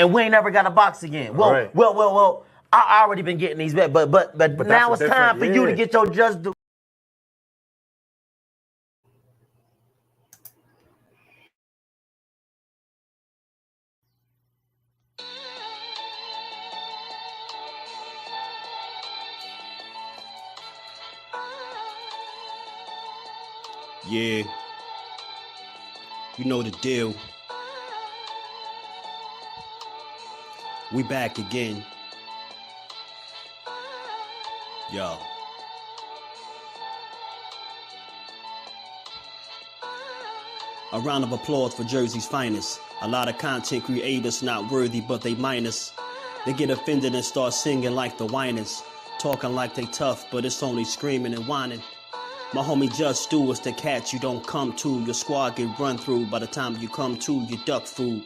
and we ain't never got a box again. Well, well. I already been getting these back, but now it's time for you to get your just due. Yeah, you know the deal. We back again. Yo. A round of applause for Jersey's finest. A lot of content creators not worthy, but they minus. They get offended and start singing like the whiners. Talking like they tough, but it's only screaming and whining. My homie Just Stu is the cat you don't come to. Your squad get run through. By the time you come to, you duck food.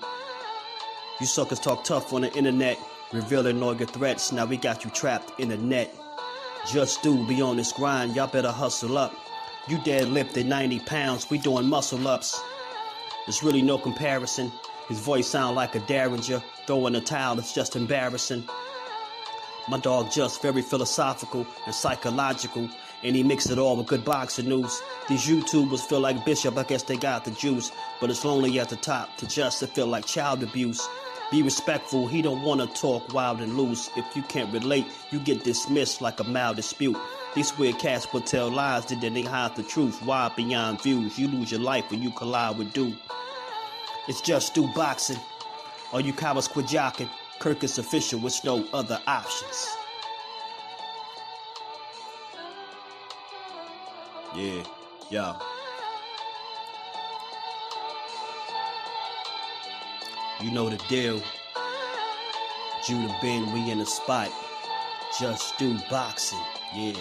You suckers talk tough on the internet, revealing all your threats. Now we got you trapped in the net. Just Stu be on this grind, y'all better hustle up. You deadlifted 90 pounds, we doing muscle ups. There's really no comparison. His voice sound like a derringer. Throwing a towel, it's just embarrassing. My dog Just very philosophical and psychological, and he mixed it all with good boxing news. These YouTubers feel like Bishop, I guess they got the juice, but it's lonely at the top to Just to feel like child abuse. Be respectful, he don't wanna talk wild and loose. If you can't relate, you get dismissed like a mild dispute. These weird cats will tell lies, then they hide the truth. Why beyond views? You lose your life when you collide with dude. It's JusDueBoxing. All you cowards quit jocking. Kirk is official with no other options. Yeah, yo. You know the deal. Judah Ben, we in the spot. JusDueBoxing, yeah.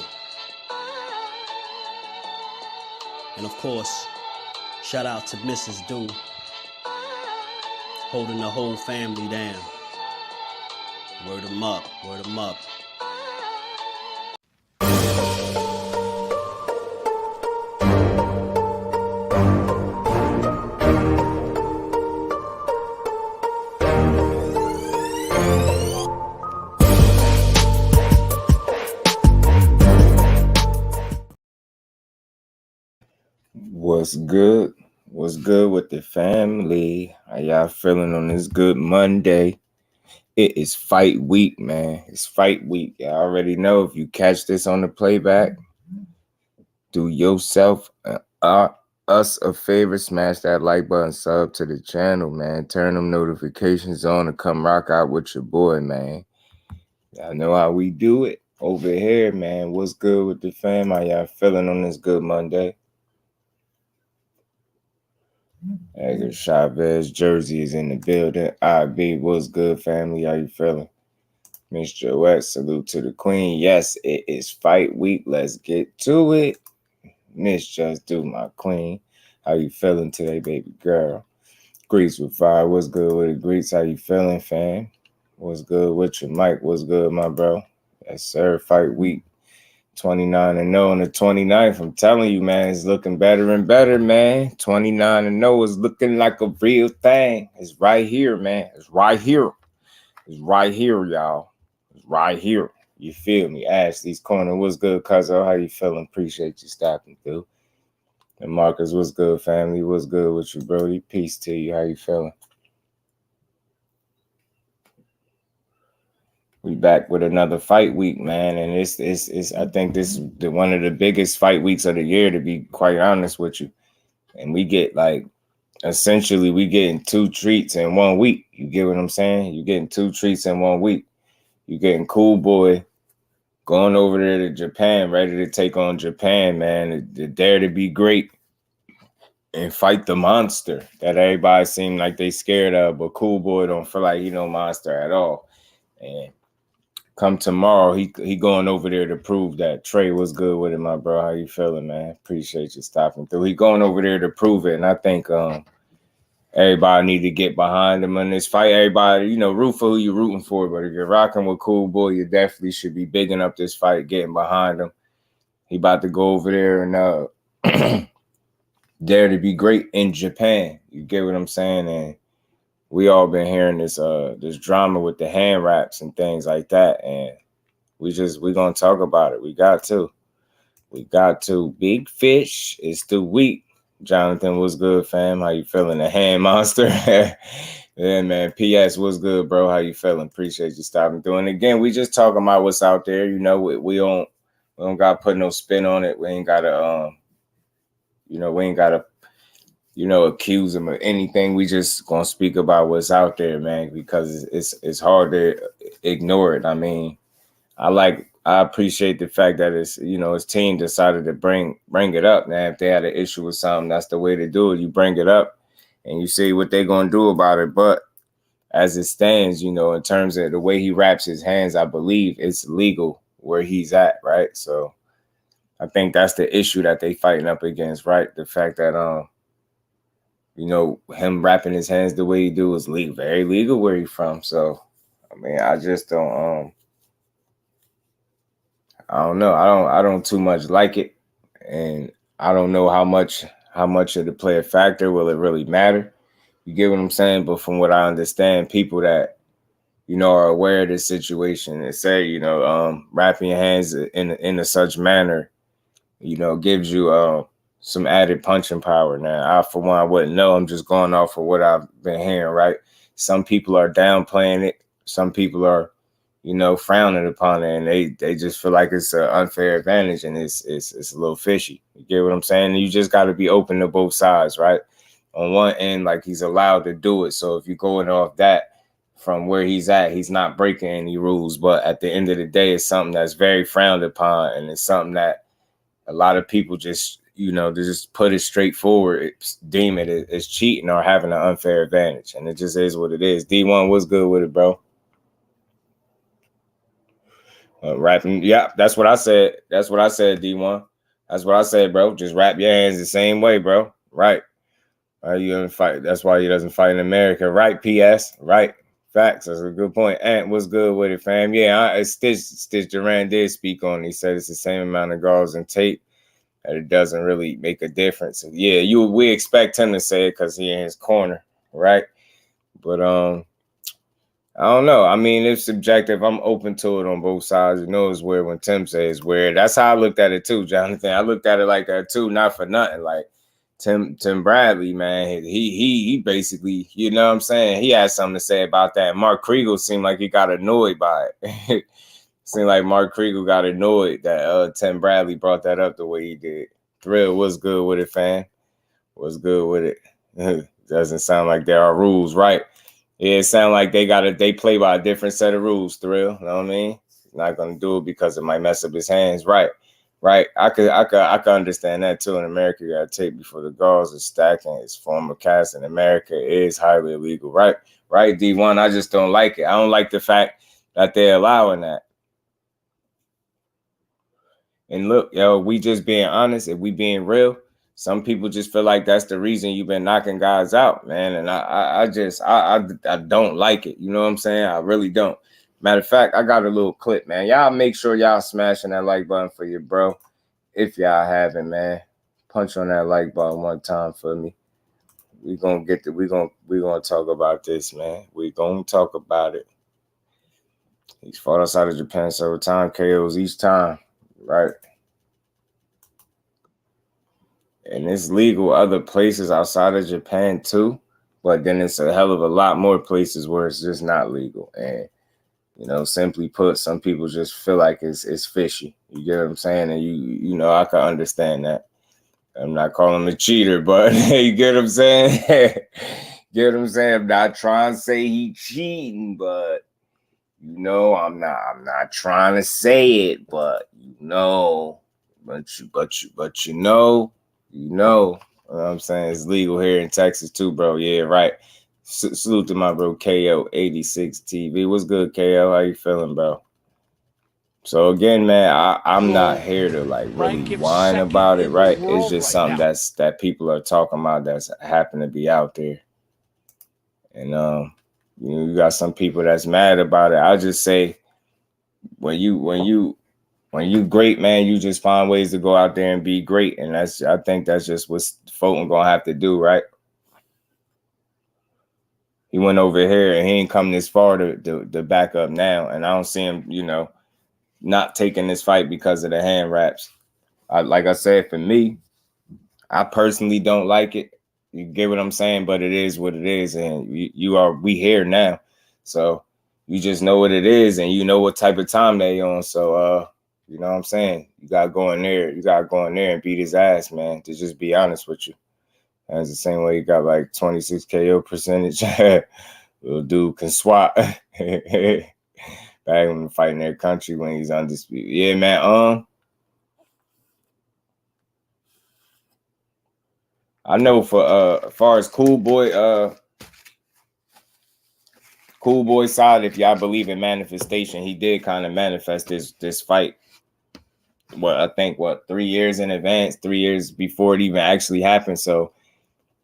And of course, shout out to Mrs. Do, holding the whole family down. Word 'em up, word 'em up. What's good? What's good with the family? How y'all feeling on this good Monday? It is fight week, man. It's fight week. Y'all already know if you catch this on the playback, do yourself us a favor, smash that like button, sub to the channel, man. Turn them notifications on and come rock out with your boy, man. Y'all know how we do it over here, man. What's good with the fam? How y'all feeling on this good Monday? Edgar Chavez Jersey is in the building. IB, what's good, family? How you feeling? Miss Joette, salute to the queen. Yes, it is fight week. Let's get to it. Miss Just Do, my queen. How you feeling today, baby girl? Greets with fire. What's good with it? Greets, how you feeling, fam? What's good with you, Mike? What's good, my bro? Yes, sir. Fight week. 29-0 on the 29th. I'm telling you, man, it's looking better and better, man. 29-0 is looking like a real thing. It's right here, man. It's right here. It's right here, y'all. It's right here. You feel me? Ashley's Corner. What's good, Cuzzo? How you feeling? Appreciate you stopping through. And Marcus, what's good, family? What's good with you, Brody? Peace to you. How you feeling? We back with another fight week, man, and it's I think this is one of the biggest fight weeks of the year, to be quite honest with you. And we get essentially we getting 2 treats in 1 week. You get what I'm saying? You're getting 2 treats in 1 week. You're getting Cool Boy going over there to Japan, ready to take on Japan, man. The Dare to Be Great and fight the monster that everybody seem like they scared of, but Cool Boy don't feel like he no monster at all. And come tomorrow, he going over there to prove that. Trey, what's good with it, my bro? How you feeling, man? Appreciate you stopping through. He going over there to prove it, and I think everybody need to get behind him in this fight. Everybody, root for who you're rooting for, but if you're rocking with Cool Boy, you definitely should be bigging up this fight, getting behind him. He about to go over there and Dare to Be Great in Japan. You get what I'm saying? And we all been hearing this this drama with the hand wraps and things like that, and we gonna talk about it. We got to. Big Fish is the week. Jonathan, what's good, fam? How you feeling? The hand monster. Yeah, man. PS, what's good, bro? How you feeling? Appreciate you stopping through. And again, we just talking about what's out there. You know, we don't gotta put no spin on it. We ain't gotta accuse them of anything. We just gonna speak about what's out there, man, because it's hard to ignore it. I mean, I appreciate the fact that his team decided to bring it up. Now, if they had an issue with something, that's the way to do it. You bring it up and you see what they're gonna do about it. But as it stands, in terms of the way he wraps his hands, I believe it's legal where he's at, right? So I think that's the issue that they fighting up against, right? The fact that him wrapping his hands the way he do is legal, very legal where he's from. So I mean, I just don't I don't know. I don't too much like it, and I don't know how much of the play a factor. Will it really matter? You get what I'm saying? But from what I understand, people that are aware of this situation and say wrapping your hands in a such manner, gives you some added punching power. Now, for one, I wouldn't know. I'm just going off of what I've been hearing. Right? Some people are downplaying it. Some people are frowning upon it, and they just feel like it's an unfair advantage, and it's a little fishy. You get what I'm saying? You just got to be open to both sides, right? On one end, like, he's allowed to do it. So if you're going off that from where he's at, he's not breaking any rules. But at the end of the day, it's something that's very frowned upon, and it's something that a lot of people just, they just put it straight forward, deem it as cheating or having an unfair advantage. And it just is what it is. D1, what's good with it, bro? Wrapping, yeah, that's what I said. That's what I said, D1. That's what I said, bro. Just wrap your hands the same way, bro. Right. You don't fight. That's why he doesn't fight in America. Right, PS. Right. Facts. That's a good point. Ant, what's good with it, fam? Yeah, Stitch Duran did speak on it. He said it's the same amount of gauze and tape, that it doesn't really make a difference. Yeah, we expect him to say it because he in his corner, right? But I don't know. I mean, it's subjective. I'm open to it on both sides. It's weird when Tim says it's weird. That's how I looked at it too, Jonathan. I looked at it like that too, not for nothing. Like Tim Bradley, man, he basically, you know what I'm saying? He had something to say about that. Mark Kriegel seemed like he got annoyed by it. Seemed like Mark Kriegel got annoyed that Tim Bradley brought that up the way he did. Thrill, what's good with it, fam? What's good with it? Doesn't sound like there are rules, right? Yeah, it sounds like they play by a different set of rules, Thrill. You know what I mean? He's not gonna do it because it might mess up his hands, right? Right. I could understand that too. In America, you gotta tape before the gauze is stacking. It's form of cast in America is highly illegal, right? Right, D1. I just don't like it. I don't like the fact that they're allowing that. And look, we just being honest, if we being real, some people just feel like that's the reason you've been knocking guys out, man. And I don't like it. You know what I'm saying? I really don't. Matter of fact, I got a little clip, man. Y'all make sure y'all smashing that like button for your bro. If y'all haven't, man, punch on that like button one time for me. We're gonna talk about this, man. We're gonna talk about it. He's fought outside of Japan several times, KOs each time, right? And it's legal other places outside of Japan too, but then it's a hell of a lot more places where it's just not legal. And simply put, some people just feel like it's fishy. You get what I'm saying? And I can understand that. I'm not calling him a cheater, but you get what I'm saying? Get what I'm saying? I'm not trying to say he cheating, but I'm not trying to say it, but you know what I'm saying? It's legal here in Texas too, bro. Yeah, right. Salute to my bro KO86 TV. What's good, KO? How you feeling, bro? So again, man, I'm not here to really whine about it, right? It's just something that people are talking about that's happen to be out there. And you got some people that's mad about it. I'll just say when you great, man, you just find ways to go out there and be great. And I think that's just what Fulton gonna have to do, right? he went over here and he ain't come this far to back up now. And I don't see him, you know, not taking this fight because of the hand wraps. Like I said, for me, I personally don't like it. You get what I'm saying? But it is what it is. And we here now. So you just know what it is and you know what type of time they on. So, you know what I'm saying? You got to go in there. You got to go in there and beat his ass, man, to just be honest with you. That's the same way you got like 26 KO percentage. Little dude can swat. Back when fighting their country when he's undisputed. Yeah, man. I know for as far as Cool Boy side, if y'all believe in manifestation, he did kind of manifest this fight. I think 3 years in advance, 3 years before it even actually happened. So,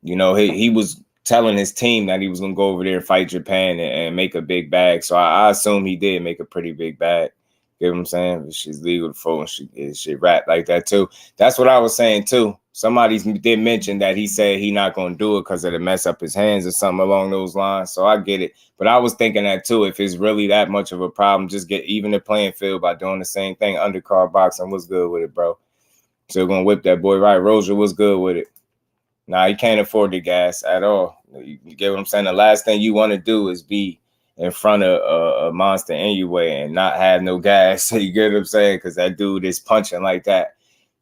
you know, he was telling his team that he was gonna go over there and fight Japan and make a big bag. So I assume he did make a pretty big bag. You know what I'm saying? If she's legal to phone, she rap like that too. That's what I was saying too. Somebody did mention that he said he not gonna do it because it'll mess up his hands or something along those lines. So I get it. But I was thinking that too. If it's really that much of a problem, just get even the playing field by doing the same thing. Undercard boxing was good with it, bro. Still gonna whip that boy right. Rozier was good with it. Nah, he can't afford the gas at all. You get what I'm saying? The last thing you want to do is be in front of a monster Inoue and not have no gas. You get what I'm saying? Because that dude is punching like that.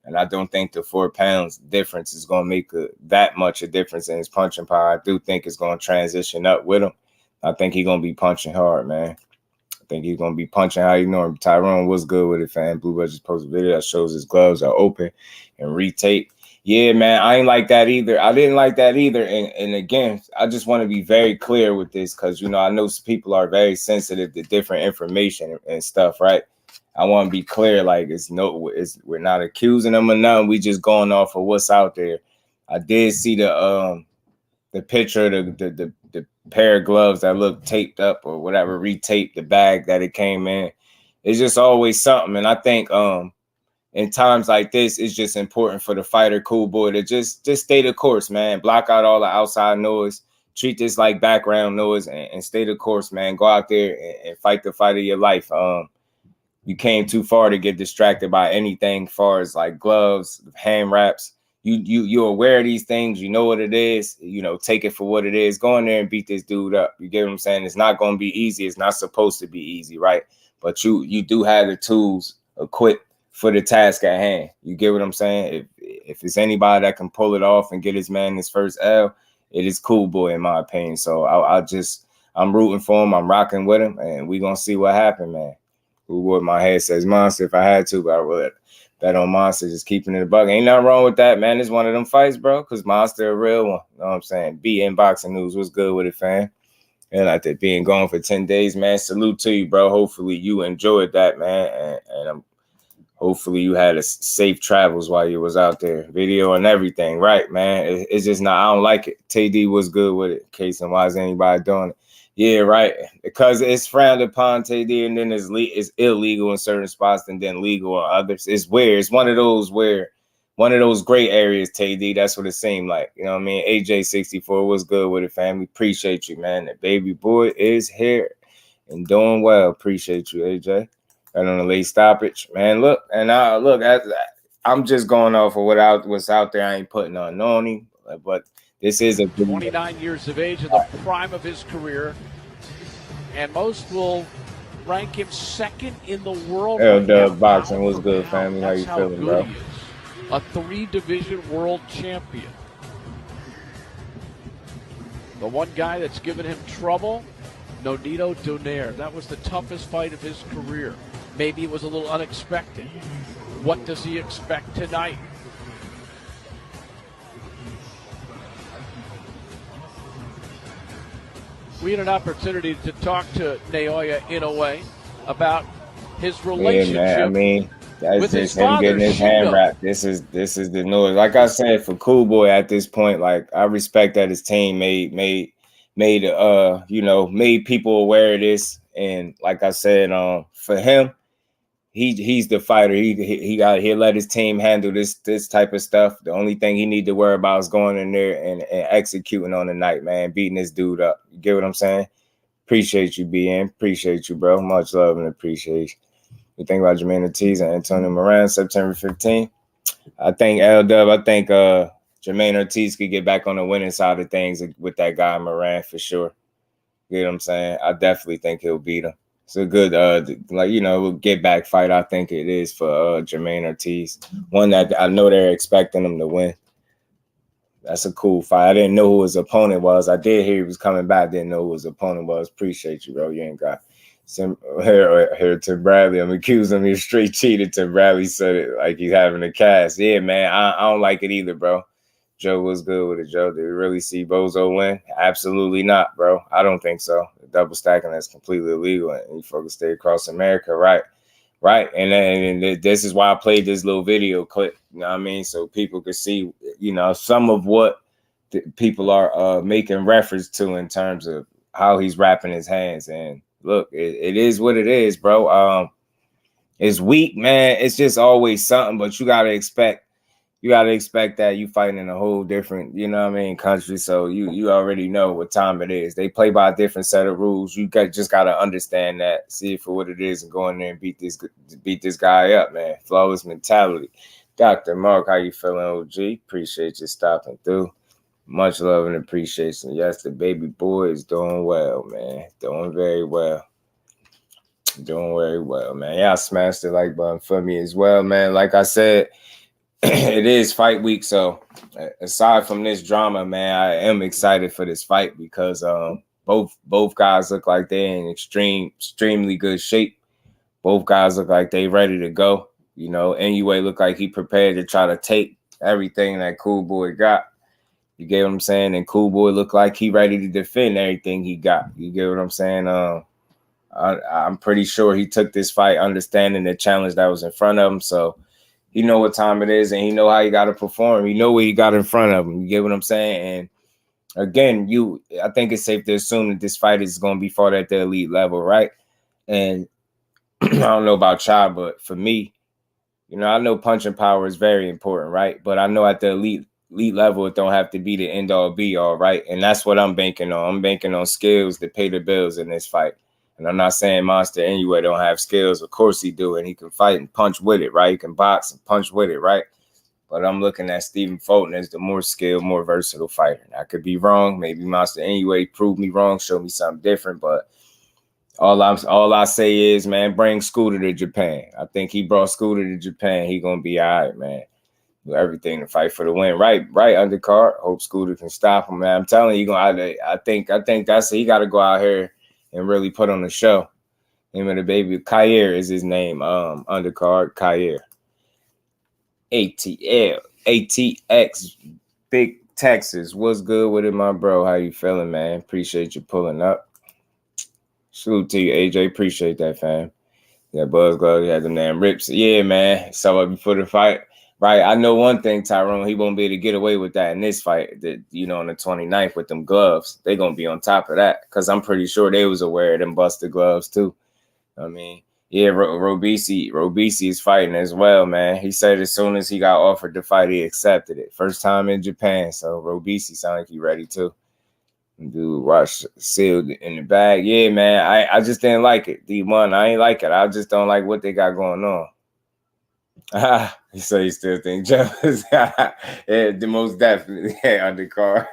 And I don't think the 4 pounds difference is going to make that much a difference in his punching power. I do think it's going to transition up with him. I think he's going to be punching hard, man. I think he's going to be punching how you know him. Tyrone was good with it, fam. Blue Budget posted a video that shows his gloves are open and retaped. Yeah, man, I ain't like that either. I didn't like that either. And again, I just want to be very clear with this because, you know, I know people are very sensitive to different information and stuff, right? I want to be clear, like we're not accusing them of nothing. We just going off of what's out there. I did see the picture of the pair of gloves that look taped up or whatever, retaped the bag that it came in. It's just always something. And I think in times like this, it's just important for the fighter, Cool Boy, to just stay the course, man. Block out all the outside noise. Treat this like background noise and stay the course, man. Go out there and fight the fight of your life. You came too far to get distracted by anything as far as like gloves, hand wraps. You're aware of these things. You know what it is. You know, take it for what it is. Go in there and beat this dude up. You get what I'm saying? It's not going to be easy. It's not supposed to be easy, right? But you do have the tools equipped for the task at hand. You get what I'm saying? If it's anybody that can pull it off and get his man his first L, it is Cool Boy, in my opinion. So I'm rooting for him. I'm rocking with him, and we're going to see what happens, man. Cool Boy, my head says Monster if I had to, but I would bet on Monster, just keeping it a buck. Ain't nothing wrong with that, man. It's one of them fights, bro, because Monster a real one. You know what I'm saying? BN Boxing News, what's good with it, fam? And like that being gone for 10 days, man. Salute to you, bro. Hopefully you enjoyed that, man. And hopefully you had a safe travels while you was out there. Video and everything, right, man? It's just not, I don't like it. TD was good with it. Case and why is anybody doing it? Yeah, right. Because it's frowned upon, TD, and then it's illegal in certain spots and then legal in others. It's weird. It's one of those gray areas, TD. That's what it seemed like. You know what I mean? AJ64 was good with it, family. Appreciate you, man. The baby boy is here and doing well. Appreciate you, AJ. Right on the late stoppage, man. Look, and I'm just going off of what's out there. I ain't putting on him, but this is a 29 years of age in the prime of his career, and most will rank him second in the world. LWBoxing was good, family. How you feeling, bro? A 3-division world champion. The one guy that's given him trouble, Nonito Donaire. That was the toughest fight of his career. Maybe it was a little unexpected. What does he expect tonight? We had an opportunity to talk to Naoya Inoue about his relationship. Yeah, man. I mean, that's just him getting his hand wrapped. This is the noise. Like I said, for Cool Boy at this point, like I respect that his team made people aware of this. And like I said, for him, he's the fighter. He'll let his team handle this type of stuff. The only thing he need to worry about is going in there and executing on the night, man, beating this dude up. You get what I'm saying? Appreciate you, BN. Appreciate you, bro. Much love and appreciation. You think about Jermaine Ortiz and Antonio Moran, September 15th. I think Jermaine Ortiz could get back on the winning side of things with that guy Moran for sure. You know what I'm saying? I definitely think he'll beat him. It's a good, get back fight. I think it is for Jermaine Ortiz. One that I know they're expecting him to win. That's a cool fight. I didn't know who his opponent was. I did hear he was coming back. Didn't know who his opponent was. Appreciate you, bro. You ain't got some here to Bradley. I'm accusing him of straight cheated. To Bradley said it like he's having a cast. Yeah, man. I don't like it either, bro. Joe was good with it, Joe. Did we really see Bozo win? Absolutely not, bro. I don't think so. Double stacking is completely illegal, and you folks stay across America, right? And this is why I played this little video clip. You know what I mean? So people could see, some of what people are making reference to in terms of how he's wrapping his hands. And look, it is what it is, bro. It's weak, man. It's just always something, but you gotta expect that you fighting in a whole different, country. So you already know what time it is. They play by a different set of rules. You just gotta understand that, see it for what it is, and go in there and beat this guy up, man. Flawless mentality. Dr. Mark, how you feeling, OG? Appreciate you stopping through. Much love and appreciation. Yes, the baby boy is doing well, man. Doing very well. Doing very well, man. Y'all smashed the like button for me as well, man. Like I said, it is fight week, so aside from this drama, man, I am excited for this fight because both guys look like they're in extremely good shape. Both guys look like they ready to go. Inoue look like he prepared to try to take everything that Cool Boy got. You get what I'm saying? And Cool Boy look like he ready to defend everything he got. You get what I'm saying? I'm pretty sure he took this fight understanding the challenge that was in front of him, so he know what time it is, and he know how he got to perform. He know what he got in front of him. You get what I'm saying? And again, I think it's safe to assume that this fight is going to be fought at the elite level, right? And I don't know about y'all, but for me, I know punching power is very important, right? But I know at the elite level, it don't have to be the end all be all, right? And that's what I'm banking on. I'm banking on skills to pay the bills in this fight. And I'm not saying Monster Inoue don't have skills. Of course he do, and he can fight and punch with it, right? He can box and punch with it, right? But I'm looking at Stephen Fulton as the more skilled, more versatile fighter. And I could be wrong. Maybe Monster Inoue proved me wrong, showed me something different. But all I say is, man, bring Scooter to Japan. I think he brought Scooter to Japan. He gonna be all right, man. Do everything to fight for the win. Right, undercard. Hope Scooter can stop him, man. I'm telling you, I think that's he got to go out here and really put on the show. Name of the baby, Kair is his name. Undercard, Kair. ATX, Big Texas. What's good with it, my bro? How you feeling, man? Appreciate you pulling up. Salute to you, AJ. Appreciate that, fam. Yeah, Buzz Glove, you had them damn rips. Yeah, man. So before the fight, right? I know one thing, Tyrone, he won't be able to get away with that in this fight. That on the 29th with them gloves, they gonna be on top of that because I'm pretty sure they was aware of them busted gloves too. I mean, yeah, Robisi is fighting as well, man. He said as soon as he got offered the fight, he accepted it. First time in Japan, so Robisi sound like he ready too. Dude, watch sealed in the bag. Yeah, man. I just didn't like it. D1, I ain't like it. I just don't like what they got going on. He said he still think Jeff is yeah, the most definitely undercard.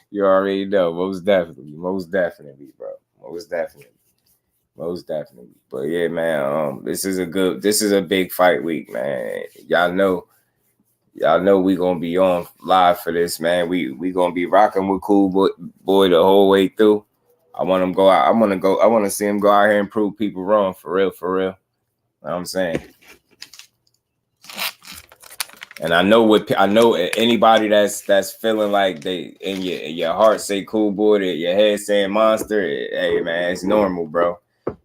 You already know, most definitely, bro. Most definitely. But yeah, man, this is a big fight week, man. Y'all know we gonna be on live for this, man. We gonna be rocking with Cool Boy the whole way through. I want him go out. I want to see him go out here and prove people wrong, for real. You know what I'm saying? And I know anybody that's feeling like they in your heart say Cool Boy, your head saying Monster. Hey, man, it's normal, bro.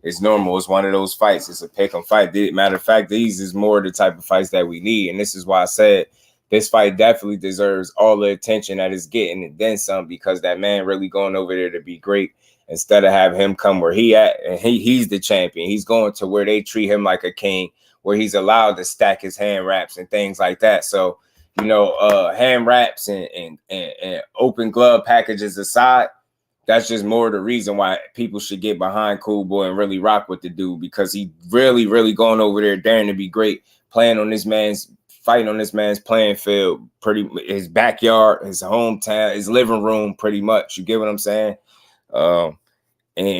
It's normal. It's one of those fights. It's a pick 'em fight. Matter of fact, these is more the type of fights that we need. And this is why I said this fight definitely deserves all the attention that it's getting and then some, because that man really going over there to be great instead of having him come where he at and he's the champion. He's going to where they treat him like a king, where he's allowed to stack his hand wraps and things like that. So, you know, hand wraps and open glove packages aside, that's just more the reason why people should get behind Cool Boy and really rock with the dude, because he really, really going over there daring to be great, playing on this man's, fighting on this man's playing field, his backyard, his hometown, his living room, pretty much. You get what I'm saying? And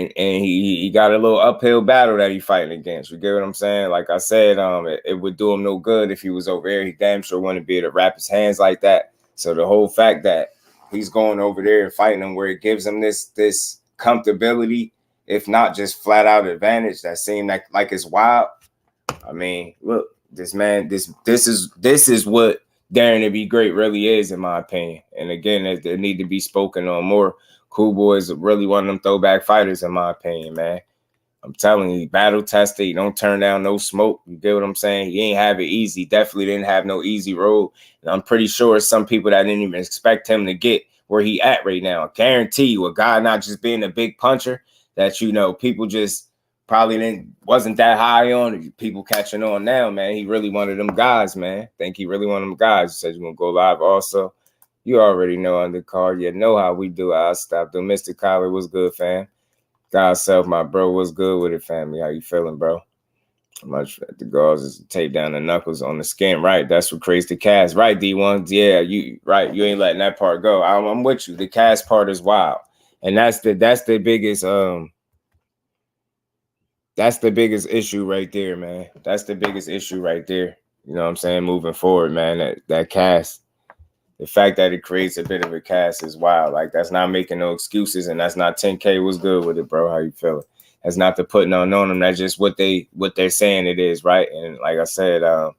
he got a little uphill battle that he fighting against. You get what I'm saying? Like I said, it would do him no good if he was over there. He damn sure wouldn't be able to wrap his hands like that. So the whole fact that he's going over there and fighting him where it gives him this comfortability, if not just flat out advantage, that seemed like it's wild. I mean, look, this man, this is what daring to be great really is, in my opinion. And again, it need to be spoken on more. Cool Boy is really one of them throwback fighters, in my opinion, man. I'm telling you, he battle tested. He don't turn down no smoke. You get what I'm saying? He ain't have it easy. Definitely didn't have no easy road. And I'm pretty sure some people that didn't even expect him to get where he at right now. I guarantee you, a guy not just being a big puncher that, you know, people just probably wasn't that high on. People catching on now, man. He really one of them guys, man. Think he really one of them guys. You said you're gonna go live also. You already know undercard. You know how we do. I stop. The Mr. Collar was good, fam. God self, my bro, was good with it, family. How you feeling, bro? Much the girls is to take down the knuckles on the skin, right? That's what creates the cast, right? D1, yeah, you right. You ain't letting that part go. I'm with you. The cast part is wild, and that's the biggest issue right there, man. That's the biggest issue right there. You know what I'm saying? Moving forward, man. That cast. The fact that it creates a bit of a cast is wild. Like, that's not making no excuses, and that's not 10K. What's good with it, bro? How you feeling? That's not the putting on them. That's just what they're saying it is, right? And like I said, I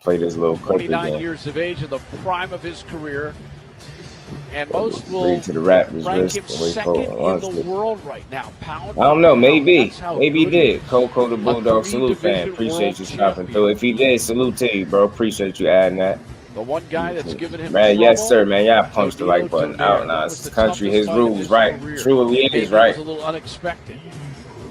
play this little clip 29 years of age, in the prime of his career, and most will rank him second in the world right now. Pound I don't know. Maybe he did. Coco the Bulldog, salute, fan. Appreciate you stopping through. If he did, salute to you, bro. Appreciate you adding that. The one guy that's given him man, trouble, yes, sir, man. Y'all punched the like button out now. It's the country, his rules, right? Truly is, right? A little unexpected.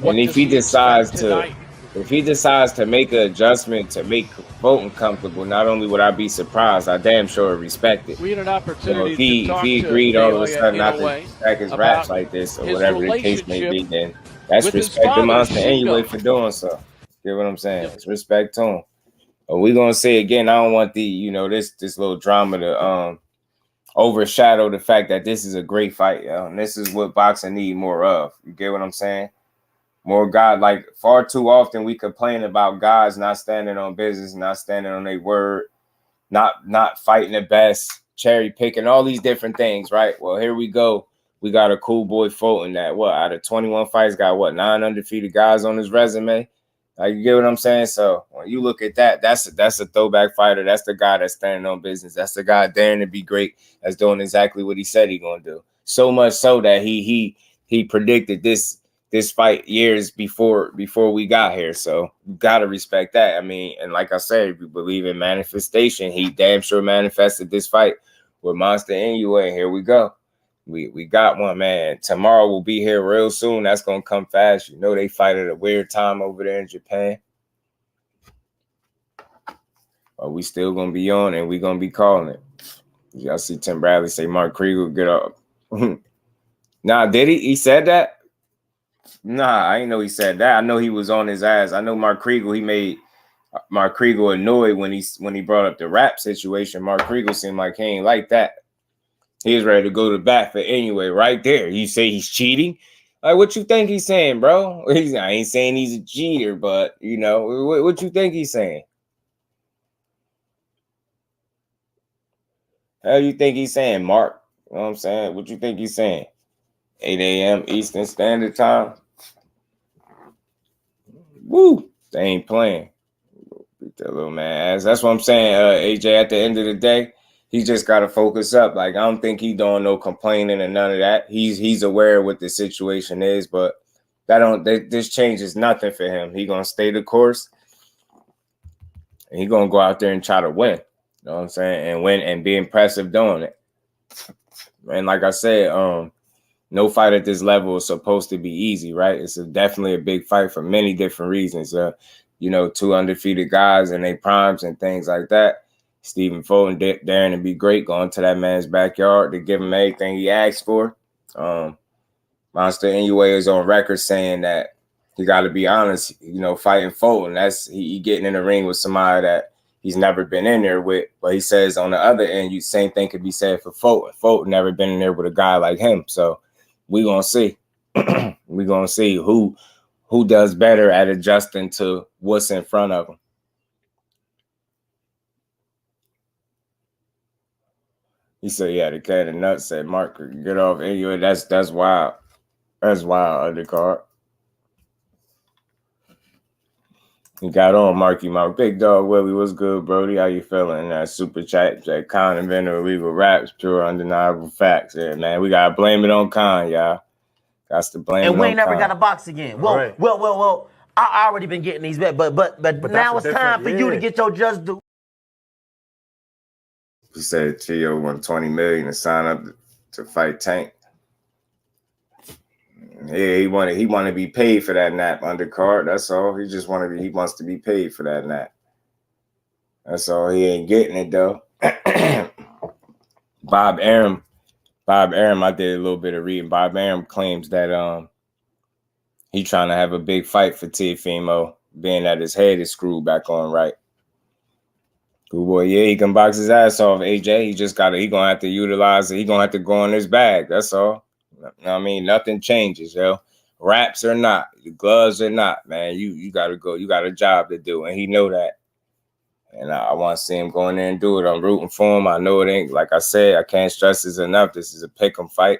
And if he decides to make an adjustment to make Fulton comfortable, not only would I be surprised, I damn sure respect it. We had an opportunity if he agreed all of a sudden not to stack his raps like this, or whatever the case may be, then that's respect to Monster anyway for doing so. You get what I'm saying? It's respect to him. But we're gonna say again, I don't want this little drama to overshadow the fact that this is a great fight, and this is what boxing need more of. You get what I'm saying? More God, like far too often we complain about guys not standing on business, not standing on their word, not fighting the best, cherry picking, all these different things, right? Well, here we go. We got a Cool Boy Fulton that out of 21 fights got 9 undefeated guys on his resume. Like, you get what I'm saying? So when you look at that, that's a throwback fighter. That's the guy that's standing on business. That's the guy daring to be great. That's doing exactly what he said he gonna do. So much so that he predicted this fight years before we got here. So you gotta respect that. I mean, and like I said, if you believe in manifestation, he damn sure manifested this fight with Monster Inoue. Here we go. We got one, man. Tomorrow will be here real soon. That's gonna come fast. You know they fight at a weird time over there in Japan. But we still gonna be on, and we gonna be calling it. Y'all see Tim Bradley say Mark Kriegel get up. Nah, did he? He said that? Nah, I didn't know he said that. I know he was on his ass. I know Mark Kriegel, he made Mark Kriegel annoyed when he brought up the rap situation. Mark Kriegel seemed like he ain't like that. He was ready to go to bat for Inoue right there. You say he's cheating? Like, what you think he's saying, bro? I ain't saying he's a cheater, but, you know, what you think he's saying? How you think he's saying, Mark? You know what I'm saying? What you think he's saying? 8 a.m. Eastern Standard Time? Woo! They ain't playing. Beat that little man ass. That's what I'm saying, AJ, at the end of the day. He just got to focus up. Like, I don't think he doing no complaining and none of that. He's aware of what the situation is, but this changes nothing for him. He gonna stay the course, and he gonna go out there and try to win. know what I'm saying? And win and be impressive doing it. And like I said, no fight at this level is supposed to be easy, right? It's definitely a big fight for many different reasons. You know, 2 undefeated guys in their primes and things like that. Stephen Fulton daring to be great, going to that man's backyard to give him everything he asked for. Monster Inoue is on record saying that he got to be honest, you know, fighting Fulton. That's he getting in the ring with somebody that he's never been in there with. But he says on the other end, same thing could be said for Fulton. Fulton never been in there with a guy like him. So we're going to see. We're going to see who does better at adjusting to what's in front of him. He said, yeah, the cat and nuts said, Mark, get off. Anyway, that's wild. That's wild, undercard. He got on Marky Mark. Big Dog Willie, what's good, Brody? How you feeling? That super chat, that Khan inventor of illegal raps, pure undeniable facts. Yeah, man, we gotta blame it on Khan, y'all. Got to blame it on Khan. And we ain't never got to box again. Well. I already been getting these bets, but now it's time for you to get your just due. He said Tio won $20 million to sign up to fight Tank. Yeah, he want to be paid for that nap undercard. That's all. He wants to be paid for that nap. That's all. He ain't getting it though. Bob Arum, I did a little bit of reading. Bob Arum claims that he trying to have a big fight for TEOFIMO, being that his head is screwed back on right. Good boy, yeah, he can box his ass off, AJ. He gonna have to utilize it. He gonna have to go in his bag. That's all. I mean, nothing changes, yo. Wraps or not, the gloves or not, man. You gotta go. You got a job to do, and he know that. And I want to see him go in there and do it. I'm rooting for him. I know it ain't, like I said, I can't stress this enough. This is a pick'em fight.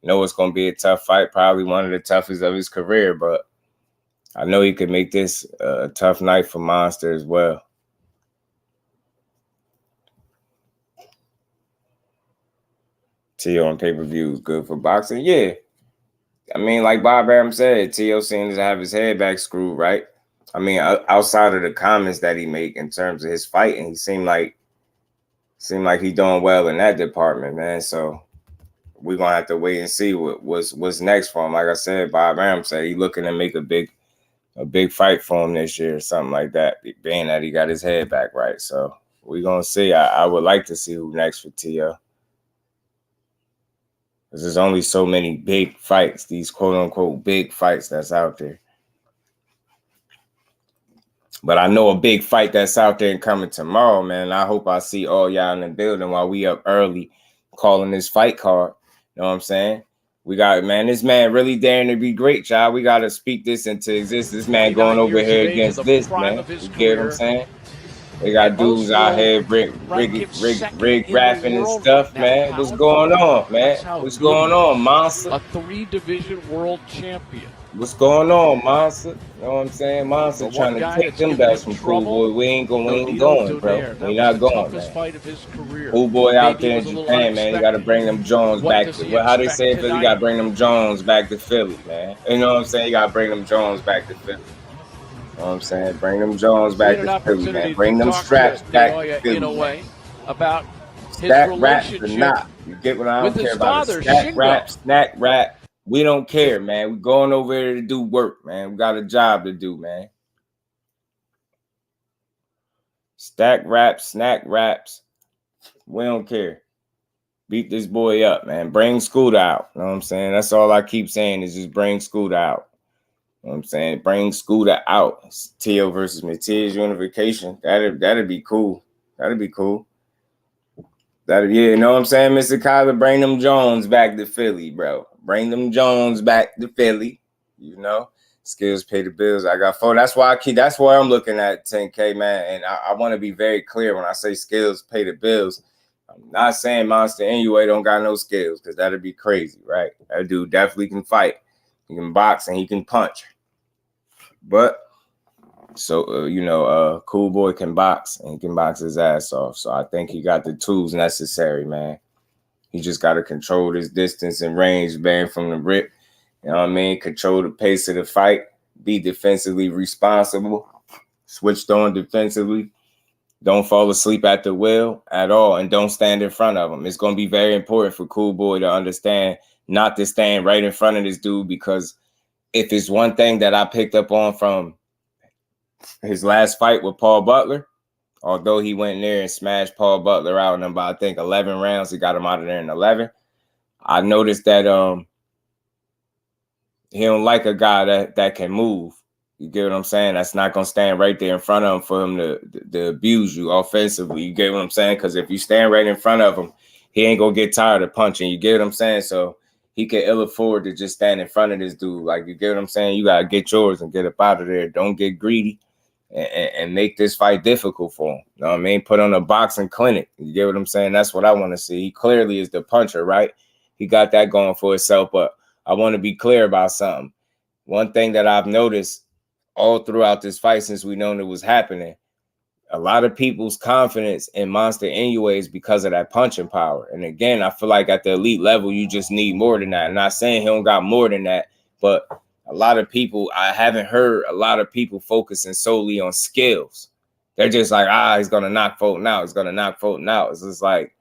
I know it's gonna be a tough fight, probably one of the toughest of his career, but I know he could make this a tough night for Monster as well. Tio on pay-per-view is good for boxing. Yeah. I mean, like Bob Arum said, Tio seems to have his head back screwed, right? I mean, outside of the comments that he make in terms of his fighting, he seemed like he's doing well in that department, man. So we're gonna have to wait and see what's next for him. Like I said, Bob Arum said he's looking to make a big fight for him this year, or something like that, being that he got his head back right. So we're gonna see. I would like to see who next for Tio. Because there's only so many big fights, these quote-unquote big fights that's out there. But I know a big fight that's out there and coming tomorrow, man. I hope I see all y'all in the building while we up early calling this fight card. You know what I'm saying? We got, man, this man really daring to be great, y'all. We got to speak this into existence. This man going over here against this, man. You get what I'm saying? They got dudes out here rig rapping and stuff, man. What's going on, man? What's going on, Monster? A 3-division world champion. What's going on, Monster? You know what I'm saying? Monster trying to take them belts from Cool Boy. We ain't going, bro. We not going, man. Cool Boy out there in Japan, man. You got to bring them Jones back. How they say it, you got to bring them Jones back to Philly, man. You know what I'm saying? You got to bring them Jones back to Philly. You know what I'm saying? Bring them Jones back to Philly, man. Bring them straps back to Philly, man. About stack raps or not. You get what I don't care about? Stack rap, snack rap. We don't care, man. We're going over here to do work, man. We got a job to do, man. Stack raps, snack raps. We don't care. Beat this boy up, man. Bring Scooter out. You know what I'm saying? That's all I keep saying is just bring Scooter out. You know what I'm saying? Bring Scooter out. It's Tio versus MATHIAS unification. That'd be cool. That'd be cool. Yeah, you know what I'm saying, Mr. Kyler? Bring them Jones back to Philly, bro. Bring them Jones back to Philly. You know, skills pay the bills. I got 4. That's why I'm looking at 10K, man. And I want to be very clear when I say skills pay the bills. I'm not saying Monster Inoue don't got no skills, because that'd be crazy, right? That dude definitely can fight. He can box and he can punch. But so Cool Boy can box and he can box his ass off. So I think he got the tools necessary, man. He just got to control his distance and range, bang from the rip. You know what I mean? Control the pace of the fight. Be defensively responsible. Switched on defensively. Don't fall asleep at the wheel at all, and don't stand in front of him. It's going to be very important for Cool Boy to understand not to stand right in front of this dude, because if it's one thing that I picked up on from his last fight with Paul Butler, although he went in there and smashed Paul Butler out in about, I think, 11 rounds, he got him out of there in 11. I noticed that he don't like a guy that can move. You get what I'm saying? That's not going to stand right there in front of him for him to abuse you offensively. You get what I'm saying? Because if you stand right in front of him, he ain't going to get tired of punching. You get what I'm saying? So he can ill afford to just stand in front of this dude. Like, you get what I'm saying? You got to get yours and get up out of there. Don't get greedy and make this fight difficult for him. You know what I mean? Put on a boxing clinic. You get what I'm saying? That's what I want to see. He clearly is the puncher, right? He got that going for himself, but I want to be clear about something. One thing that I've noticed all throughout this fight since we known it was happening, a lot of people's confidence in Monster Inoue is because of that punching power. And again, I feel like at the elite level, you just need more than that. I'm not saying he don't got more than that, but a lot of people, I haven't heard a lot of people focusing solely on skills. They're just like, he's going to knock Fulton out. He's going to knock Fulton out. It's just like,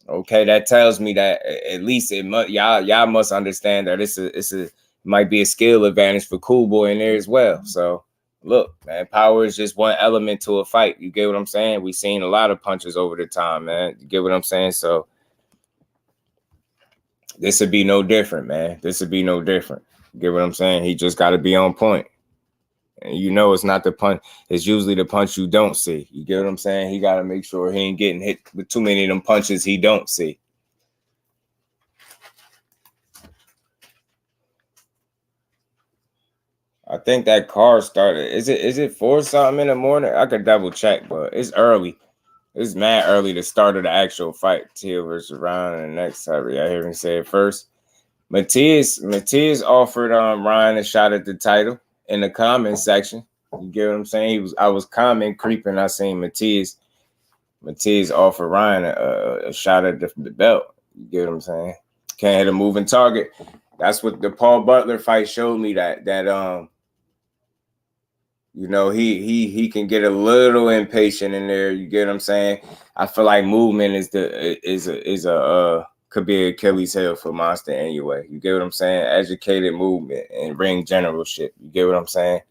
okay, that tells me that at least y'all must understand that it might be a skill advantage for Cool Boy in there as well. So look, man, power is just one element to a fight. You get what I'm saying? We've seen a lot of punches over the time, man. You get what I'm saying? So this would be no different, man. This would be no different. You get what I'm saying? He just got to be on point. And you know it's not the punch. It's usually the punch you don't see. You get what I'm saying? He got to make sure he ain't getting hit with too many of them punches he don't see. I think that car started. Is it 4 something in the morning? I could double check, but it's early. It's mad early to start of the actual fight. Teal versus Ryan and the next time. I hear him say it first. Mathias offered Ryan a shot at the title in the comment section. You get what I'm saying? I was comment creeping. I seen Mathias offer Ryan a shot at the belt. You get what I'm saying? Can't hit a moving target. That's what the Paul Butler fight showed me, that you know, he can get a little impatient in there. You get what I'm saying? I feel like movement could be Achilles heel for Monster Inoue. You get what I'm saying? Educated movement and ring generalship. You get what I'm saying?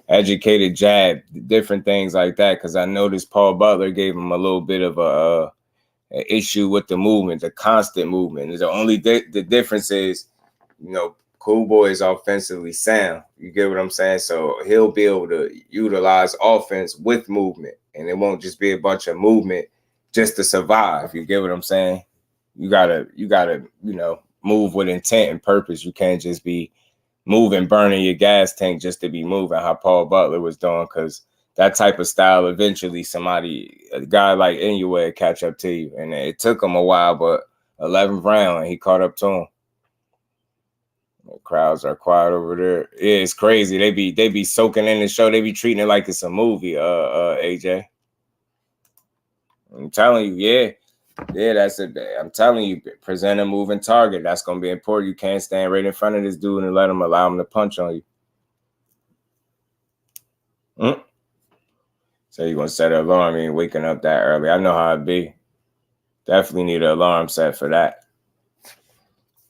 Educated jab, different things like that. Because I noticed Paul Butler gave him a little bit of an issue with the movement, the constant movement. The only the difference is, you know, Cool Boy is offensively sound. You get what I'm saying? So he'll be able to utilize offense with movement, and it won't just be a bunch of movement just to survive. You get what I'm saying? You gotta, you know, move with intent and purpose. You can't just be moving, burning your gas tank just to be moving, how Paul Butler was doing, because that type of style, eventually a guy like Inoue catch up to you. And it took him a while, but 11th round, he caught up to him. The crowds are quiet over there. Yeah, it's crazy. They be soaking in the show. They be treating it like it's a movie, AJ. I'm telling you, yeah. Yeah, that's it. I'm telling you, present a moving target. That's going to be important. You can't stand right in front of this dude and allow him to punch on you. So you're going to set an alarm. You ain't waking up that early. I know how it be. Definitely need an alarm set for that.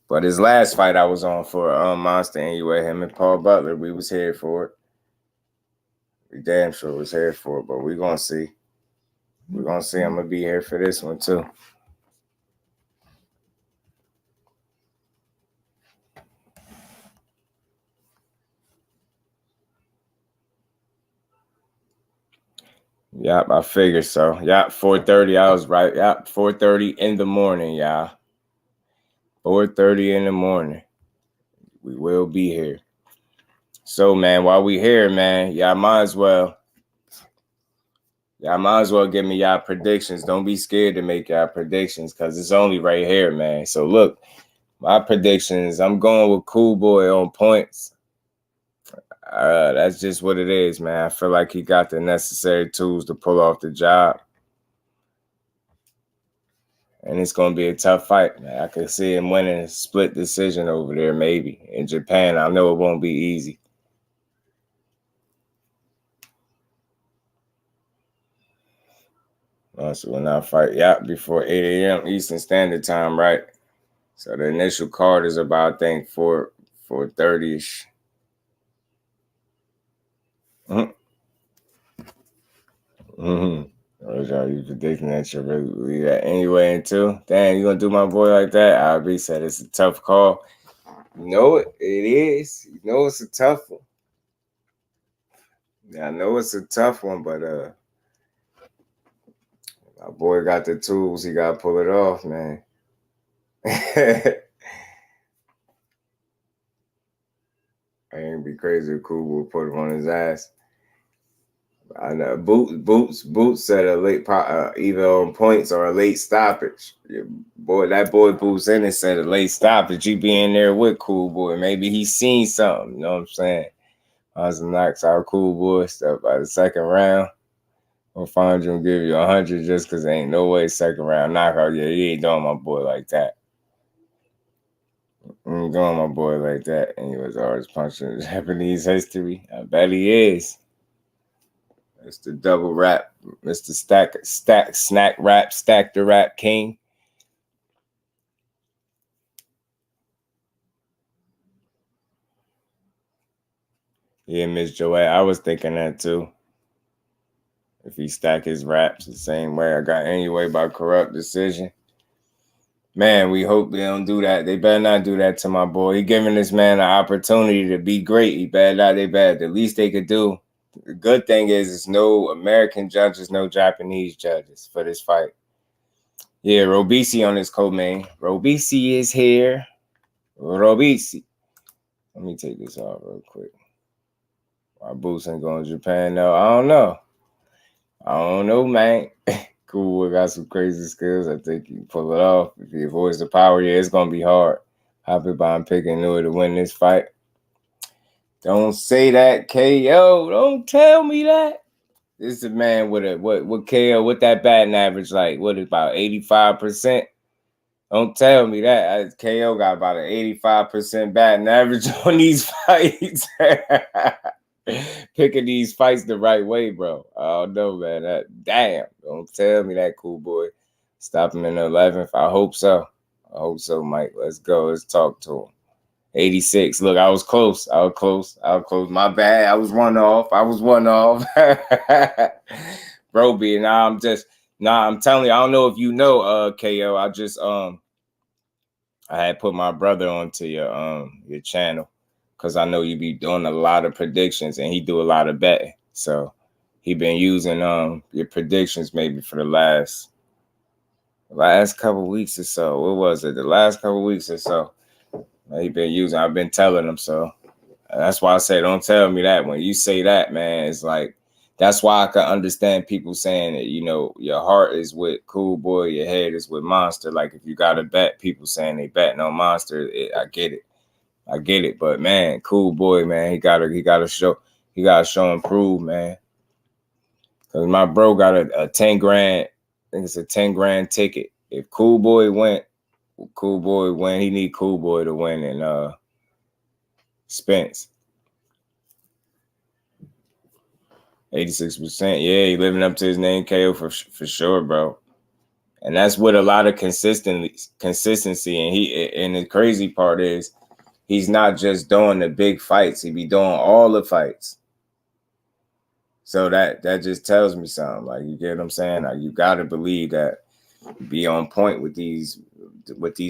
But his last fight I was on for Monster Inoue, him and Paul Butler, we was here for it. We damn sure was here for it, but we're going to see. We're going to see. I'm going to be here for this one, too. Yep, I figured so. Yep, 4:30. I was right. Yep, 4:30 in the morning, y'all. 4:30 in the morning. We will be here. So, man, while we here, man, y'all might as well give me y'all predictions. Don't be scared to make y'all predictions, because it's only right here, man. So, look, my predictions, I'm going with Cool Boy on points. That's just what it is, man. I feel like he got the necessary tools to pull off the job. And it's going to be a tough fight, man. I could see him winning a split decision over there, maybe. In Japan, I know it won't be easy. Monster will not fight before 8 a.m. Eastern Standard Time, right? So the initial card is about, I think, 4:30ish. You predicting that you're really that anyway into? Damn, you gonna do my boy like that? RB said it's a tough call. You know it is. You know it's a tough one. Yeah, I know it's a tough one, but my boy got the tools. He gotta pull it off, man. I ain't be crazy if Cool will put him on his ass. I know Boots said a late either on points or a late stoppage. That boy Boots in it said a late stoppage. You be in there with Cool Boy. Maybe he seen something. You know what I'm saying? Awesome knocks out Cool Boy stuff by the second round. I'll find you and give you 100 just because there ain't no way second round knockout. Yeah, he ain't doing my boy like that. Ain't doing my boy like that. And he was always punching Japanese history. I bet he is. It's the double rap, Mr. Snack Rap, Stack the Rap King. Yeah, Miss Joette, I was thinking that too. If he stack his raps the same way I got anyway by corrupt decision. Man, we hope they don't do that. They better not do that to my boy. He giving this man an opportunity to be great. He better not. They better. The least they could do. The good thing is it's no American judges, no Japanese judges for this fight. Yeah, Robisi on his co-main. Robisi is here. Robisi. Let me take this off real quick. My boots ain't going to Japan, though. I don't know, man. Cool, got some crazy skills. I think he can pull it off. If he avoids the power, yeah, it's going to be hard. Happy by him picking Inoue to win this fight. Don't say that, KO. Don't tell me that. This is a man with a what KO, what that batting average like? What, about 85%? Don't tell me that. KO got about an 85% batting average on these fights. Picking these fights the right way, bro. I don't know, man. Damn. Don't tell me that, Cool Boy. Stop him in the 11th. I hope so. Mike. Let's go. Let's talk to him. 86. Look, I was close. My bad. I was one off. Bro, I'm telling you, I don't know if you know, KO. I had put my brother onto your channel because I know you be doing a lot of predictions and he do a lot of betting. So he been using your predictions maybe for the last couple weeks or so. What was it? The last couple weeks or so. He been using. I've been telling him. So that's why I say don't tell me that. When you say that, man, it's like that's why I can understand people saying that, you know, your heart is with Cool Boy, your head is with Monster. Like if you got to bet, people saying they betting on Monster, I get it. But man, Cool Boy, man, he gotta show and prove, man. Cause my bro got a 10 grand. I think it's a 10 grand ticket. If Cool Boy win, he need Cool Boy to win and Spence. 86%. Yeah, he living up to his name, KO, for sure, bro. And that's with a lot of consistency. And the crazy part is he's not just doing the big fights. He be doing all the fights. So that just tells me something. Like, you get what I'm saying? Like, you got to believe that be on point with these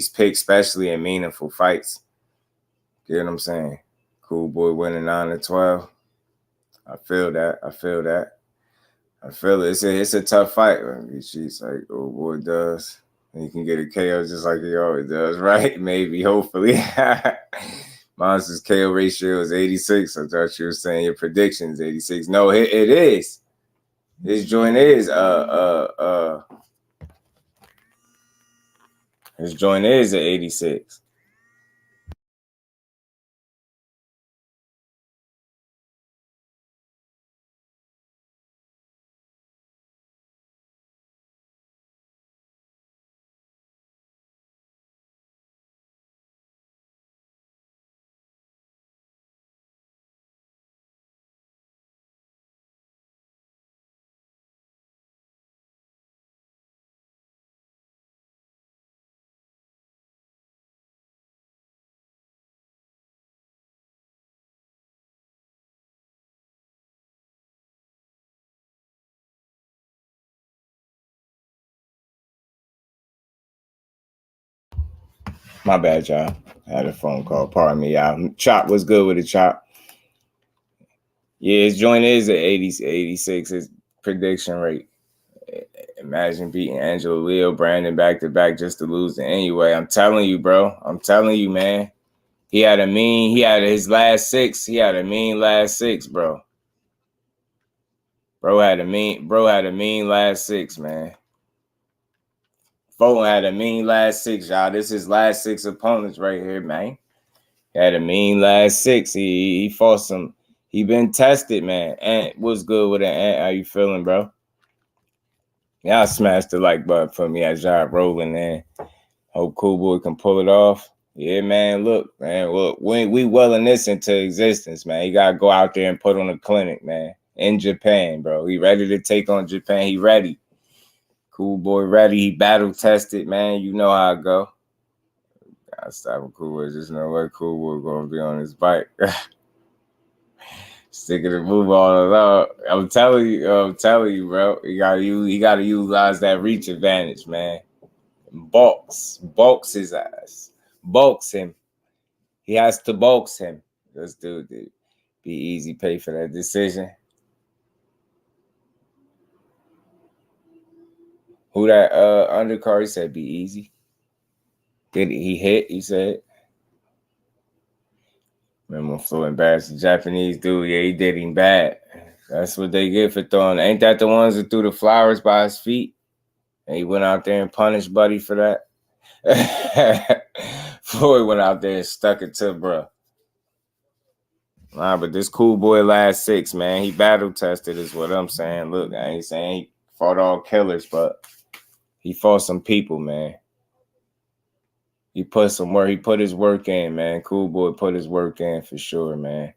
picks, especially in meaningful fights. Get what I'm saying? Cool Boy winning 9-12. I feel that. I feel it. It's a tough fight. She's like, oh boy, does. And he can get a KO just like he always does, right? Maybe, hopefully. Monster's KO ratio is 86. I thought you were saying your prediction is 86. No, it is. His joint is his joint is at 86. My bad, y'all. I had a phone call. Pardon me, y'all. Chop was good with the Chop. Yeah, his joint is at 86. His prediction rate. Imagine beating Angelo Leo Brandon back-to-back just to lose it anyway. I'm telling you, bro. I'm telling you, man. He had his last 6. He had a mean last 6, bro. Bro had a mean last 6, man. Fulton had a mean last 6, y'all. This is his last 6 opponents right here, man. He had a mean last 6. He fought some. He been tested, man. And what's good with it, Ant? How you feeling, bro? Y'all smash the like button for me as y'all rolling in. Hope Cool Boy can pull it off. Yeah, man. Look, we welling this into existence, man. You gotta go out there and put on a clinic, man. In Japan, bro. He ready to take on Japan. He ready. Cool Boy ready. He battle tested, man. You know how it go. Gotta stop with Cool Boy. Just know what Cool Boy gonna be on his bike. Sticking the move all along. I'm telling you, bro. You gotta utilize that reach advantage, man. Bulks his ass. Bulks him. He has to bulks him. Let's do it. Be easy pay for that decision. Who that undercard? He said be easy. Did he hit? He said. Remember when Flo embarrassed the Japanese dude? Yeah, he did him bad. That's what they get for throwing. Ain't that the ones that threw the flowers by his feet? And he went out there and punished Buddy for that. Floyd went out there and stuck it to bruh. Nah, but this Cool Boy last 6, man. He battle tested is what I'm saying. Look, I ain't saying he fought all killers, but he fought some people, man. He put some work. He put his work in, man. Cool Boy put his work in for sure, man.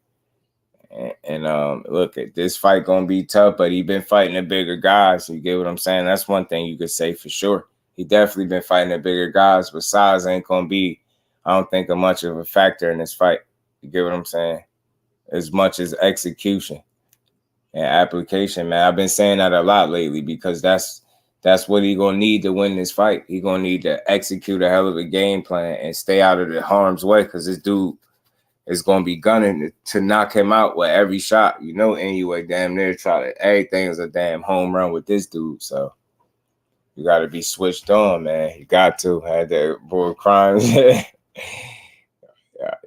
And look, at this fight gonna be tough, but he been fighting the bigger guys. You get what I'm saying? That's one thing you could say for sure. He definitely been fighting the bigger guys, but size ain't gonna be, I don't think, much of a factor in this fight. You get what I'm saying? As much as execution and application, man. I've been saying that a lot lately because that's what he gonna need to win this fight. He gonna need to execute a hell of a game plan and stay out of the harm's way because this dude is gonna be gunning to knock him out with every shot. You know, anyway, damn near everything is a damn home run with this dude. So you gotta be switched on, man. You got to. Had that boy crimes.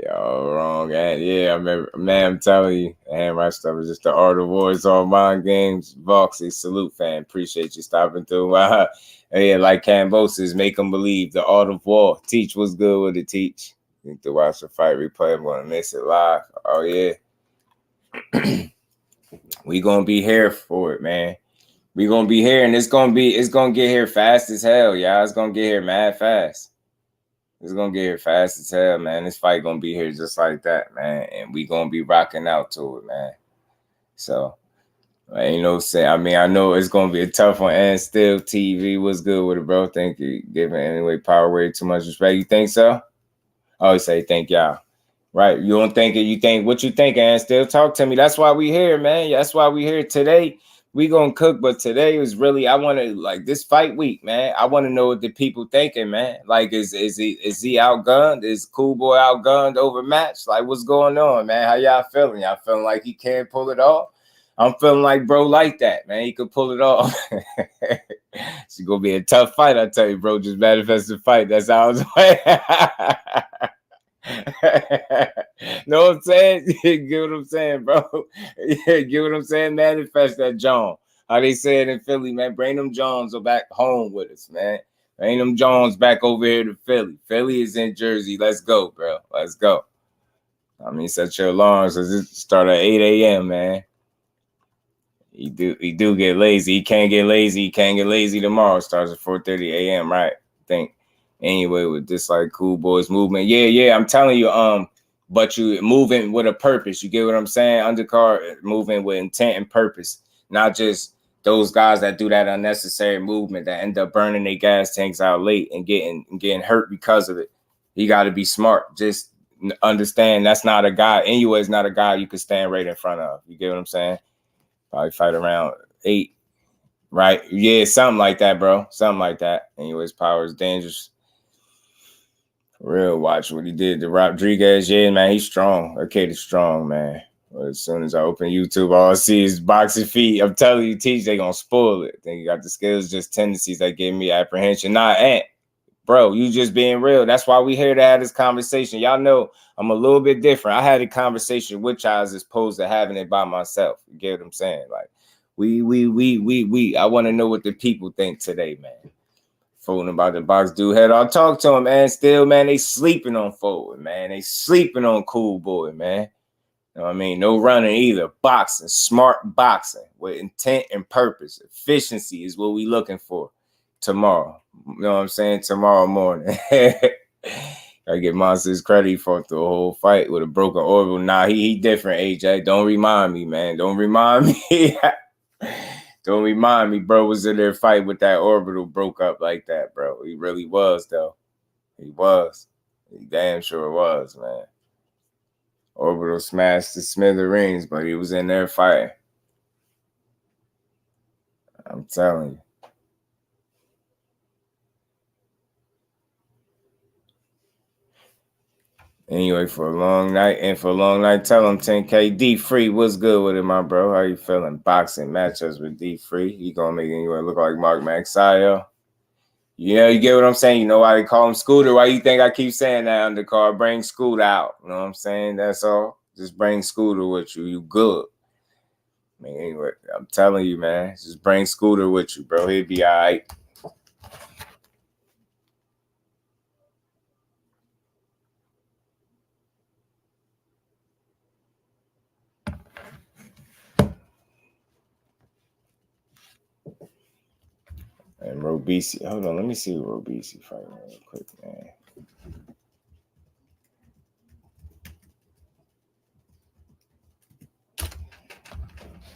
Y'all wrong. Yeah, I remember, man, I'm telling you, my stuff is just the art of war. It's all mind games. Boxing, salute, fan. Appreciate you stopping through. Yeah, like Cambosis, make them believe. The art of war. Teach what's good with it, teach. Need to watch the fight replay. I'm going to miss it live. Oh, yeah. We going to be here for it, man. We going to be here, and it's going to get here fast as hell, y'all. It's going to get here mad fast. It's going to get here fast as hell, man. This fight going to be here just like that, man. And we going to be rocking out to it, man. So, ain't no say. I mean, I know it's going to be a tough one. And still, TV, what's good with it, bro? Thank you. Giving anyway power way too much respect. You think so? I always say thank y'all. Right. You don't think it. You think what you think, and still talk to me. That's why we here, man. That's why we here today. We gonna cook, but today was really, I want to, like, this fight week, man. I want to know what the people thinking, man. Like, is he outgunned? Is Cool Boy outgunned, overmatched? Like, what's going on, man? How y'all feeling? Y'all feeling like he can't pull it off? I'm feeling like bro like that, man. He could pull it off. It's gonna be a tough fight, I tell you, bro. Just manifest the fight. That's how it's know what I'm saying? Get what I'm saying, bro? Yeah, get what I'm saying? Manifest that John. How they say it in Philly, man. Bring them Johns back home with us, man. Bring them Johns back over here to Philly. Philly is in Jersey. Let's go, bro. Let's go. I mean, set your alarms. Let's start at 8 a.m., man. He do get lazy. He can't get lazy. He can't get lazy tomorrow. It starts at 4:30 a.m., right? I think. Anyway, with this like Cool Boys movement. Yeah, I'm telling you, but you moving with a purpose. You get what I'm saying? Undercard moving with intent and purpose. Not just those guys that do that unnecessary movement that end up burning their gas tanks out late and getting hurt because of it. You got to be smart. Just understand that's not a guy. Anyway, it's not a guy you could stand right in front of. You get what I'm saying? Probably fight around 8. Right? Yeah, something like that, bro. Something like that. Anyways, power is dangerous. Real, watch what he did to Rodriguez. Yeah, man, he's strong. Okay, is strong, man. Well, as soon as I open YouTube, all I see is boxing feet. I'm telling you, Teach, they gonna spoil it. Think you got the skills, just tendencies that give me apprehension. Nah, Ant, bro, you just being real. That's why we here to have this conversation. Y'all know I'm a little bit different. I had a conversation with y'all as opposed to having it by myself. You get what I'm saying? Like, we. I want to know what the people think today, man. Fulton about the box dude head. I'll talk to him, man. Still, man, they sleeping on Fulton, man. They sleeping on Cool Boy, man. You know what I mean? No running either. Boxing, smart boxing with intent and purpose. Efficiency is what we looking for tomorrow. You know what I'm saying? Tomorrow morning. I get Monsters credit for the whole fight with a broken orbital. Nah, he different, AJ. Don't remind me, man. Don't remind me. Don't remind me, bro, was in their fight with that orbital broke up like that, bro. He really was, though. He was. He damn sure was, man. Orbital smashed the smithereens, but he was in there fighting. I'm telling you. Anyway, for a long night, tell him 10K. D Free, what's good with it, my bro? How you feeling? Boxing matchups with D Free. He gonna make anyone look like Mark Maxio. Yeah, you get what I'm saying? You know why they call him Scooter? Why you think I keep saying that undercard? Bring Scooter out. You know what I'm saying? That's all. Just bring Scooter with you. You good. I mean, anyway, I'm telling you, man. Just bring Scooter with you, bro. He'll be all right. And Robisi, hold on, let me see Robisi fight real quick, man.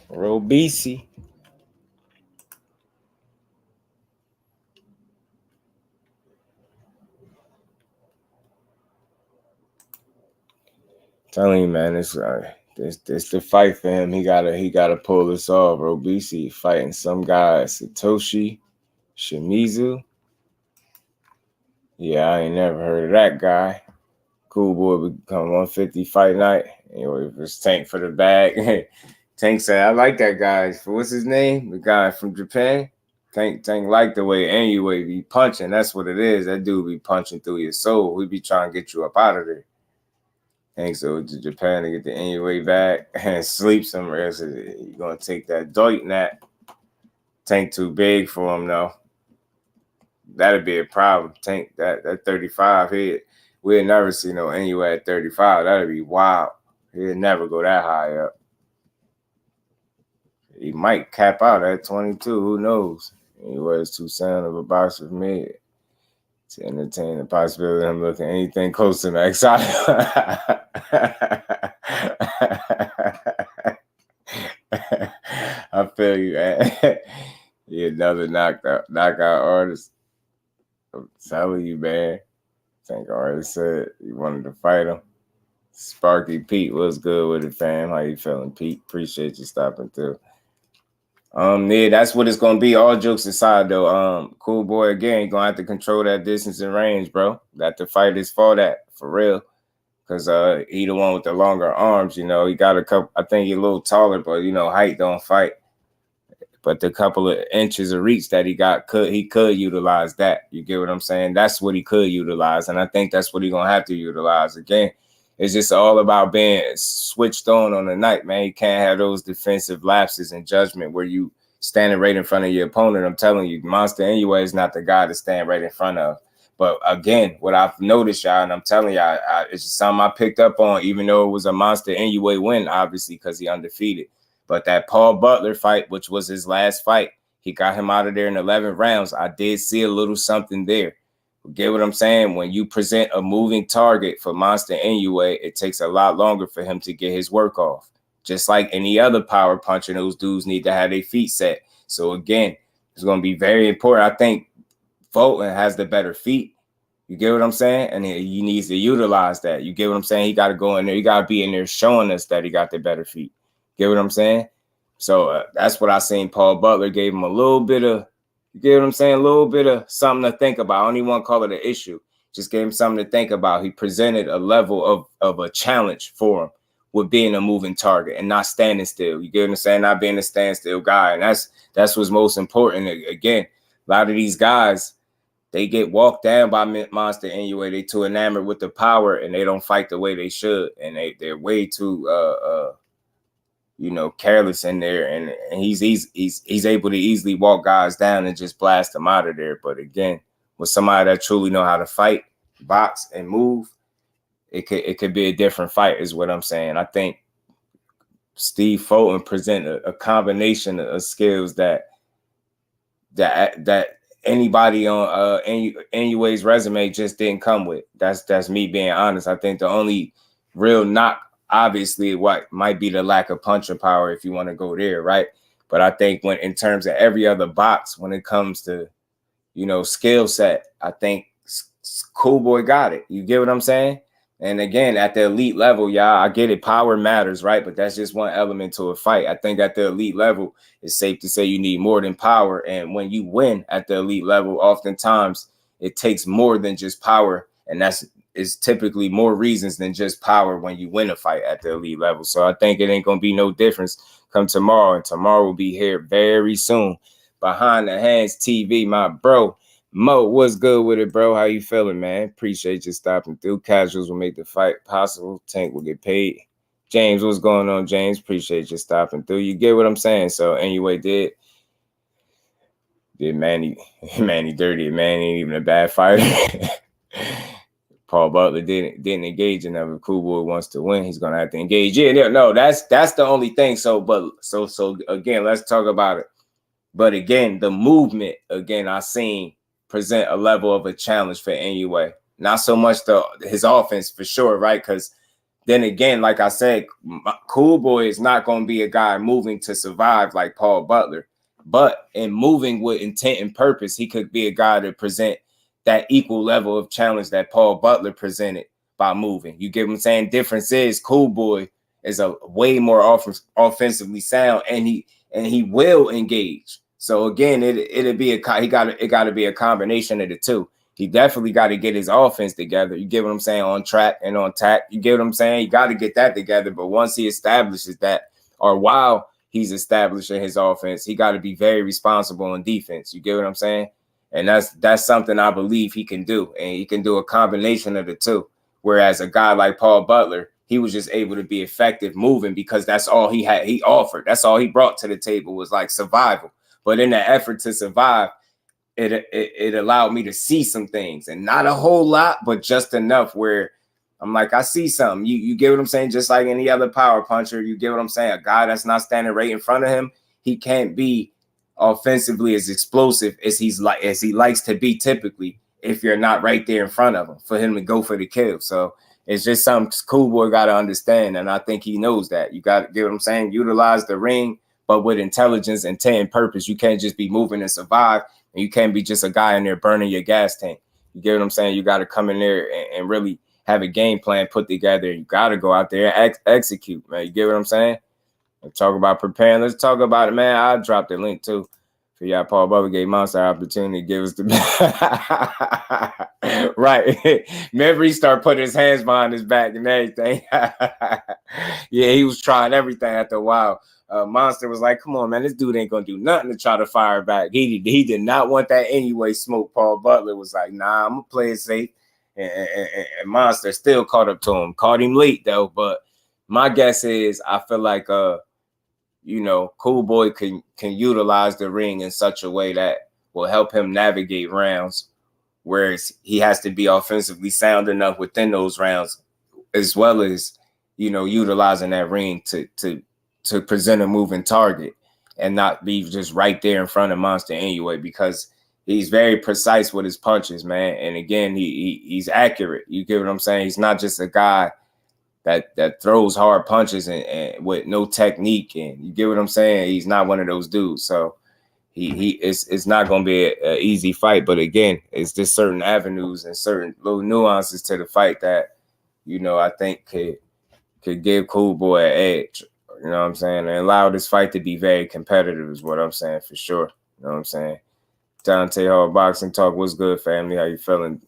Robisi. Telling you, man, this the fight for him. He gotta pull this off. Robisi fighting some guy, Satoshi Shimizu. Yeah, I ain't never heard of that guy. Cool Boy become 150 fight night. Anyway, it was Tank for the bag. Tank said, I like that guy. What's his name? The guy from Japan. Tank liked the way Inoue be punching. That's what it is. That dude be punching through your soul. We be trying to get you up out of there. Tank so to Japan to get the Inoue back and sleep somewhere. So you're gonna take that doit nap. Tank too big for him though. That'd be a problem. Tank that 35 hit. We'll never see no Inoue at 35. That'd be wild. He'll never go that high up. He might cap out at 22. Who knows? Inoue is too sound of a boxer for me to entertain the possibility of him looking anything close to Max. I feel you, man. He another knockout artist. I'm telling you, man. I think I already said he wanted to fight him. Sparky Pete, what's good with it, fam? How you feeling, Pete? Appreciate you stopping through. Yeah, that's what it's gonna be. All jokes aside, though, Cool Boy again, gonna have to control that distance and range, bro. That the fight is for that, for real. Cause he the one with the longer arms, you know. He got a couple. I think he's a little taller, but you know, height don't fight. But the couple of inches of reach that he got, he could utilize that. You get what I'm saying? That's what he could utilize, and I think that's what he's gonna have to utilize again. It's just all about being switched on the night, man. You can't have those defensive lapses in judgment where you standing right in front of your opponent. I'm telling you, Monster Inoue is not the guy to stand right in front of. But again, what I've noticed, y'all, and I'm telling y'all, it's just something I picked up on, even though it was a Monster Inoue win, obviously, because he undefeated. But that Paul Butler fight, which was his last fight, he got him out of there in 11 rounds. I did see a little something there. Get what I'm saying? When you present a moving target for Monster Inoue, it takes a lot longer for him to get his work off. Just like any other power puncher, those dudes need to have their feet set. So again, it's going to be very important. I think Fulton has the better feet. You get what I'm saying? And he needs to utilize that. You get what I'm saying? He got to go in there. He got to be in there showing us that he got the better feet. Get what I'm saying? So that's what I seen. Paul Butler gave him a little bit of, you get what I'm saying? A little bit of something to think about. I don't even want to call it an issue. Just gave him something to think about. He presented a level of a challenge for him with being a moving target and not standing still. You get what I'm saying? Not being a standstill guy. And that's what's most important. Again, a lot of these guys, they get walked down by Monster Inoue. They too enamored with the power and they don't fight the way they should. And they're way too careless in there. And he's able to easily walk guys down and just blast them out of there. But again, with somebody that truly know how to fight, box, and move, it could be a different fight, is what I'm saying. I think Steve Fulton present a combination of skills that anybody on Inoue's resume just didn't come with. That's me being honest. I think the only real knock, obviously, what might be the lack of punching power, if you want to go there, right? But I think when in terms of every other box, when it comes to skill set, I think Cool Boy got it. You get what I'm saying? And again, at the elite level, y'all, I get it. Power matters, right? But that's just one element to a fight. I think at the elite level, it's safe to say you need more than power. And when you win at the elite level, oftentimes it takes more than just power. And is typically more reasons than just power when you win a fight at the elite level. So I think it ain't going to be no difference come tomorrow. And tomorrow will be here very soon. Behind the Hands TV, my bro. Mo, what's good with it, bro? How you feeling, man? Appreciate you stopping through. Casuals will make the fight possible. Tank will get paid. James, what's going on, James? Appreciate you stopping through. You get what I'm saying? So anyway, did Manny dirty. Manny ain't even a bad fighter. Paul Butler didn't engage enough. If Cool Boy wants to win, he's gonna have to engage. Yeah, no, that's the only thing. So again, let's talk about it. But again, the movement, again, I seen present a level of a challenge for Inoue. Not so much his offense for sure, right? Because then again, like I said, Cool Boy is not going to be a guy moving to survive like Paul Butler. But in moving with intent and purpose, he could be a guy to present that equal level of challenge that Paul Butler presented by moving. You get what I'm saying? Difference is Cool Boy is a way more offensively sound, and he will engage. So again, it got to be a combination of the two. He definitely got to get his offense together. You get what I'm saying? On track and on tack. You get what I'm saying? You got to get that together. But once he establishes that, or while he's establishing his offense, he got to be very responsible in defense. You get what I'm saying? And that's something I believe he can do. And he can do a combination of the two. Whereas a guy like Paul Butler, he was just able to be effective moving because that's all he had. He offered. That's all he brought to the table was like survival. But in the effort to survive, it allowed me to see some things, and not a whole lot, but just enough where I'm like, I see something. You get what I'm saying? Just like any other power puncher, you get what I'm saying? A guy that's not standing right in front of him, he can't be offensively as explosive as he likes to be typically if you're not right there in front of him for him to go for the kill. So it's just something Cool Boy got to understand, and I think he knows that. You got to get what I'm saying? Utilize the ring, but with intelligence, intent, and purpose. You can't just be moving and survive, and you can't be just a guy in there burning your gas tank. You get what I'm saying? You got to come in there and really have a game plan put together. You got to go out there and execute, man. You get what I'm saying? Let's talk about preparing. Let's talk about it, man. I'll drop the link, too, for y'all. Paul Butler gave Monster opportunity to give us the right. Remember, he started putting his hands behind his back and everything. Yeah, he was trying everything after a while. Monster was like, come on, man, this dude ain't going to do nothing to try to fire back. He did not want that anyway. Smoke. Paul Butler was like, nah, I'm going to play it safe. And Monster still caught up to him. Caught him late, though. But my guess is I feel like, Cool Boy can utilize the ring in such a way that will help him navigate rounds, whereas he has to be offensively sound enough within those rounds, as well as, utilizing that ring to present a moving target and not be just right there in front of Monster Inoue, because he's very precise with his punches, man. And again, he's accurate. You get what I'm saying? He's not just a guy that throws hard punches and with no technique. And you get what I'm saying? He's not one of those dudes. So it's not going to be an easy fight. But again, it's just certain avenues and certain little nuances to the fight that, I think could give Cool Boy an edge. You know what I'm saying? And allow this fight to be very competitive is what I'm saying for sure. You know what I'm saying? Dante Hall Boxing Talk. What's good, family? How you feeling?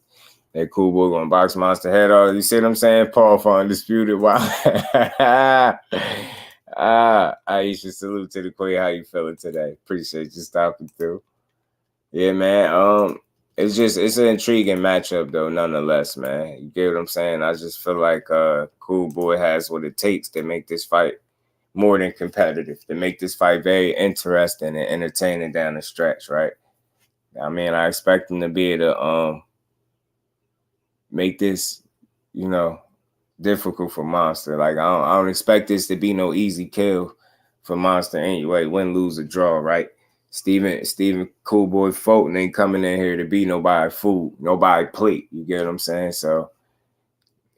That Cool Boy gonna box Monster head off. You see what I'm saying? Paul for Undisputed. Wow. Aisha, salute to the Queen. How you feeling today? Appreciate you stopping through. Yeah, man. It's an intriguing matchup though, nonetheless, man. You get what I'm saying? I just feel like Cool Boy has what it takes to make this fight more than competitive, to make this fight very interesting and entertaining down the stretch, right? I mean, I expect him to be able to make this, difficult for Monster. Like I don't expect this to be no easy kill for Monster anyway. Win, lose, or draw, right? Steven Cool Boy Fulton ain't coming in here to be nobody fool, nobody plate. You get what I'm saying? So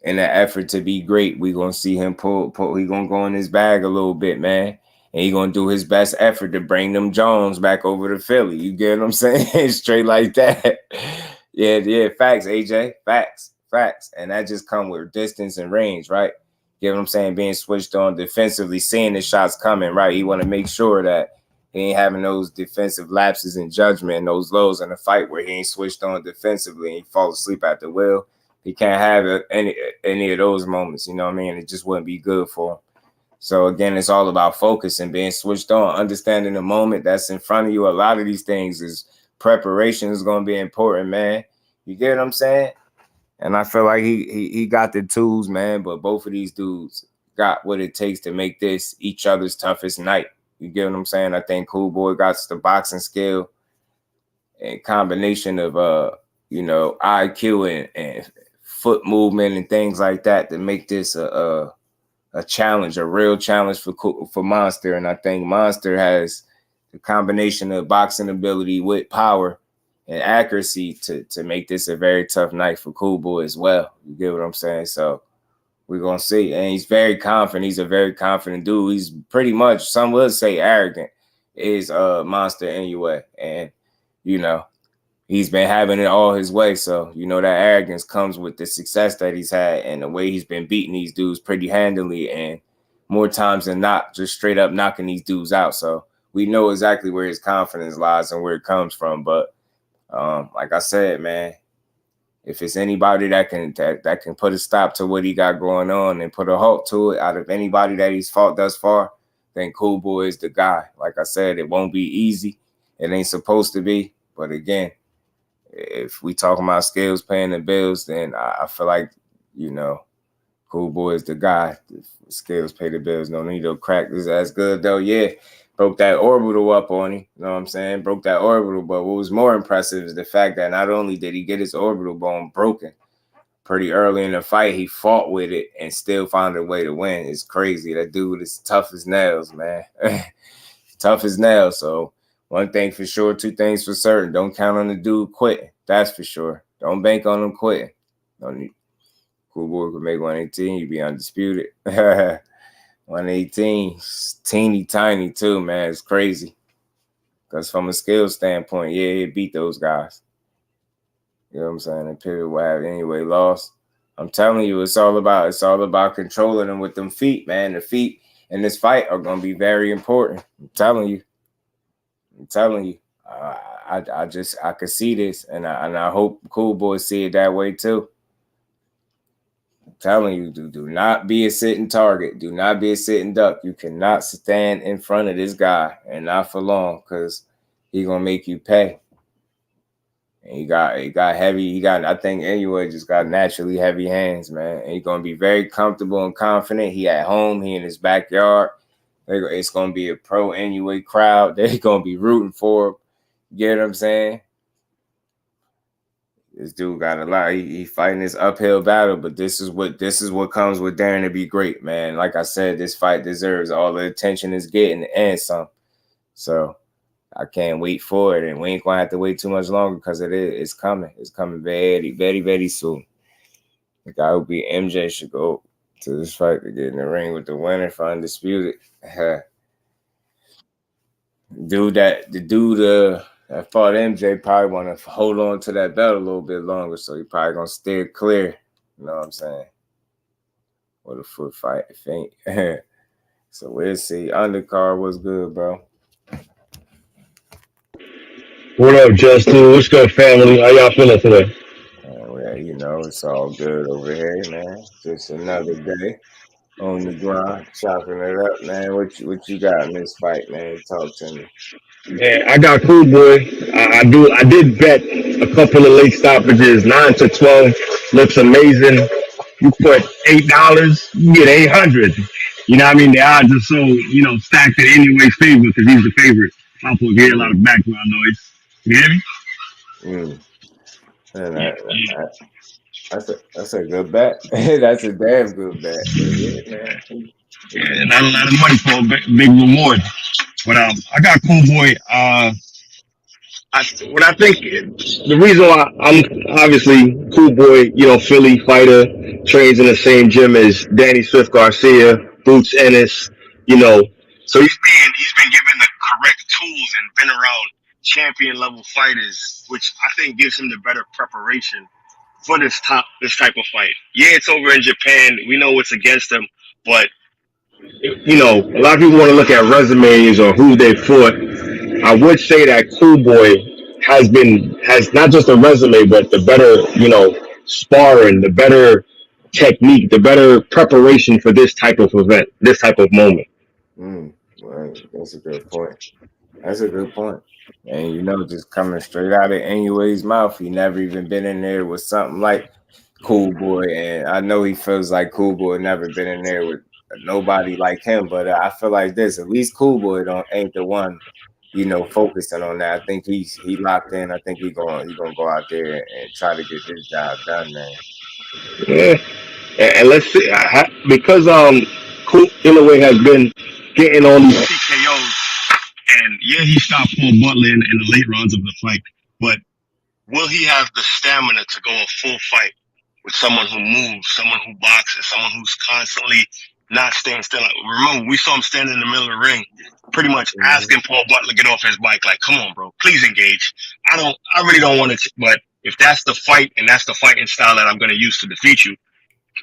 in that effort to be great, we gonna see him pull. He gonna go in his bag a little bit, man. And he gonna do his best effort to bring them Jones back over to Philly. You get what I'm saying? Straight like that. Yeah, facts, AJ. Facts. And that just come with distance and range, right? You get what I'm saying? Being switched on defensively, seeing the shots coming, right? You want to make sure that he ain't having those defensive lapses in judgment and those lows in the fight where he ain't switched on defensively and he falls asleep at the wheel. He can't have any of those moments, you know what I mean? It just wouldn't be good for him. So, again, it's all about focus and being switched on, understanding the moment that's in front of you. A lot of these things is preparation is going to be important, man. You get what I'm saying? And I feel like he got the tools, man, but both of these dudes got what it takes to make this each other's toughest night. You get what I'm saying? I think Cool Boy got the boxing skill and combination of, IQ and foot movement and things like that to make this a challenge, a real challenge for Monster. And I think Monster has the combination of boxing ability with power and accuracy to make this a very tough night for Cool Boy as well. You get what I'm saying? So we're going to see. And he's very confident. He's a very confident dude. He's pretty much, some would say arrogant, is Monster anyway. And, he's been having it all his way. So, that arrogance comes with the success that he's had and the way he's been beating these dudes pretty handily and more times than not, just straight up knocking these dudes out. So we know exactly where his confidence lies and where it comes from. But like I said, man, if it's anybody that can put a stop to what he got going on and put a halt to it out of anybody that he's fought thus far, then Cool Boy is the guy. Like I said, it won't be easy. It ain't supposed to be. But again, if we talking about skills paying the bills, then I feel like, Cool Boy is the guy. If skills pay the bills. No need to crack this. That's good, though. Yeah. Broke that orbital up on him. You know what I'm saying? Broke that orbital. But what was more impressive is the fact that not only did he get his orbital bone broken pretty early in the fight, he fought with it and still found a way to win. It's crazy. That dude is tough as nails, man. Tough as nails. So one thing for sure, two things for certain. Don't count on the dude quitting. That's for sure. Don't bank on him quitting. Don't need. Cool Boy could make 118. You'd be undisputed. 118, teeny tiny too, man. It's crazy. Because from a skill standpoint, yeah, he beat those guys. You know what I'm saying? And Pivot will have anyway lost. I'm telling you, it's all about controlling them with them feet, man. The feet in this fight are gonna be very important. I'm telling you. I could see this, and I hope Cool Boy see it that way too. Telling you, do not be a sitting target. Do not be a sitting duck. You cannot stand in front of this guy, and not for long, because he's gonna make you pay. And he got heavy. I think anyway, just got naturally heavy hands, man. And he's gonna be very comfortable and confident. He at home. He in his backyard. It's gonna be a pro anyway crowd. They're gonna be rooting for him. You get what I'm saying? This dude got a lot. He fighting this uphill battle, but this is what comes with daring to be great, man. Like I said, this fight deserves all the attention it's getting and some. So I can't wait for it, and we ain't gonna have to wait too much longer because it's coming. It's coming very, very, very soon. The guy who beat MJ should go to this fight to get in the ring with the winner for undisputed. The dude that fought MJ probably want to hold on to that belt a little bit longer, so he probably gonna steer clear. You know what I'm saying? What a foot fight, if ain't. So we'll see. Undercard was good, bro. What up, JusDueBoxing? What's good, family? How y'all feeling today? you know, it's all good over here, man. Just another day on the grind, chopping it up, man. What you got in this fight, man? Talk to me. Man, I got Cool Boy. I did bet a couple of late stoppages, 9 to 12. Looks amazing. You put $8, you get 800. You know what I mean? The odds are so, stacked in Inoue's favor because he's the favorite. I'll hear a lot of background noise. You hear me? And that's a good bet. That's a damn good bet. Yeah, not a lot of money for a big reward. But I got Cool Boy. I think the reason why I'm obviously Cool Boy, Philly fighter, trains in the same gym as Danny Swift Garcia, Boots Ennis, so he's been given the correct tools and been around champion level fighters, which I think gives him the better preparation for this type of fight. Yeah, it's over in Japan. We know what's against him, but a lot of people want to look at resumes or who they fought. I would say that Cool Boy has not just a resume, but the better, sparring, the better technique, the better preparation for this type of event, this type of moment. Right. That's a good point. And just coming straight out of Inoue's mouth, he never even been in there with something like Cool Boy, and I know he feels like Cool Boy never been in there with nobody like him, but I feel like this, at least Cool Boy ain't the one, focusing on that. I think he locked in. I think he gonna go out there and try to get this job done, man. Yeah, and let's see, because Cool Inoue has been getting all these TKOs, and yeah, he stopped Paul Butler in the late rounds of the fight, but will he have the stamina to go a full fight with someone who moves, someone who boxes, someone who's constantly not staying still? Remember, we saw him standing in the middle of the ring, pretty much asking Paul Butler to get off his bike, like, come on, bro, please engage. I really don't want to, but if that's the fight and that's the fighting style that I'm going to use to defeat you,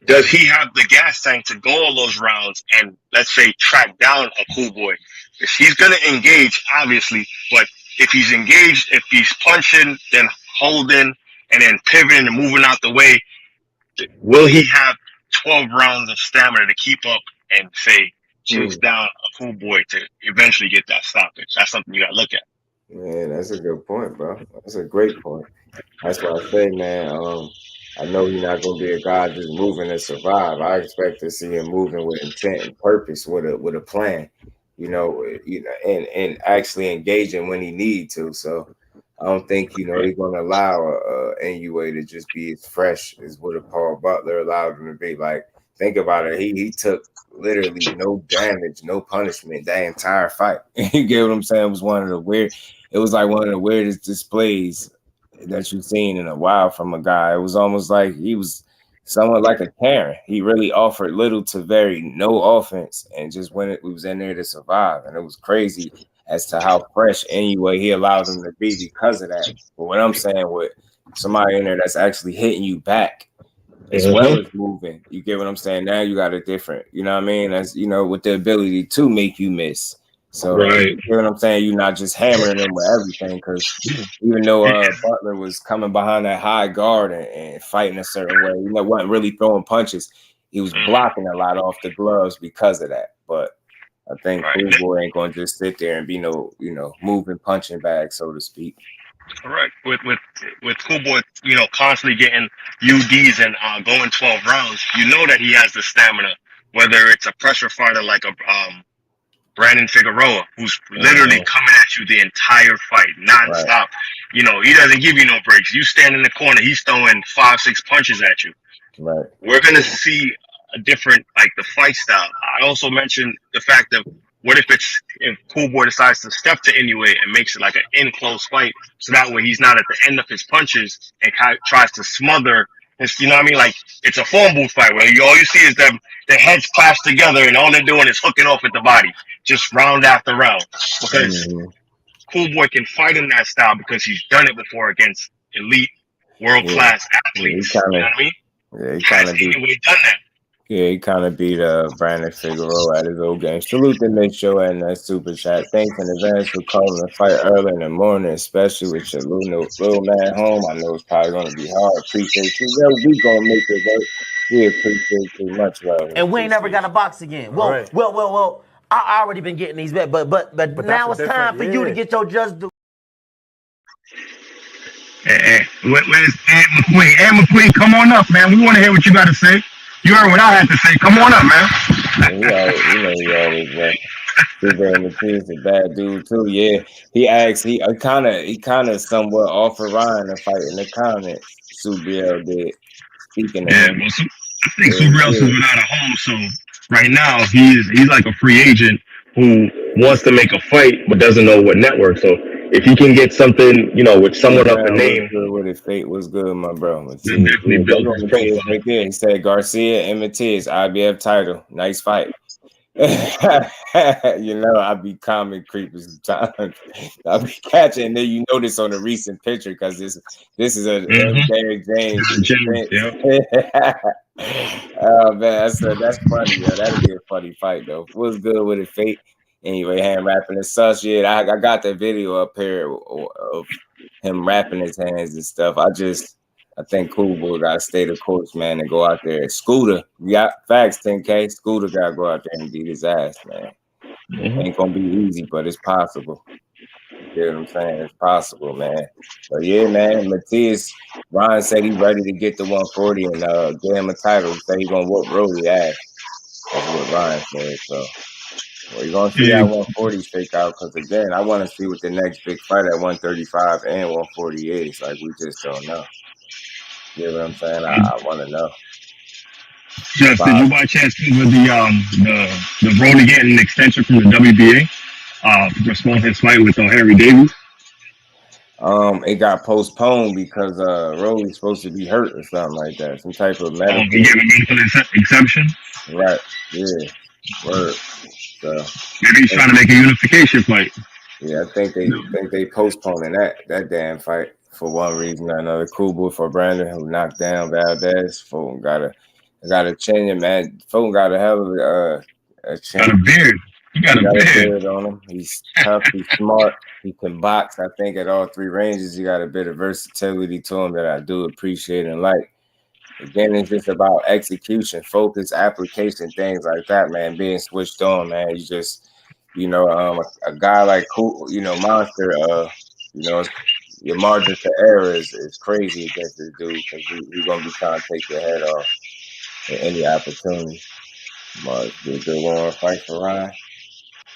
does he have the gas tank to go all those rounds and, let's say, track down a Cool Boy? If he's going to engage, obviously, but if he's engaged, if he's punching, then holding, and then pivoting and moving out the way, will he have 12 rounds of stamina to keep up and, say, chase down a Cool Boy to eventually get that stoppage? That's something you got to look at. Man, that's a good point, bro. That's a great point. That's what I say, man. I know he's not going to be a guy just moving to survive. I expect to see him moving with intent and purpose, with a plan, and actually engaging when he need to. So I don't think, he's going to allow Inoue to just be as fresh as what a Paul Butler allowed him to be. Like, think about it. He took literally no damage, no punishment that entire fight. You get what I'm saying? It was one of the weirdest displays that you've seen in a while from a guy. It was almost like he was somewhat like a Karen. He really offered little to very no offense, and just we was in there to survive. And it was crazy as to how fresh Inoue he allowed him to be because of that. But what I'm saying, with somebody in there that's actually hitting you back as well as moving, you get what I'm saying? Now you got a different, you know what I mean? As with the ability to make you miss. So you know what I'm saying? You're not just hammering them with everything, because even though Butler was coming behind that high guard and fighting a certain way, wasn't really throwing punches. He was blocking a lot off the gloves because of that. But I think Cool Boy ain't gonna just sit there and be moving punching bag, so to speak. Correct. With Cool Boy, constantly getting UDs and going 12 rounds, that he has the stamina. Whether it's a pressure fighter like a Brandon Figueroa, who's literally coming at you the entire fight, nonstop. He doesn't give you no breaks. You stand in the corner, he's throwing 5-6 punches at you. Right. We're gonna see a different, the fight style. I also mentioned the fact that what if Cool Boy decides to step to Inoue and makes it like an in-close fight, so that way he's not at the end of his punches and tries to smother his, like it's a phone booth fight where all you see is their heads clash together and all they're doing is hooking off at the body, just round after round. Because Cool Boy can fight in that style because he's done it before against elite, world-class athletes. You know what I mean? Yeah, he kind of Inoue done that. Yeah, he kind of beat Brandon Figueroa at his old game. Salute to Nick Show and that super chat. Thanks in advance for calling the fight early in the morning, especially with your little man home. I know it's probably going to be hard. Appreciate you. Well, we going to make it work. We appreciate you. Much love. And we ain't never got to box again. Well, well. I already been getting these bets, but now it's time for you to get your just do. Where's Ant McQueen? Ant McQueen, come on up, man. We want to hear what you got to say. You heard what I had to say. Come on up, man. He always right. He's a bad dude too. Yeah, he asked. He kind of somewhat offered Ryan a fight in the comments. SUBRIEL did. Speaking of him, well, I think SUBRIEL is without a home, so right now he's like a free agent who wants to make a fight but doesn't know what network. So if he can get something, with someone of the name. What his fate was good, my bro. Definitely build his profile. Right there. He said GARCIA and MATHIAS, IBF title. Nice fight. I be comment creeping sometimes. I be catching, and then you notice on the recent picture because this is a Derek James. Oh man, that's funny. Yo. That'd be a funny fight though. What's good with it, Fate? Anyway, hand wrapping and such. Yeah, I got that video up here of him wrapping his hands and stuff. I think Cool Boy got to stay the course, man, and go out there. Scooter, we got facts, 10K. Scooter got to go out there and beat his ass, man. Ain't going to be easy, but it's possible. You know what I'm saying? It's possible, man. But yeah, man, Matthias, Ryan said he's ready to get the 140 and get him a title. He said he's going to whoop Rolly ass. That's what Ryan said, so. Well, you're going to see that 140 fake out because, again, I want to see what the next big fight at 135 and 140 is. Like, we just don't know. You know what I'm saying? I want to know. Just, did you by chance cover the road to getting an extension from the WBA? Respond his fight with Harry Davis? It got postponed because Rolly's supposed to be hurt or something like that. Some type of medical. He gave a medical exception? Right. Yeah. Word. So maybe he's trying to make a unification fight. Yeah, I think they postponing that damn fight for one reason or another. Cool Boy for Brandon, who knocked down Valdez. Fulton got a chin, man. Fulton got a hell of a chin. Got a beard. He got a beard on him. He's tough. He's smart. He can box. I think at all three ranges, he got a bit of versatility to him that I do appreciate and like. Again, it's just about execution, focus, application, things like that, man. Being switched on, man. You just, a guy like Monster, your margin for error is crazy against this dude because he's gonna be trying to take your head off at any opportunity. But be a good one fight for Ryan.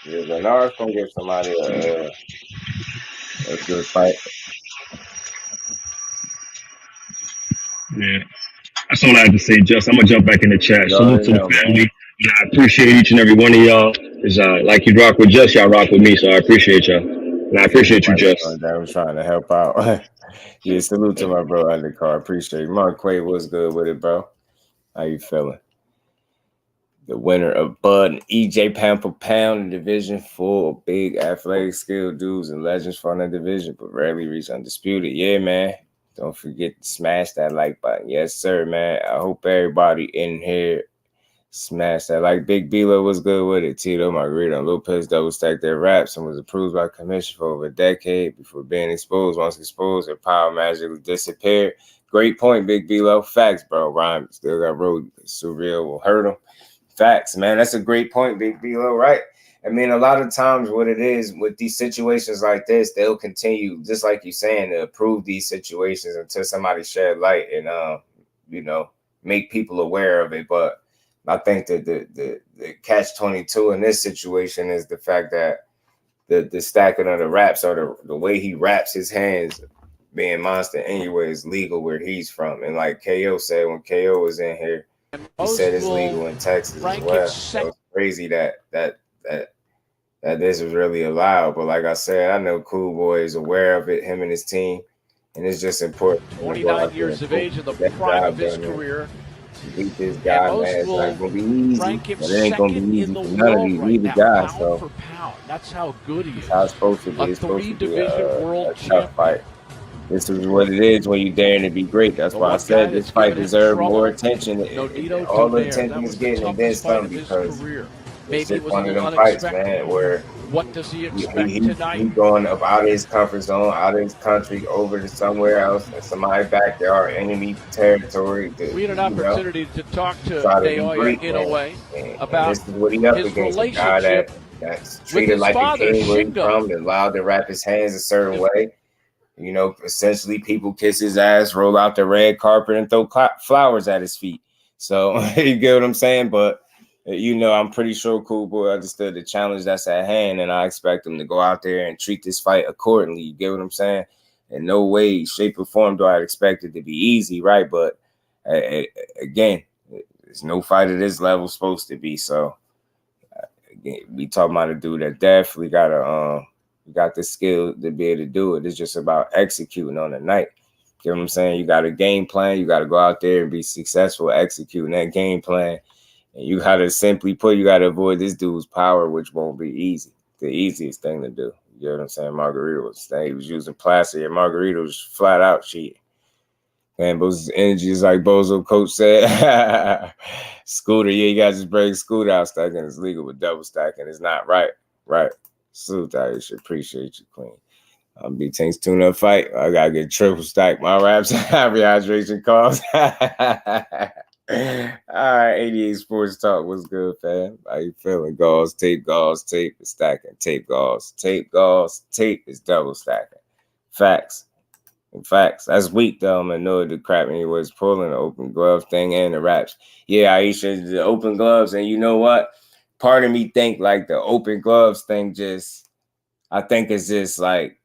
Yeah, Bernard's gonna give somebody a good fight. Yeah. That's all I have to say, Just. I'm gonna jump back in the chat. Salute to the family. And I appreciate each and every one of y'all. Cause like you rock with Just, y'all rock with me. So I appreciate y'all. And I appreciate you, Just. I was trying to help out. Yeah, salute to my bro Undercard. Appreciate you. Mark Quaid, what's good with it, bro? How you feeling? The winner of Bud and EJ pound for pound, the division full of big athletic skill dudes and legends from the division, but rarely reach undisputed. Yeah, man. Don't forget to smash that like button. Yes, sir, man. I hope everybody in here smash that like. Big B-Lo was good with it. Tito Margarita and Lopez double stacked their raps and was approved by commission for over a decade before being exposed. Once exposed, their power magically disappeared. Great point, Big B-Lo. Facts, bro. Ryan still got road. SUBRIEL will hurt him. Facts, man. That's a great point, Big B-Lo, right? I mean, a lot of times what it is with these situations like this, they'll continue, just like you're saying, to approve these situations until somebody shed light and, make people aware of it. But I think that the catch-22 in this situation is the fact that the stacking of the raps or the way he wraps his hands, being Monster anyway, is legal where he's from. And like KO said, when KO was in here, he said it's legal in Texas as well. So it's crazy that this was really allowed. But like I said, I know Cool Boy is aware of it, him and his team, and it's just important. 29 years of age in the prime of his career. Beat this guy, man. It's not going to be easy. But it ain't going to be easy for none of these either guys. So for pound. That's how good he is. That's how it's supposed to be. It's supposed to be a tough fight. This is what it is when you daring to be great. That's The why I one guy said this that's fight given him deserved more trouble, attention. Nonito All the Donaire. attention That is was the getting, and then toughest fight some, of his because career. it's Maybe it just was a one of little them fights, unexpected. man, where What does he expect he tonight? going up out of his comfort zone, out of his country, over to somewhere else, and somebody backyard, enemy territory. We had an You know, opportunity to talk to try to be NAOYA great, in a man. way And about this is what he up his against, a guy relationship that's with treated his like a father, king where he Shingo. from, and allowed to wrap his hands a certain way. You know, essentially people kiss his ass, roll out the red carpet, and throw flowers at his feet. So you get what I'm saying? But, you know, I'm pretty sure Cool Boy understood the challenge that's at hand, and I expect him to go out there and treat this fight accordingly. You get what I'm saying? In no way, shape, or form do I expect it to be easy, right? But, again, there's no fight at this level supposed to be. So, again, we talking about a dude that definitely got the skill to be able to do it. It's just about executing on the night. You know what I'm saying? You got a game plan. You got to go out there and be successful executing that game plan. And you got to simply put, you got to avoid this dude's power, which won't be easy. The easiest thing to do. You know what I'm saying? Margarito was using plastic, and Margarito was flat out cheating. Man, Bozo's energy is like Bozo coach said. Scooter, yeah, you guys just bring Scooter out. Stacking is legal, but double stacking is not right. Right. Salute out. You should appreciate you, Queen. B Tanks tune up fight. I gotta get triple stack my raps. Rehydration calls. All right, 88 Sports Talk. What's good, fam? How you feeling? Gauze, tape is stacking. Tape is double stacking. Facts. Facts. That's weak though. I'm annoyed the crap he was pulling the open glove thing and the wraps. Yeah, Aisha, the open gloves, and you know what? Part of me think like the open gloves thing I think it's just like,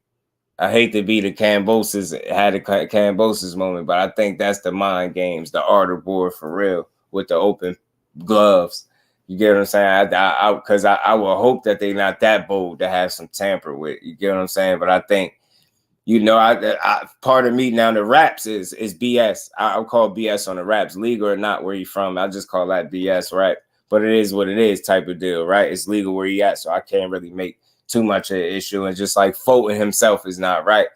I hate to be the Cambosis, had a Cambosis moment, but I think that's the mind games, the art of war for real with the open gloves. You get what I'm saying? Because I will hope that they're not that bold to have some tamper with. You get what I'm saying? But I think, you know, I part of me now, the raps is BS. I'll call BS on the raps, legal or not where you from. I just call that BS, right? But it is what it is type of deal, right? It's legal where you at, so I can't really make too much of an issue. And just like Fulton himself is not right.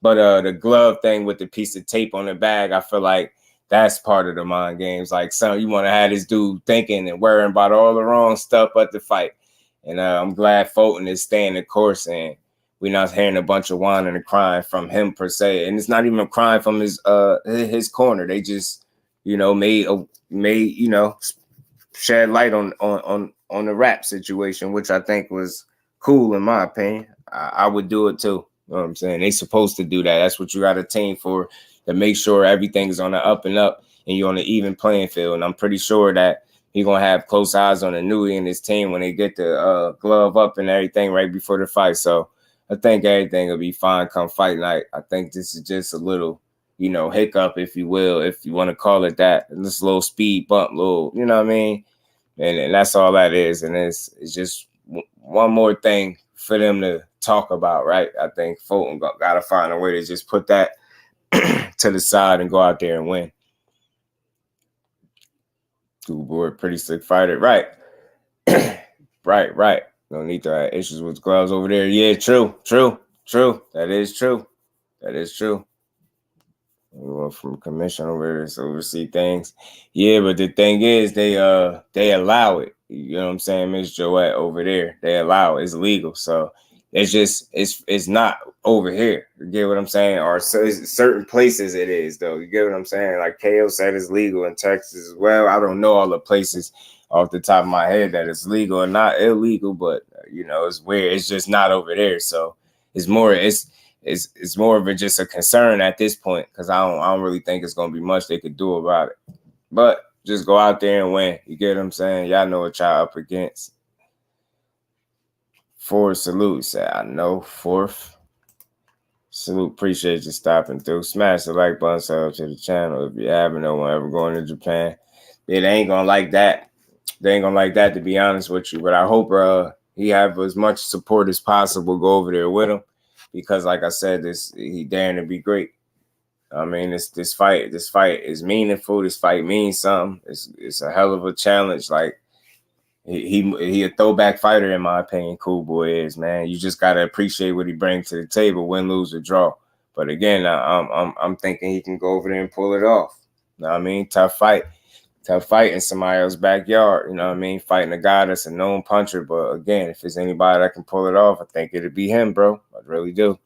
But the glove thing with the piece of tape on the bag, I feel like that's part of the mind games. Like, you want to have this dude thinking and worrying about all the wrong stuff at the fight. And I'm glad Fulton is staying the course, and we're not hearing a bunch of whining and crying from him per se. And it's not even crying from his corner. They just, you know, made you know, shed light on the rap situation, which I think was cool in my opinion. I would do it too. You know what I'm saying? They supposed to do that. That's what you got a team for, to make sure everything is on the up and up and you're on an even playing field. And I'm pretty sure that he's gonna have close eyes on Inoue and his team when they get the glove up and everything right before the fight. So I think everything will be fine come fight night. I think this is just a little, you know, hiccup, if you will, if you want to call it that. This little speed bump, little, you know what I mean? And that's all that is. And it's just one more thing for them to talk about, right? I think Fulton got to find a way to just put that to the side and go out there and win. Cool boy, pretty sick fighter. Right. right. Don't need to have issues with gloves over there. Yeah, true. That is true. We went from commission over there to oversee things. Yeah, but the thing is, they allow it. You know what I'm saying, Miss Joette over there. They allow it. It's legal. So it's just it's not over here. You get what I'm saying? Or certain places it is though. You get what I'm saying? Like KO said it's legal in Texas as well. I don't know all the places off the top of my head that it's legal and not illegal, but you know, it's weird. It's just not over there. So it's more of just a concern at this point, because I don't really think it's gonna be much they could do about it. But just go out there and win. You get what I'm saying? Y'all know what y'all up against. Fourth salute. Say I know. Fourth salute. Appreciate you stopping through. Smash the like button, sub to the channel if you haven't. No one ever going to Japan. Yeah, they ain't gonna like that. They ain't gonna like that, to be honest with you. But I hope he have as much support as possible. Go over there with him, because like I said, he daring to be great. I mean, this fight is meaningful. This fight means something. It's a hell of a challenge. Like he a throwback fighter in my opinion. Cool boy is, man. You just gotta appreciate what he brings to the table, win, lose, or draw. But again, I'm thinking he can go over there and pull it off. You know what I mean? Tough fight in somebody else's backyard. You know what I mean? Fighting a guy that's a known puncher. But again, if there's anybody that can pull it off, I think it'd be him, bro. I really do.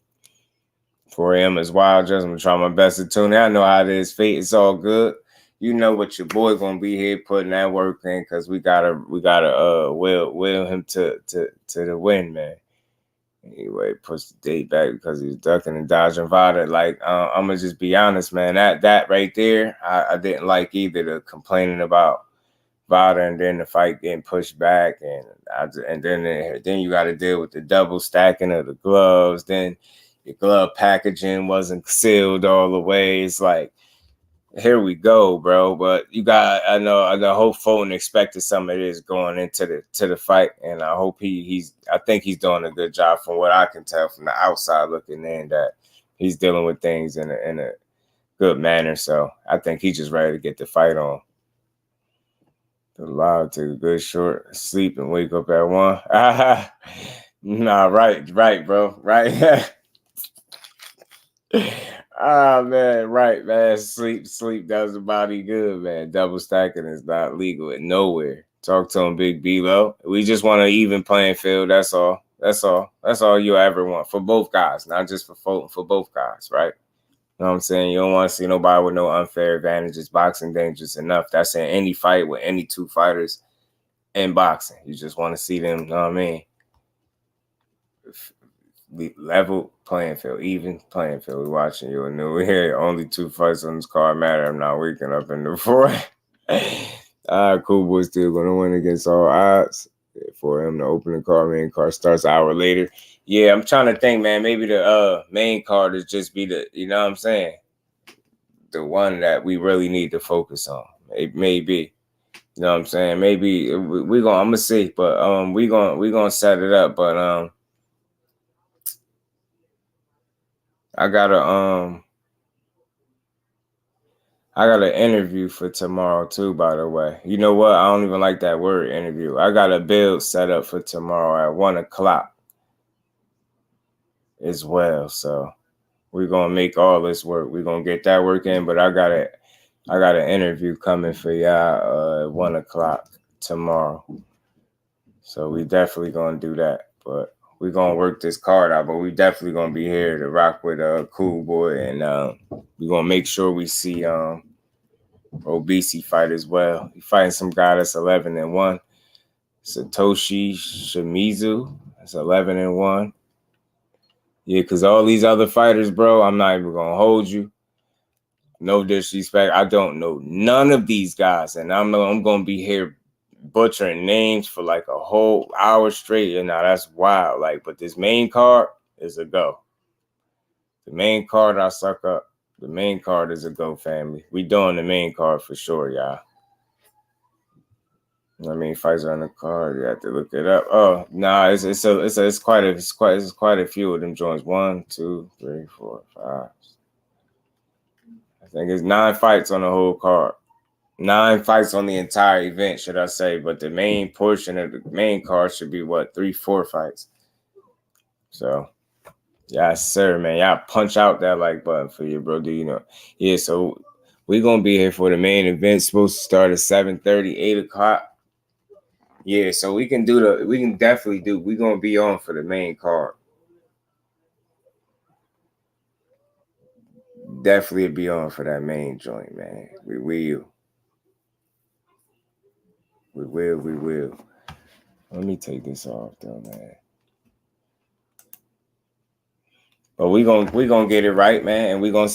4 a.m. is wild. Just I'm gonna try my best to tune in. I know how it is. Fate, it's all good. You know what your boy gonna be here putting that work in, because we gotta will him to the win, man. Anyway, push the date back because he's ducking and dodging Vada. Like, I'm gonna just be honest, man. That right there, I didn't like either, the complaining about Vada and then the fight getting pushed back, and then you got to deal with the double stacking of the gloves. Then your glove packaging wasn't sealed all the way. It's like, here we go, bro. But I hope Fulton expected some of this going into the fight, and I hope I think he's doing a good job from what I can tell from the outside looking in, that he's dealing with things in a good manner. So I think he's just ready to get the fight on. The live take a good short sleep and wake up at 1. Nah, right, bro, right. Ah, man, right, man. Sleep does the body good, man. Double stacking is not legal at nowhere. Talk to him, Big B-Lo. We just want an even playing field. That's all. That's all you ever want for both guys, not just for Fulton, for both guys, right? You know what I'm saying? You don't want to see nobody with no unfair advantages. Boxing dangerous enough. That's in any fight with any two fighters in boxing. You just want to see them, you know what I mean? Level playing field, even playing field. We watching you and we here. Only 2 fights on this card matter. I'm not waking up in the 4. Cool boy still gonna win against all odds. For him, the opening card, main card starts an hour later. Yeah, I'm trying to think, man. Maybe the main card is just be the, you know what I'm saying, the one that we really need to focus on. Maybe. You know what I'm saying? Maybe I'm gonna see, but we gonna set it up, but I got an interview for tomorrow too, by the way. You know what? I don't even like that word, interview. I got a build set up for tomorrow at 1 o'clock as well. So we're gonna make all this work. We're gonna get that work in, but I got an interview coming for y'all at 1 o'clock tomorrow. So we definitely gonna do that. But we're going to work this card out, but we definitely going to be here to rock with Cool Boy. And we're going to make sure we see Obese fight as well. He's fighting some guy that's 11-1. Satoshi Shimizu. That's 11-1. Yeah, because all these other fighters, bro, I'm not even going to hold you. No disrespect. I don't know none of these guys. And I'm going to be here butchering names for like a whole hour straight. And now that's wild. Like, but this main card is a go. The main card I suck up. The main card is a go, family. We doing the main card for sure, y'all. I mean, fights on the card. You have to look it up. Oh, nah, it's quite a few of them joints. 1, 2, 3, 4, 5. I think it's 9 fights on the whole card. 9 fights on the entire event, should I say? But the main portion of the main card should be what, 3, 4 fights. So, yes, sir, man. Y'all punch out that like button for you, bro. Do you know? Yeah. So we're gonna be here for the main event. It's supposed to start at 7:30, 8 o'clock. Yeah. So we can definitely do. We're gonna be on for the main card. Definitely be on for that main joint, man. We will. Let me take this off though, man. But we gonna get it right, man, and we gonna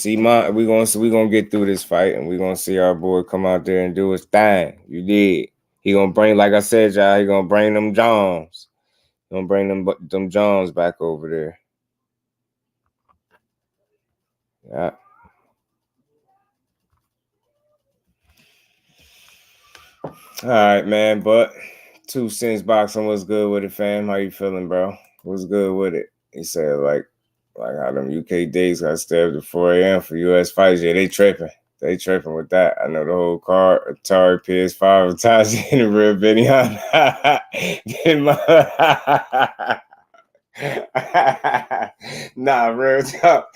get through this fight, and we gonna see our boy come out there and do his thing. You did. He gonna bring, like I said, y'all. He gonna bring them Jones. He gonna bring them Jones back over there. Yeah. All right, man. But 2 Cents Boxing, what's good with it, fam? How you feeling, bro? What's good with it? He said, like how them UK days got stabbed at 4 a.m. for US fights. Yeah, they tripping. They tripping with that. I know the whole card. Atari PS5 Taji in the real video. Nah, real talk.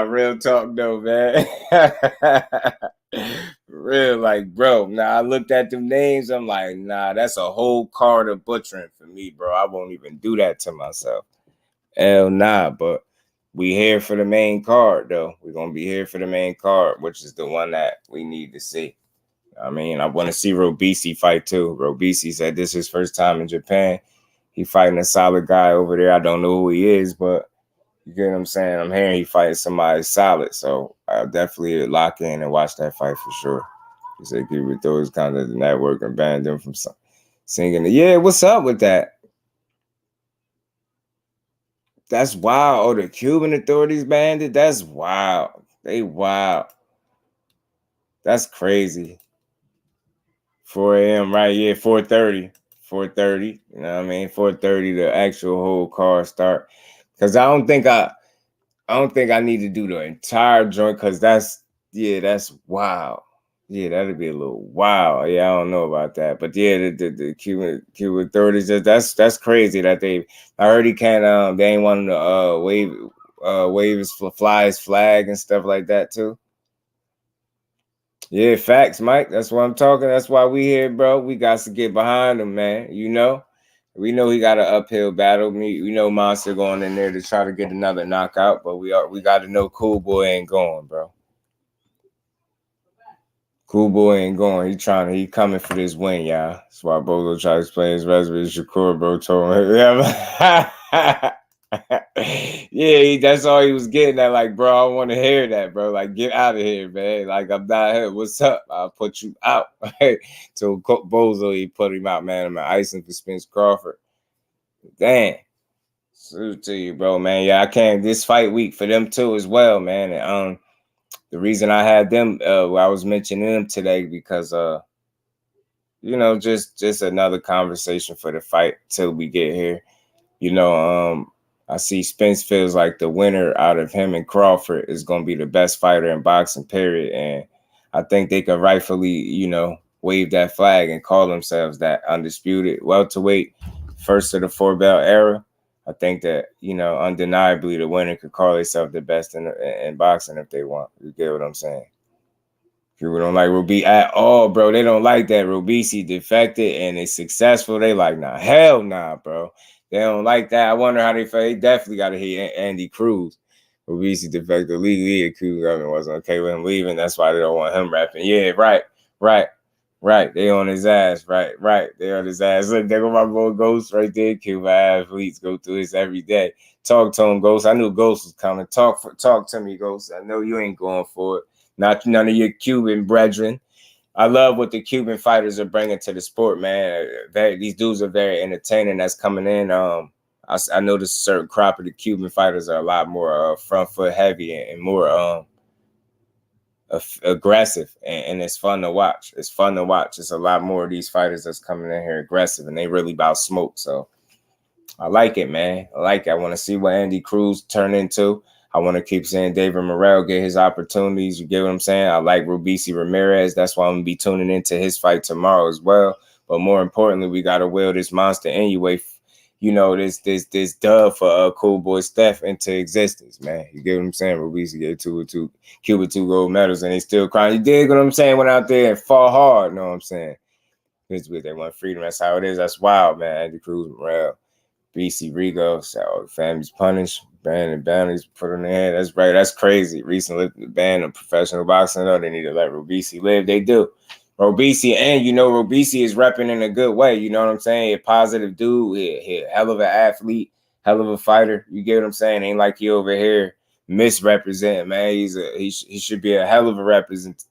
Real talk though, man. Real, like, bro. Nah, I looked at them names. I'm like, nah, that's a whole card of butchering for me, bro. I won't even do that to myself. Hell nah, but we here for the main card, though. We're gonna be here for the main card, which is the one that we need to see. I mean, I want to see Robisi fight too. Robisi said this is his first time in Japan. He fighting a solid guy over there. I don't know who he is, but you get what I'm saying? I'm hearing he fighting somebody solid. So I'll definitely lock in and watch that fight for sure. He said he would throw his kind of the network and ban them from singing. Yeah, what's up with that? That's wild. Oh, the Cuban authorities banned it? That's wild. They wild. That's crazy. 4 a.m. right? Yeah, 4:30. 4:30. You know what I mean? 4:30, the actual whole card start. Because I don't think I need to do the entire joint, because that's wild. Yeah, that'd be a little wild. Yeah, I don't know about that. But yeah, the Cuban authorities, that's crazy that I heard he can't they ain't want to fly his flag and stuff like that too. Yeah, facts, Mike. That's what I'm talking. That's why we here, bro. We got to get behind him, man. You know, we know he got an uphill battle. We know Monster going in there to try to get another knockout, but we got to know Cool Boy ain't going, bro. Cool Boy ain't going. He coming for this win, y'all. That's why Bozo tried to explain his resume. Shakur, bro, told him. Yeah, that's all he was getting at. Like, bro, I want to hear that, bro. Like, get out of here, man. Like, I'm not here. What's up? I'll put you out. So Bozo, he put him out, man. I'm icing for Spence Crawford. Damn. Salute to you, bro, man. Yeah, I can't. This fight week for them too as well, man. And, the reason I had them, I was mentioning them today because, you know, just another conversation for the fight till we get here. You know, I see Spence feels like the winner out of him and Crawford is going to be the best fighter in boxing, period. And I think they can rightfully, you know, wave that flag and call themselves that undisputed welterweight, first of the 4-belt era. I think that, you know, undeniably the winner could call themselves the best in boxing if they want. You get what I'm saying? People don't like Robisi at all, bro. They don't like that. Robisi defected and is successful. They like, nah, hell nah, bro. They don't like that. I wonder how they feel. They definitely got to hit Andy Cruz. Robisi defected legally. And Cuban government wasn't okay with him leaving. That's why they don't want him rapping. Yeah, right. They on his ass. Right. They on his ass. Look, there go my boy Ghost right there. Cuban athletes go through this every day. Talk to him, Ghost. I knew Ghost was coming. Talk to me, Ghost. I know you ain't going for it. Not none of your Cuban brethren. I love what the Cuban fighters are bringing to the sport, man. These dudes are very entertaining. That's coming in. I noticed a certain crop of the Cuban fighters are a lot more front foot heavy and more aggressive, and it's fun to watch. It's a lot more of these fighters that's coming in here aggressive, and they really about smoke. So I like it, man. I like it. I want to see what Andy Cruz turn into. I want to keep saying David Morrell get his opportunities. You get what I'm saying? I like Robisi Ramirez. That's why I'm going to be tuning into his fight tomorrow as well. But more importantly, we got to will this monster Inoue, you know, this dub for Cool Boy Steph into existence, man. You get what I'm saying? Robisi get Cuba 2 gold medals, and they still crying. You dig what I'm saying? Went out there and fought hard, you know what I'm saying? Because they want freedom. That's how it is. That's wild, man. Andy Cruz, Morrell. BC Rigo, so families punished, banned and bounties put on their head. That's right. That's crazy. Recently banned of professional boxing. Though they need to let Robisi live. They do. Robisi, and you know, Robisi is repping in a good way. You know what I'm saying? A positive dude. He a hell of an athlete, hell of a fighter. You get what I'm saying? Ain't like he over here misrepresenting, man. He should be a hell of a representative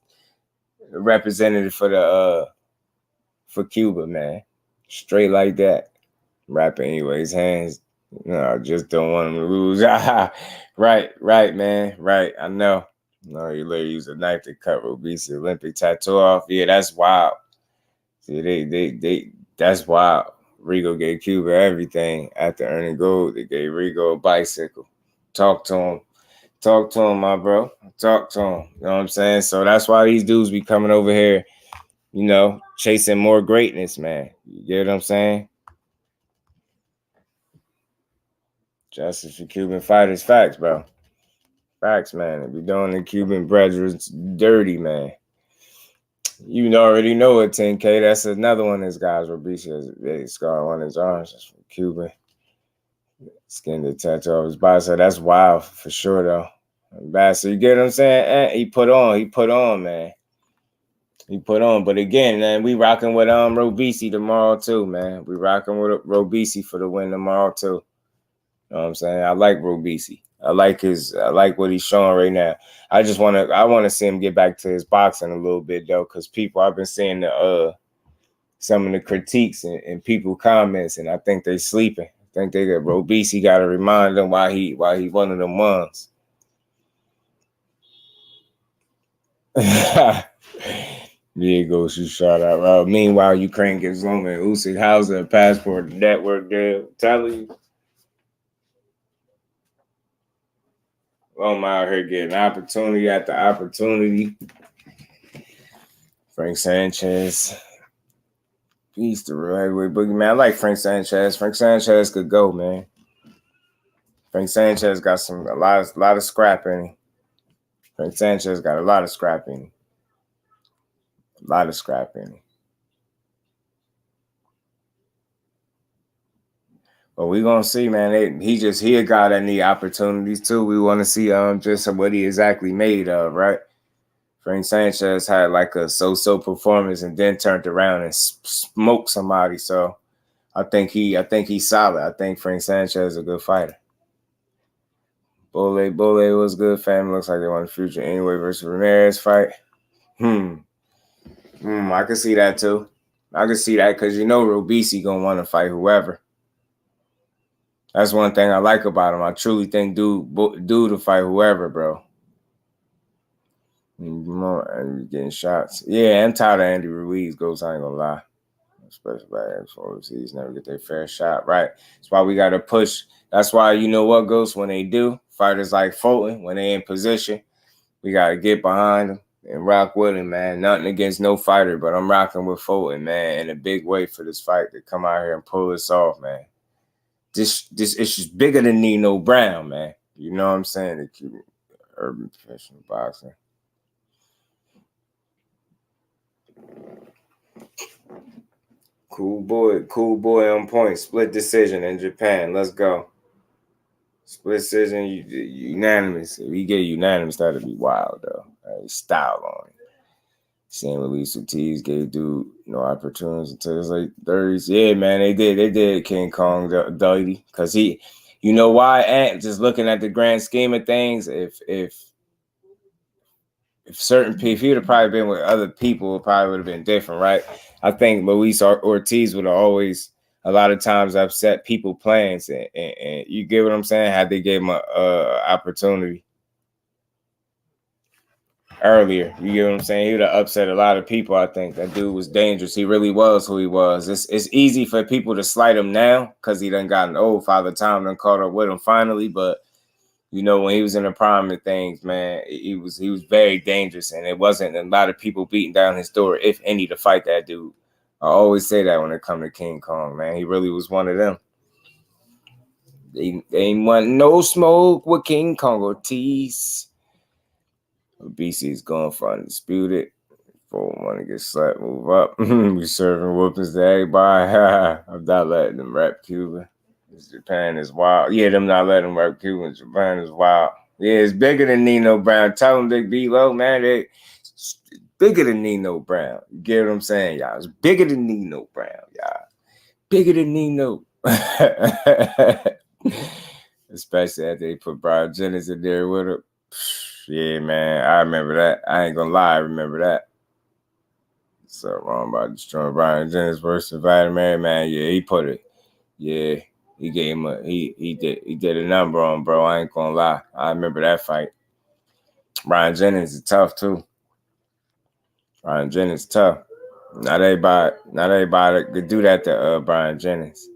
for Cuba, man. Straight like that. Rapping anyways, hands. No, I just don't want him to lose. Right, man. Right. I know. No, you literally use a knife to cut Robisi Olympic tattoo off. Yeah, that's wild. See, they that's wild. Rigo gave Cuba everything after earning gold. They gave Rigo a bicycle. Talk to him, my bro. Talk to him. You know what I'm saying? So that's why these dudes be coming over here, you know, chasing more greatness, man. You get what I'm saying? Justice for Cuban fighters. Facts, bro. Facts, man. They be doing the Cuban brethren dirty, man. You already know it, 10K. That's another one of his guys. Robici scarred one of his arms. That's from Cuban. Skinned the tattoo off his body. So that's wild for sure, though. Bad. So you get what I'm saying? And he put on, man. He put on. But again, man, we rocking with Robici tomorrow, too, man. We rocking with Robici for the win tomorrow, too. You know what I'm saying? I like Robici. I like what he's showing right now. I want to see him get back to his boxing a little bit though, because I've been seeing some of the critiques and people comments, and I think they sleeping. I think they got Robici got to remind them why he one of them ones. There you go, she shot out. Meanwhile, Ukraine gives Roman Usyk Hauser a passport network deal. Telling you. I'm out here getting opportunity after opportunity. Frank Sanchez. He's the real heavyweight boogeyman. I like Frank Sanchez. Frank Sanchez could go, man. Frank Sanchez got a lot of scrap in him. Frank Sanchez got a lot of scrap in him. A lot of scrap in him. But we gonna see, man. He a guy that need opportunities too. We want to see just what he exactly made of, right? Frank Sanchez had like a so-so performance and then turned around and smoked somebody. So I think he's solid. I think Frank Sanchez is a good fighter. Bole was good. Family looks like they want the future anyway versus Ramirez fight. I can see that too. I can see that because Robici gonna want to fight whoever. That's one thing I like about him. I truly think dude to fight whoever, bro. And getting shots. Yeah, I'm tired of Andy Ruiz goes. I ain't gonna lie. Especially by overseas, never get their fair shot. Right. That's why we gotta push. That's why Ghost, when they do, fighters like Fulton, when they in position, we gotta get behind them and rock with him, man. Nothing against no fighter, but I'm rocking with Fulton, man, in a big way for this fight to come out here and pull this off, man. This issue's bigger than Nino Brown, man. You know what I'm saying? The Cuban urban professional boxing. Cool boy on point. Split decision in Japan. Let's go. Split decision, unanimous. If we get unanimous, that'd be wild though. Style on it. Seeing Luis Ortiz gave dude no opportunities until his late 30s. Yeah, man, they did King Kong dirty. Because he, you know why? And just looking at the grand scheme of things, if certain people, if he would have probably been with other people, it probably would have been different, right? I think Luis Ortiz would have always, a lot of times, upset people plans. And you get what I'm saying? Had they gave him an opportunity earlier. You get what I'm saying? He would have upset a lot of people. I think that dude was dangerous. He really was who he was. It's easy for people to slight him now because he done gotten old. Father Time done caught up with him finally. But when he was in the prime of things, man, he was very dangerous, and it wasn't a lot of people beating down his door, if any, to fight that dude. I always say that when it comes to King Kong, man. He really was one of them. They ain't want no smoke with King Kong Ortiz. BC is going for undisputed. For want to get slapped, move up. We serving whoopings to everybody. I'm not letting them rap Cuban. Japan is wild. Yeah, them not letting them rap Cuban. Japan is wild. Yeah, it's bigger than Nino Brown. Tell them they be low, man. It's bigger than Nino Brown. You get what I'm saying, y'all? It's bigger than Nino Brown, y'all. Bigger than Nino. Especially after they put Brian Jennings in there with him. Yeah, man, I remember that. I ain't gonna lie, I remember that. So wrong about destroying Brian Jennings versus Vladimir, man. Yeah, he put it. Yeah, he gave him he did a number on, bro. I ain't gonna lie. I remember that fight. Brian Jennings is tough too. Brian Jennings tough. Not everybody could do that to Brian Jennings.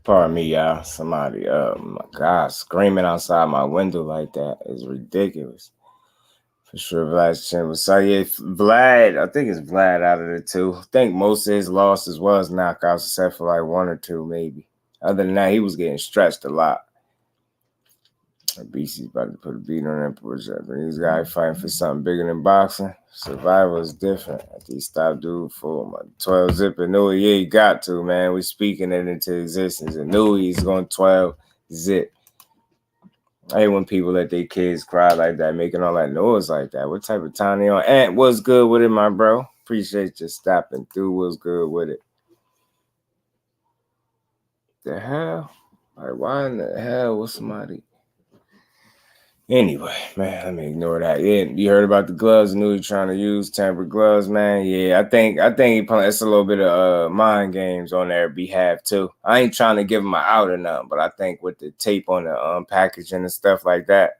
Pardon me, y'all. Somebody, oh my God, screaming outside my window like that is ridiculous. For sure, Vlad's chin was so yeah. Vlad, I think it's Vlad out of the two. I think most of his losses was knockouts, except for like one or two, maybe. Other than that, he was getting stretched a lot. BC's about to put a beat on that project. These guys fighting for something bigger than boxing. Survival is different. After he stopped dude for my 12 zip Inoue, yeah, he got to, man. We speaking it into existence. Inoue, he's going 12 zip. I hate when people let their kids cry like that, making all that noise like that. What type of time they on? And what's good with it, my bro? Appreciate you stopping through. What's good with it? The hell? Like, why in the hell was somebody? Anyway, man, let me ignore that. Yeah, you heard about the gloves? Knew he trying to use tempered gloves, man. Yeah, I think he playing. It's a little bit of mind games on their behalf too. I ain't trying to give him an out or nothing, but I think with the tape on the packaging and stuff like that.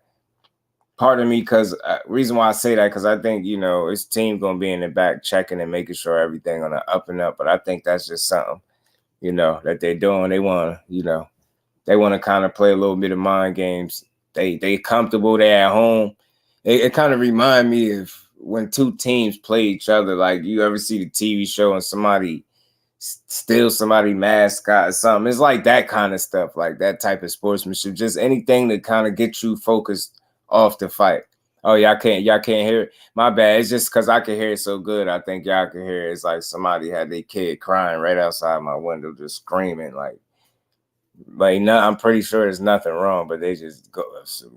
Pardon me, because reason why I say that, because I think, you know, his team going to be in the back checking and making sure everything on the up and up. But I think that's just something, you know, that they're doing. They want to, you know, they want to kind of play a little bit of mind games. They comfortable. They at home. It kind of remind me of when two teams play each other. Like you ever see the TV show and somebody steal somebody mascot or something. It's like that kind of stuff, like that type of sportsmanship. Just anything to kind of get you focused off the fight. Oh, y'all can't hear it. My bad. It's just because I can hear it so good. I think y'all can hear it. It's like somebody had their kid crying right outside my window, just screaming like no, I'm pretty sure there's nothing wrong, but they just go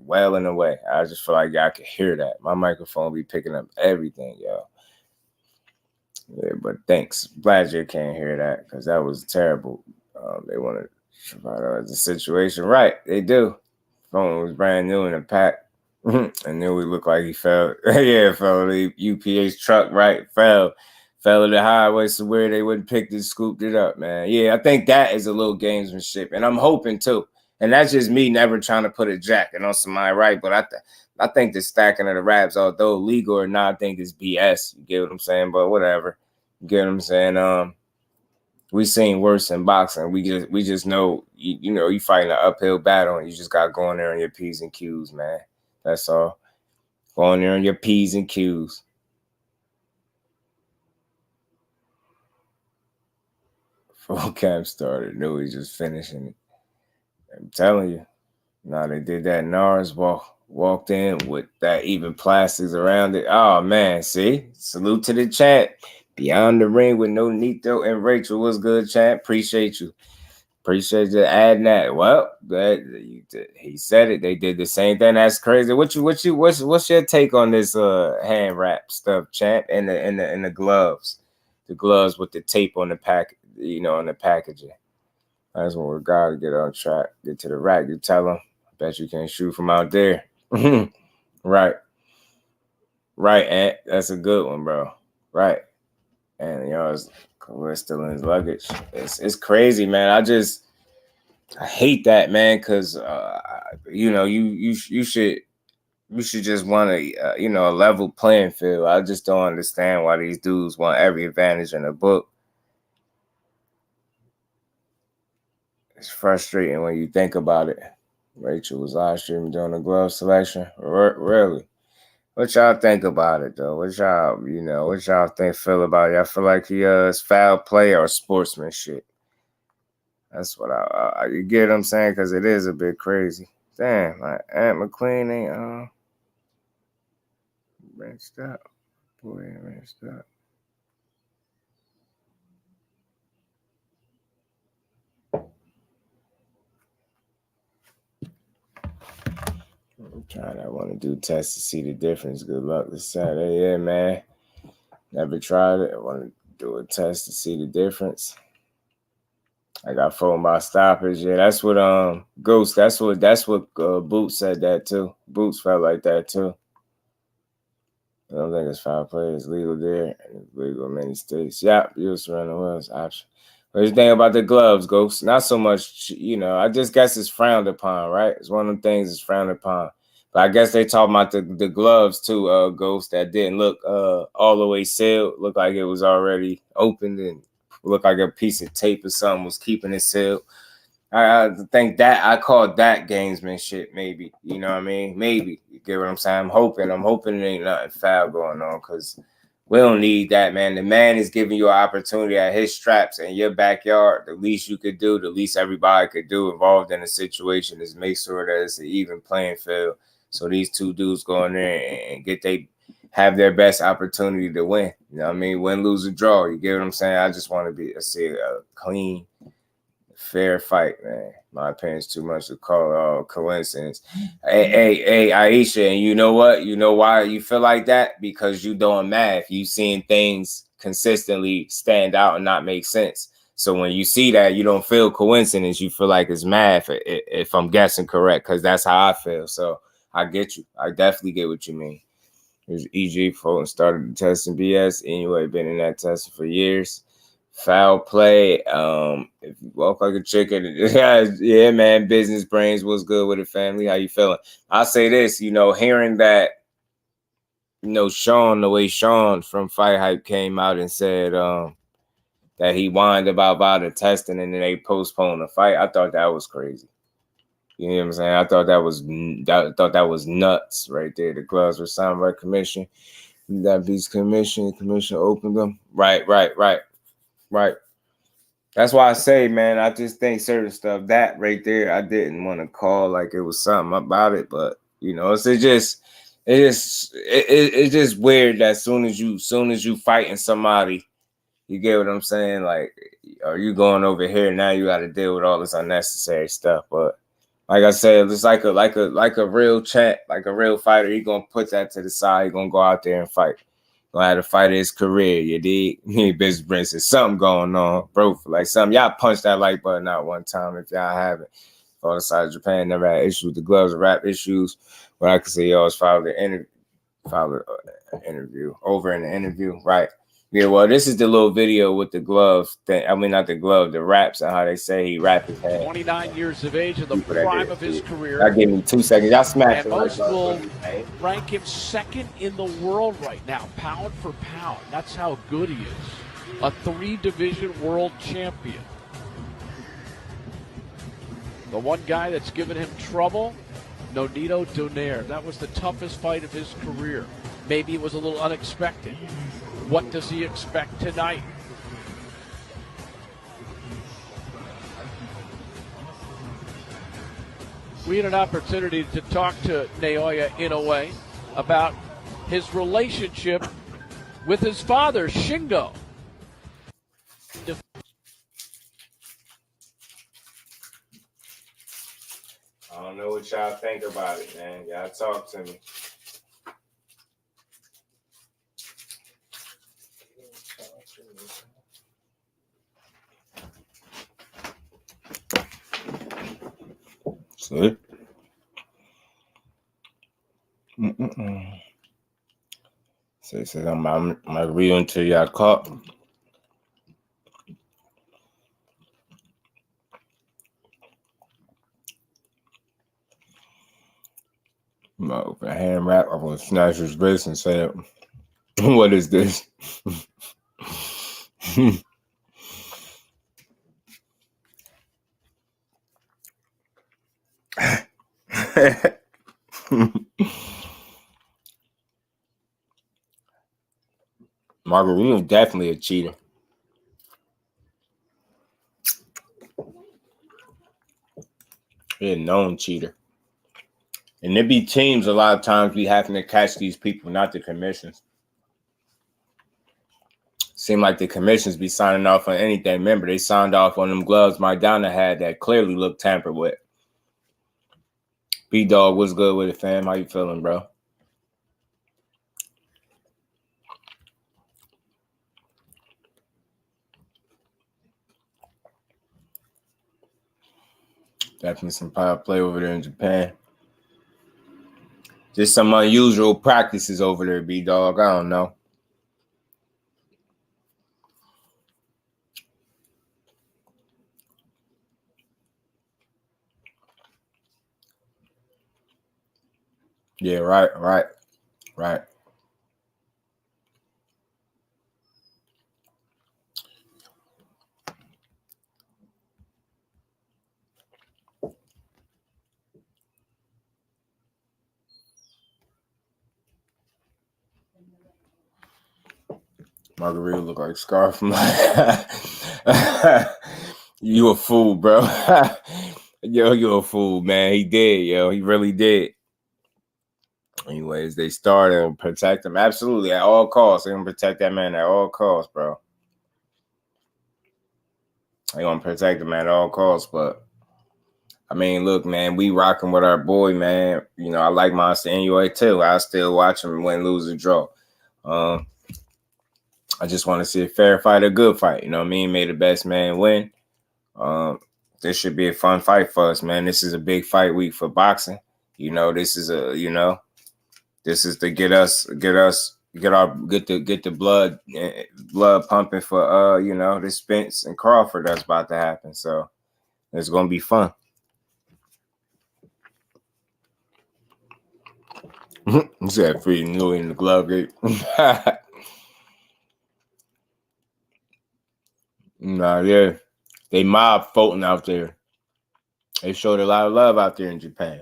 wailing away. I just feel like y'all can hear that. My microphone be picking up everything, y'all. Yeah, but thanks. Glad you can't hear that because that was terrible. They want to survive the situation. Right, they do. Phone was brand new in the pack. And then we looked like he fell. Yeah, fell. The UPS truck, right? Fell to the highway somewhere they wouldn't picked it, scooped it up, man. Yeah, I think that is a little gamesmanship. And I'm hoping too. And that's just me never trying to put a jacket on somebody, right? But I think the stacking of the raps, although legal or not, I think it's BS. You get what I'm saying? But whatever. You get what I'm saying? We seen worse in boxing. We just know, you know, you fighting an uphill battle and you just got to go in there on your P's and Q's, man. That's all. Go in there on your P's and Q's. Full camp started. Knew he just finishing it. I'm telling you. Now they did that NARS walked in with that even plastics around it. Oh man, see? Salute to the chat. Beyond the Ring with No Nito and Rachel. What's good, chat? Appreciate you. Appreciate you adding that. Well, he said it. They did the same thing. That's crazy. What's your take on this hand wrap stuff, champ? And the gloves, the gloves with the tape on the pack, you know, on the packaging. That's when we gotta get on track. Get to the rack. You tell them. I bet you can't shoot from out there. Right, Ant. That's a good one, bro. Right, and you know, we're still in his luggage. It's crazy, man. I hate that, man, because you know, you should just want a you know, a level playing field. I just don't understand why these dudes want every advantage in the book. It's frustrating when you think about it. Rachel was live streaming during the glove selection. Really? What y'all think about it, though? What y'all feel about it? I feel like he is foul play or sportsmanship. That's what you get what I'm saying? Because it is a bit crazy. Damn, like Aunt McQueen ain't benched up. Boy, benched up. I'm trying. I want to do tests to see the difference. Good luck this Saturday. Yeah, man. Never tried it. I want to do a test to see the difference. I got phoned by stoppage. Yeah, that's what Ghost. That's what Boots said that too. Boots felt like that too. I don't think it's foul play. It's legal there and it's legal in many states. Yeah, you surrender was option. What do you think about the gloves, Ghost? Not so much, you know. I just guess it's frowned upon, right? It's one of them things that's frowned upon. But I guess they talking about the gloves too, Ghost, that didn't look all the way sealed. Looked like it was already opened and looked like a piece of tape or something was keeping it sealed. I think that I call that gamesmanship, maybe. You know what I mean? Maybe. You get what I'm saying? I'm hoping it ain't nothing foul going on, because we don't need that, man. The man is giving you an opportunity at his straps in your backyard. The least you could do, the least everybody could do involved in a situation is make sure that it's an even playing field. So these two dudes go in there and have their best opportunity to win. You know what I mean? Win, lose, or draw. You get what I'm saying? I just want to see a clean, fair fight, man. My opinion's too much to call coincidence. Hey, Aisha, and you know what? You know why you feel like that? Because you doing math. You seeing things consistently stand out and not make sense. So when you see that, you don't feel coincidence. You feel like it's math, if I'm guessing correct, because that's how I feel. So I get you. I definitely get what you mean. Here's E.G. Fulton started the testing BS. Anyway, been in that testing for years. Foul play. If you walk like a chicken, yeah, man. Business brains. What's good with the family? How you feeling? I'll say this, hearing that, Sean, the way Sean from Fight Hype came out and said that he whined about the testing and then they postponed the fight. I thought that was crazy. You know what I'm saying? I thought that was nuts right there. The gloves were signed by commission. That beats commission. Commission opened them. Right. That's why I say, man, I just think certain stuff that right there, I didn't want to call like it was something about it, but it's just weird that soon as you fighting somebody, you get what I'm saying? Like, are you going over here now? You got to deal with all this unnecessary stuff. But like I said, it's like a real champ, like a real fighter. He gonna put that to the side. He gonna go out there and fight. Gonna have to fight his career, you dig? Business brain says something going on, bro. Like something. Y'all punch that like button out one time if y'all haven't. On the side of Japan never had issues with the gloves, rap issues. But I can say y'all was filed an interview over in the interview, right? Yeah, well, this is the little video with the gloves thing. I mean, not the glove, the wraps and how they say he wrapped his head. 29 years of age in the prime of his career. That gave me 2 seconds. Y'all smash it. And most will rank him second in the world right now, pound for pound. That's how good he is. A 3-division world champion. The one guy that's given him trouble, Nonito Donaire. That was the toughest fight of his career. Maybe it was a little unexpected. What does he expect tonight? We had an opportunity to talk to Naoya Inoue about his relationship with his father, Shingo. I don't know what y'all think about it, man. Y'all talk to me. See? So I'm reading until y'all caught. Open a hand wrap. I'm gonna snatch his wrist and say, "What is this?" Margarita is definitely a cheater. He's a known cheater. And there be teams a lot of times we having to catch these people, not the commissions. Seem like the commissions be signing off on anything. Remember, they signed off on them gloves Maidana had that clearly looked tampered with. B-Dog, what's good with it, fam? How you feeling, bro? Definitely some power play over there in Japan. Just some unusual practices over there, B-Dog. I don't know. Yeah, right. Margarita look like Scarf. You a fool, bro. Yo, you a fool, man. He did, yo. He really did. Anyways, they started to protect him. Absolutely, at all costs. They're going to protect that man at all costs, bro. They're going to protect him at all costs, but I mean, look, man, we rocking with our boy, man. You know, I like Monster Inoue too. I still watch him win, lose, or draw. I just want to see a fair fight, a good fight. You know what I mean? May the best man win. This should be a fun fight for us, man. This is a big fight week for boxing. You know, this is this is to get the blood pumping for the Spence and Crawford that's about to happen. So it's gonna be fun. You said free new in the glove gate. Nah, yeah. They mob Fulton out there. They showed a lot of love out there in Japan.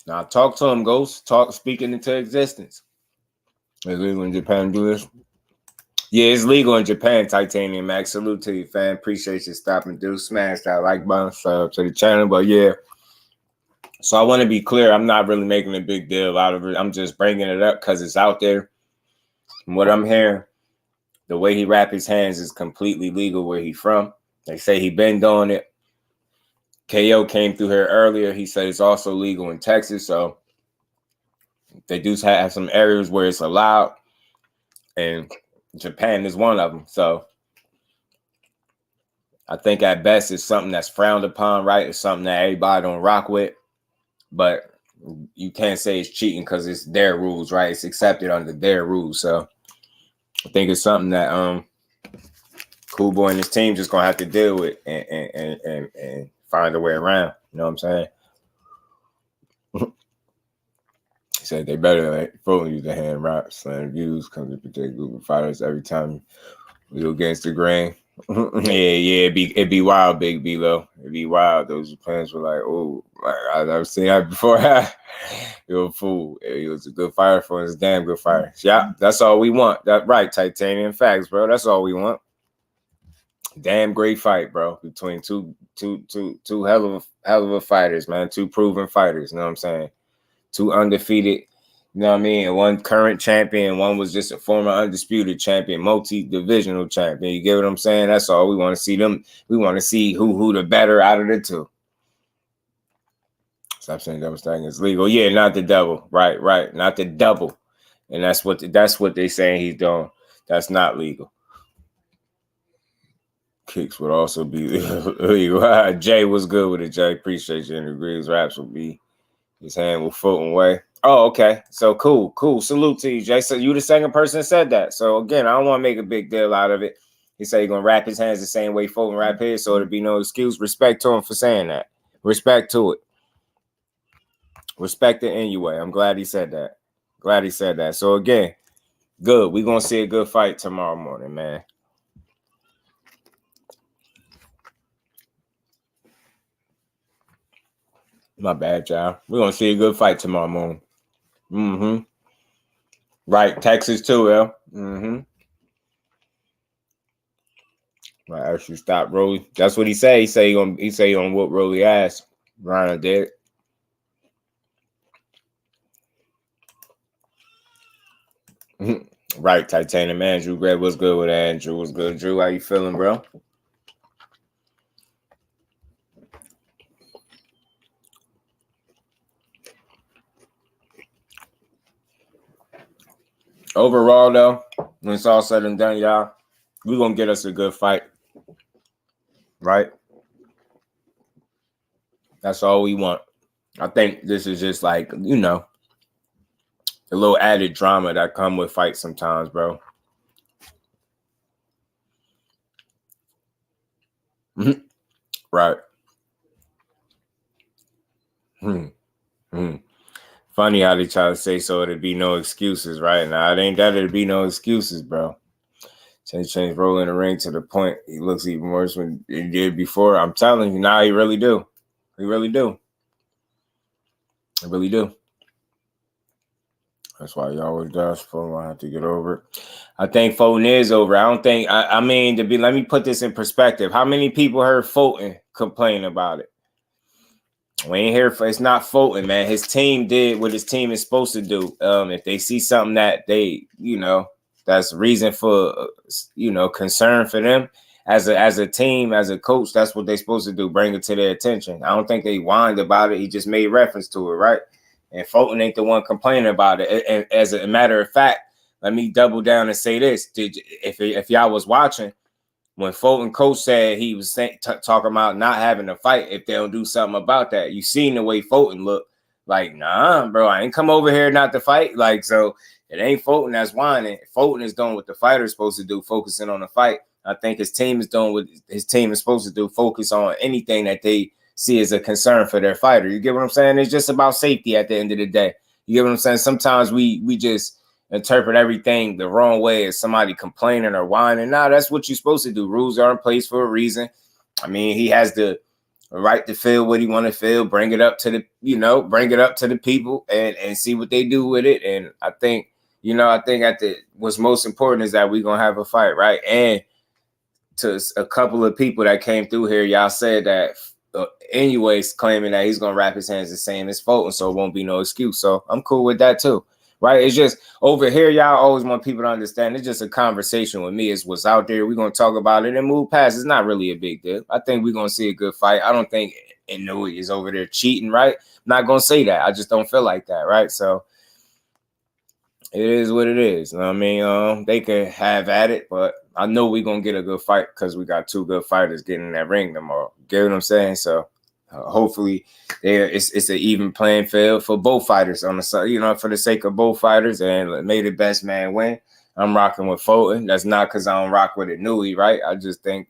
Now talk to him, Ghost. Speaking into existence. It's legal in Japan to do this. Yeah, it's legal in Japan, Titanium Max. Salute to you, fam. Appreciate you stopping through. Smash that like button, subscribe to the channel. But yeah. So I want to be clear. I'm not really making a big deal out of it. I'm just bringing it up because it's out there. From what I'm hearing, the way he wraps his hands is completely legal where he's from. They say he been doing it. KO came through here earlier. He said it's also legal in Texas. So they do have some areas where it's allowed. And Japan is one of them. So I think at best it's something that's frowned upon, right? It's something that everybody don't rock with. But you can't say it's cheating because it's their rules, right? It's accepted under their rules. So I think it's something that Cool Boy and his team just gonna have to deal with and find a way around. You know what I'm saying? He said they better like fully use the hand wrap, slam views, comes to protect group of fighters every time we go against the grain. Yeah, it'd be wild, Big B-Lo. It'd be wild. Those plans were like, oh, like, I've never seen that before. You're a fool. He was a good fighter for his damn good fighter. Yeah, that's all we want. That right, Titanium facts, bro. That's all we want. Damn great fight, bro. Between two hell of a fighters, man. Two proven fighters. You know what I'm saying? Two undefeated. You know what I mean? And one current champion, one was just a former undisputed champion, multi-divisional champion. You get what I'm saying? That's all we want to see them. We want to see who the better out of the two. Stop saying double stacking is legal. Yeah, not the double. Right. Not the double. And that's what they're saying he's doing. That's not legal. Kicks would also be legal. Jay was good with it, Jay. Appreciate you. And agrees raps will be his hand will Fulton way. Oh, okay. So cool. Salute to you, Jay. So you the second person that said that. So again, I don't want to make a big deal out of it. He said he's gonna wrap his hands the same way Fulton wrap his, so there'd be no excuse. Respect to him for saying that. Respect to it. Respect it anyway. I'm glad he said that. So again, good. We're gonna see a good fight tomorrow morning, man. My bad, y'all. We're gonna see a good fight tomorrow morning. Right, Texas too, L. Right, actually stop Rolly. That's what he say. He say he gonna whoop Rolly ass. Ryan did. Right, Titanium Andrew. Greg, what's good with Andrew? What's good, Drew? How you feeling, bro? Overall, though, when it's all said and done, y'all, we're going to get us a good fight. Right? That's all we want. I think this is just like, you know, a little added drama that come with fights sometimes, bro. Right. Funny how they try to say so there'd be no excuses, right? Now, it ain't that there'd be no excuses, bro. Change rolling the ring to the point he looks even worse than he did before. I'm telling you, now he really do. He really do. That's why you always does. Fulton will have to get over it. I think Fulton is over. I don't think. I mean, let me put this in perspective. How many people heard Fulton complain about it? We ain't here for. It's not Fulton, man. His team did what his team is supposed to do. If they see something that they, that's reason for, concern for them as a team, as a coach, that's what they're supposed to do. Bring it to their attention. I don't think they whined about it. He just made reference to it, right? And Fulton ain't the one complaining about it. And as a matter of fact, let me double down and say this: if y'all was watching, when Fulton coach said he was talking about not having a fight if they don't do something about that, you seen the way Fulton looked. Like, nah, bro, I ain't come over here not to fight. Like, so it ain't Fulton that's whining. Fulton is doing what the fighter's supposed to do, focusing on the fight. I think his team is doing what his team is supposed to do, focus on anything that they see as a concern for their fighter. You get what I'm saying? It's just about safety at the end of the day. You get what I'm saying? Sometimes we just interpret everything the wrong way as somebody complaining or whining. Nah, that's what you're supposed to do. Rules are in place for a reason. I mean, he has the right to feel what he want to feel, bring it up to the people and see what they do with it. And I think what's most important is that we're going to have a fight, right? And to a couple of people that came through here, y'all said that anyways, claiming that he's going to wrap his hands the same as Fulton, so it won't be no excuse. So I'm cool with that too. Right, it's just over here. Y'all always want people to understand. It's just a conversation with me. It's what's out there. We're gonna talk about it and move past. It's not really a big deal. I think we're gonna see a good fight. I don't think Inoue is over there cheating. Right, I'm not gonna say that. I just don't feel like that. Right, so it is what it is. You know what I mean, they can have at it, but I know we're gonna get a good fight because we got two good fighters getting in that ring tomorrow. Get what I'm saying? So. Hopefully, it's an even playing field for both fighters on the side, for the sake of both fighters, and may the best man win. I'm rocking with Fulton. That's not because I don't rock with Inoue, right? I just think,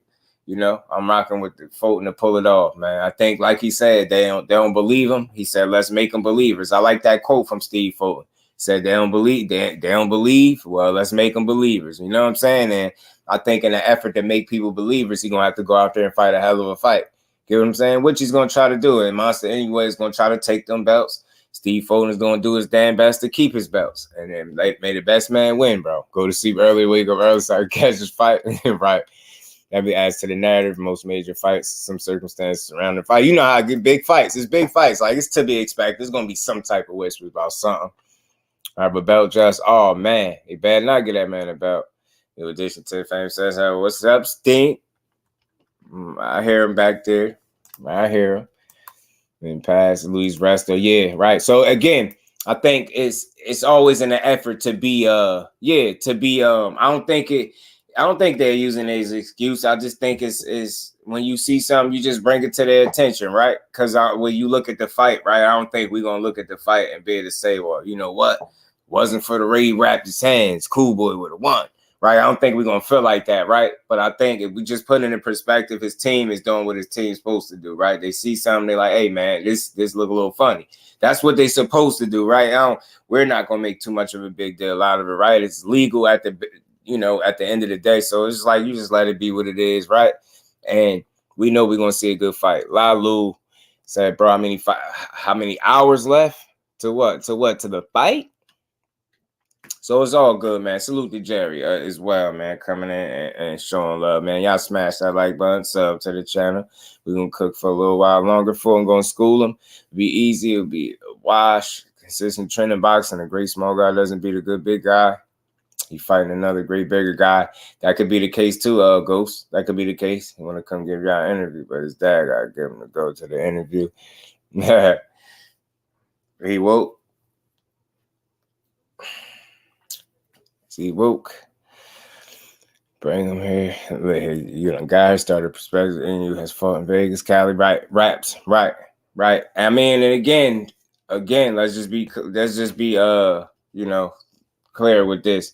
I'm rocking with the Fulton to pull it off, man. I think, like he said, they don't believe him. He said, "Let's make them believers." I like that quote from Steve Fulton. He said, "They don't believe. They don't believe. Well, let's make them believers." You know what I'm saying? And I think in an effort to make people believers, he's gonna have to go out there and fight a hell of a fight. Get what I'm saying? Which he's going to try to do. And Monster anyway is going to try to take them belts. Steve Fulton is going to do his damn best to keep his belts. And then may the best man win, bro. Go to sleep early, wake up early, so I catch his fight. Right. That be adds to the narrative. Most major fights, some circumstances surrounding the fight. You know how I get big fights. It's big fights. Like, it's to be expected. There's going to be some type of whisper about something. All right, but belt just, oh, man. He better not get that man a belt. In addition to the fame says, hey, what's up, Stink? I hear him back there. I hear him. And pass Luis Resto. Yeah, right. So again, I think it's always in an effort to be I don't think they're using it as an excuse. I just think it's when you see something, you just bring it to their attention, right? Because when you look at the fight, right, I don't think we're gonna look at the fight and be able to say, well, you know what? Wasn't for the Ray he wrapped his hands, Cool Boy would have won. Right, I don't think we're gonna feel like that, right? But I think if we just put it in perspective, his team is doing what his team's supposed to do, right? They see something, they're like, "Hey, man, this look a little funny." That's what they're supposed to do, right? We're not gonna make too much of a big deal out of it, right? It's legal at the end of the day, so it's like you just let it be what it is, right? And we know we're gonna see a good fight. Lalu said, "Bro, how many hours left to what? To the fight?" So it's all good, man. Salute to Jerry as well, man, coming in and showing love, man. Y'all smash that like button, sub to the channel. We're going to cook for a little while longer before I'm going to school him. It'll be easy. It'll be a wash, consistent training boxing. A great small guy doesn't beat a good big guy. He fighting another great bigger guy. That could be the case too, Ghost. That could be the case. He want to come give y'all an interview, but his dad got to give him to go to the interview. He woke. See, woke. Bring him here. Guys started perspective and you has fought in Vegas, Cali, right? Raps, right. I mean, and again, let's just be clear with this.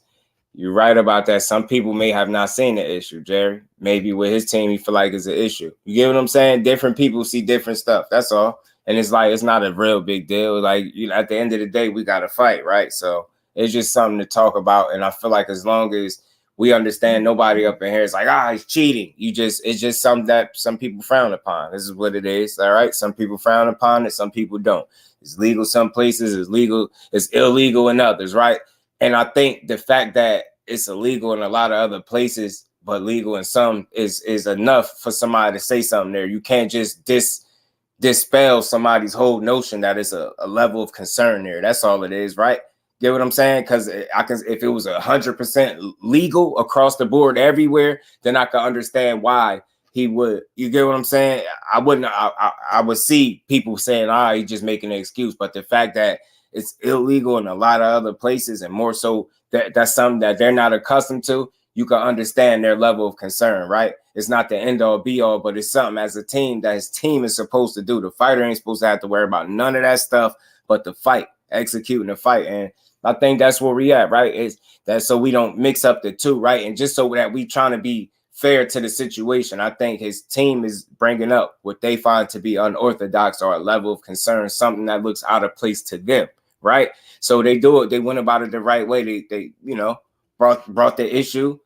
You're right about that. Some people may have not seen the issue, Jerry. Maybe with his team, he feel like it's an issue. You get what I'm saying? Different people see different stuff. That's all. And it's like, it's not a real big deal. Like, at the end of the day, we got to fight, right? So it's just something to talk about. And I feel like as long as we understand nobody up in here is like, he's cheating. It's just something that some people frown upon. This is what it is. All right. Some people frown upon it. Some people don't. It's legal some places, it's illegal in others, right? And I think the fact that it's illegal in a lot of other places, but legal in some is enough for somebody to say something there. You can't just dispel somebody's whole notion that it's a level of concern there. That's all it is, right? Get what I'm saying? Because if it was 100% legal across the board everywhere, then I could understand why he would. You get what I'm saying? I wouldn't. I would see people saying, he's just making an excuse. But the fact that it's illegal in a lot of other places, and more so that's something that they're not accustomed to, you can understand their level of concern, right? It's not the end all be all, but it's something as a team that his team is supposed to do. The fighter ain't supposed to have to worry about none of that stuff, but the fight, executing the fight. And I think that's where we at, right? Is that so we don't mix up the two, right? And just so that we trying to be fair to the situation, I think his team is bringing up what they find to be unorthodox or a level of concern, something that looks out of place to them, right? So they do it. They went about it the right way. They brought the issue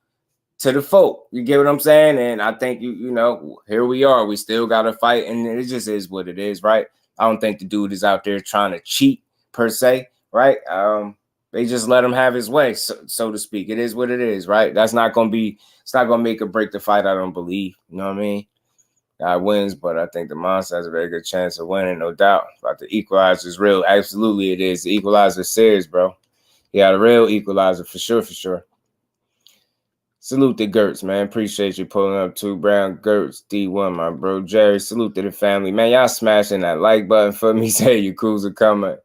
to the folk. You get what I'm saying? And I think, here we are. We still got to fight, and it just is what it is, right? I don't think the dude is out there trying to cheat per se, right? They just let him have his way, so to speak. It is what it is, right? It's not going to make or break the fight, I don't believe. You know what I mean? Guy wins, but I think the Monster has a very good chance of winning, no doubt. But the equalizer is real. Absolutely, it is. The equalizer is serious, bro. Yeah, the real equalizer, for sure. Salute to Gertz, man. Appreciate you pulling up too. Brown Gertz, D1, my bro. Jerry, salute to the family. Man, y'all smashing that like button for me. Say you crews are coming.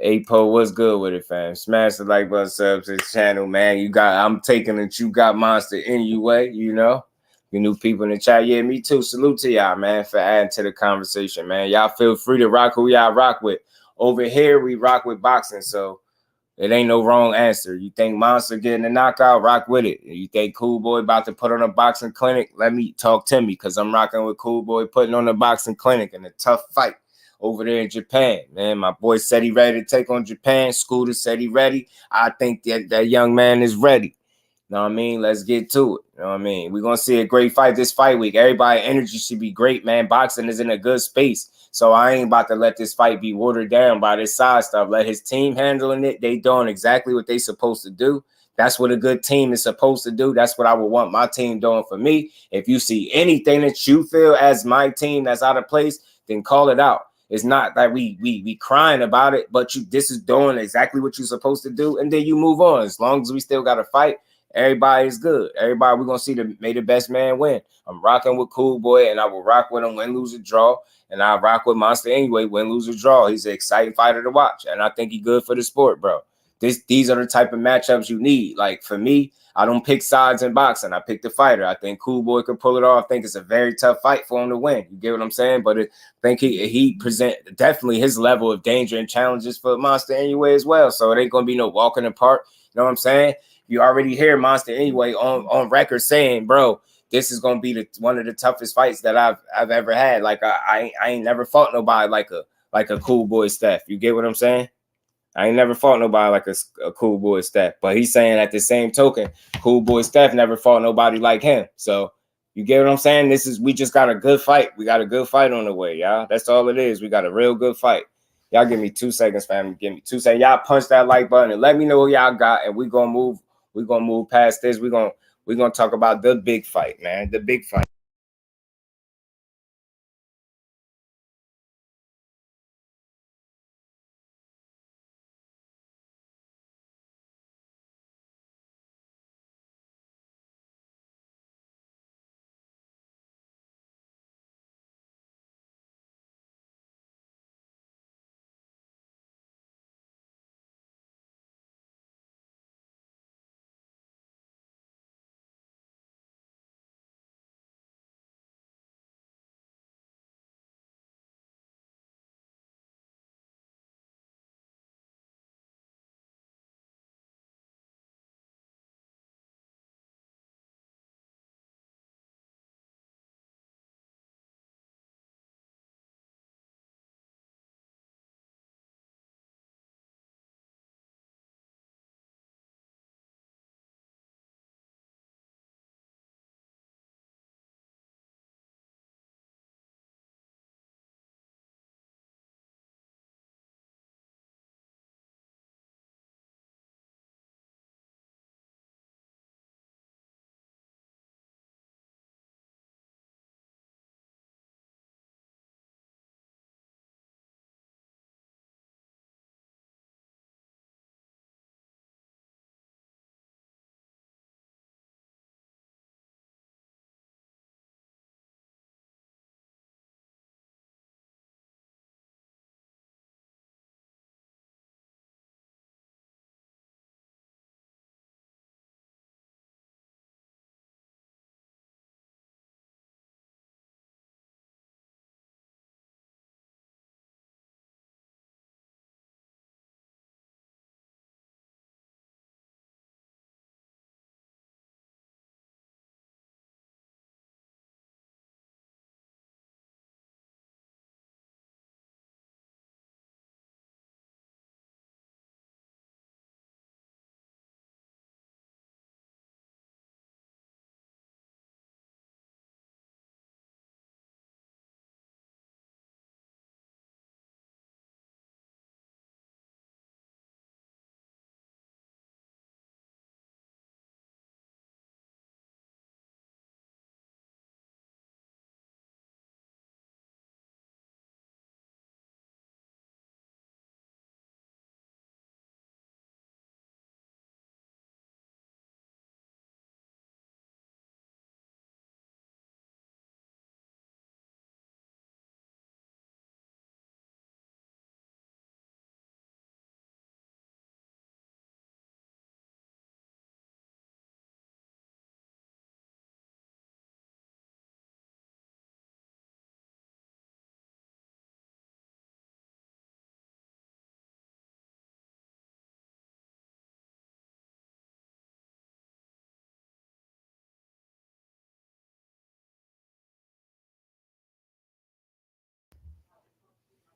Apo, what's good with it, fam? Smash the like button, sub to the channel, man. I'm taking that you got Monster Inoue, You new people in the chat. Yeah, me too. Salute to y'all, man, for adding to the conversation, man. Y'all feel free to rock who y'all rock with. Over here, we rock with boxing, so it ain't no wrong answer. You think Monster getting a knockout, rock with it. You think Cool Boy about to put on a boxing clinic, talk to me, because I'm rocking with Cool Boy putting on a boxing clinic in a tough fight over there in Japan, man. My boy said he ready to take on Japan. Scooter said he ready. I think that young man is ready. You know what I mean? Let's get to it. You know what I mean? We're going to see a great fight this fight week. Everybody's energy should be great, man. Boxing is in a good space. So I ain't about to let this fight be watered down by this side stuff. Let his team handling it. They doing exactly what they supposed to do. That's what a good team is supposed to do. That's what I would want my team doing for me. If you see anything that you feel as my team that's out of place, then call it out. It's not that we crying about it, but this is doing exactly what you're supposed to do, and then you move on. As long as we still got to fight, everybody is good. Everybody, we're going to see may the best man win. I'm rocking with Cool Boy, and I will rock with him, win, lose, or draw. And I rock with Monster anyway, win, lose, or draw. He's an exciting fighter to watch, and I think he's good for the sport, bro. These are the type of matchups you need. Like, for me, I don't pick sides in boxing. I pick the fighter. I think Cool Boy could pull it off. I think it's a very tough fight for him to win. You get what I'm saying? But I think he present definitely his level of danger and challenges for Monster anyway as well. So it ain't going to be no walking apart. You know what I'm saying? You already hear Monster anyway on record saying, bro, this is gonna be one of the toughest fights that I've ever had. Like I ain't never fought nobody like a Cool Boy Steph. You get what I'm saying? I ain't never fought nobody like a Cool Boy Steph. But he's saying at the same token, Cool Boy Steph never fought nobody like him. So you get what I'm saying? We just got a good fight. We got a good fight on the way, y'all. That's all it is. We got a real good fight. Y'all give me 2 seconds, family. Give me 2 seconds. Y'all punch that like button and let me know what y'all got. And we're gonna move past this. We're gonna talk about the big fight, man. The big fight.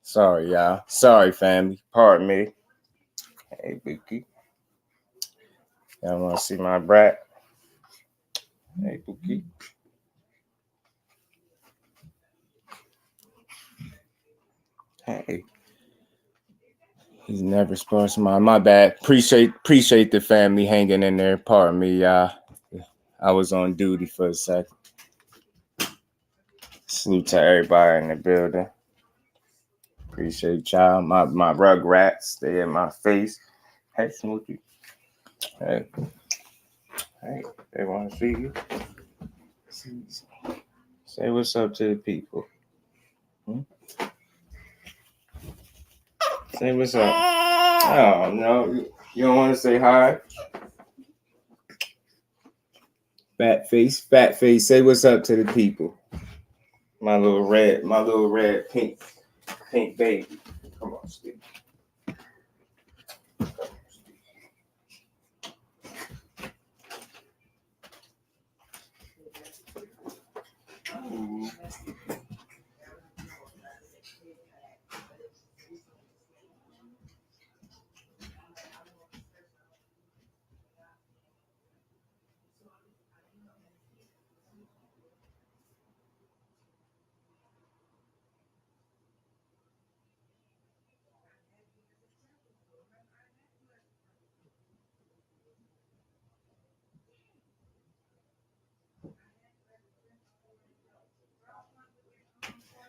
Sorry, y'all. Sorry, family. Pardon me. Hey, Bookie. Y'all want to see my brat? Hey, Bookie. Hey. He's never sponsored my bad. Appreciate the family hanging in there. Pardon me, y'all. I was on duty for a second. Salute to everybody in the building. Appreciate y'all. My rug rats, they in my face. Hey, Smoothie. Hey, they want to see you. Say what's up to the people. Say what's up. Oh, no. You don't want to say hi? Fat face. Say what's up to the people. My little red pink baby. Come on, Steve.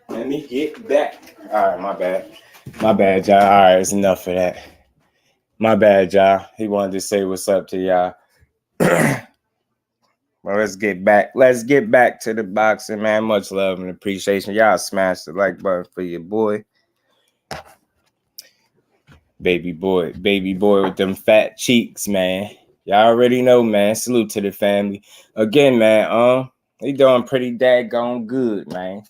Let me get back. All right, my bad, y'all. All right, it's enough of that. My bad, y'all. He wanted to say what's up to y'all. Well, let's get back. Let's get back to the boxing, man. Much love and appreciation. Y'all smash the like button for your boy. Baby boy with them fat cheeks, man. Y'all already know, man. Salute to the family. Again, man, he doing pretty daggone good, man.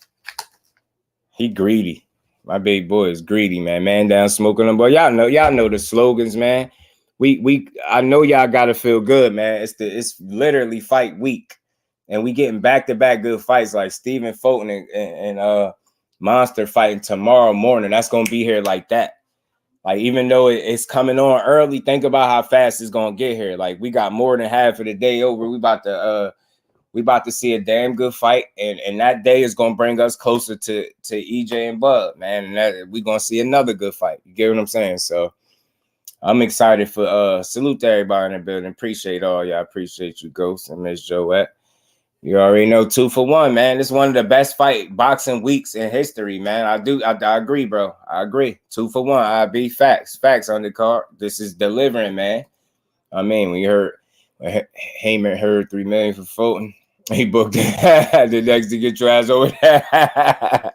He greedy. My baby boy is greedy, man. Man down smoking them. Boy, y'all know the slogans, man. I know y'all gotta feel good, man. It's literally fight week. And we getting back-to-back good fights like Stephen Fulton and Monster fighting tomorrow morning. That's gonna be here like that. Like, even though it's coming on early, think about how fast it's gonna get here. Like, we got more than half of the day over. We about to see a damn good fight, and that day is gonna bring us closer to EJ and Bud, man. And that we gonna see another good fight. You get what I'm saying? So I'm excited for salute to everybody in the building. Appreciate all y'all. Appreciate you, Ghost and Miss Joette. You already know 2 for 1, man. It's one of the best boxing weeks in history, man. I agree, bro. I agree. 2 for 1. I be facts on the card. This is delivering, man. I mean, when Heyman heard $3 million for Fulton, he booked it. The next to get your ass over there.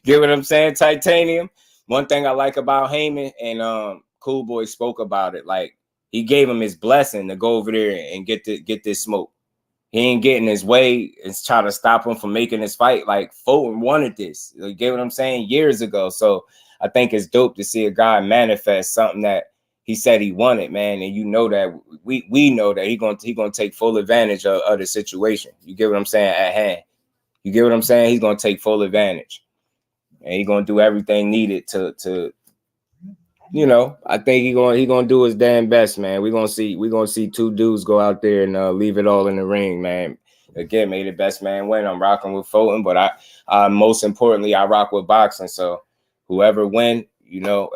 Get what I'm saying? Titanium. One thing I like about Heyman, and Cool Boy spoke about it, like, he gave him his blessing to go over there and get this smoke. He ain't getting his way and trying to stop him from making this fight. Like, Fulton wanted this. You get what I'm saying? Years ago. So I think it's dope to see a guy manifest something that he said he wanted, man. And you know that we know that he gonna take full advantage of the situation. You get what I'm saying? At hand. You get what I'm saying? He's gonna take full advantage. And he's gonna do everything needed to you know, I think he gonna do his damn best, man. We're gonna see 2 dudes go out there and leave it all in the ring, man. Again, may the best man win. I'm rocking with Fulton, but I most importantly, I rock with boxing. So whoever win, you know,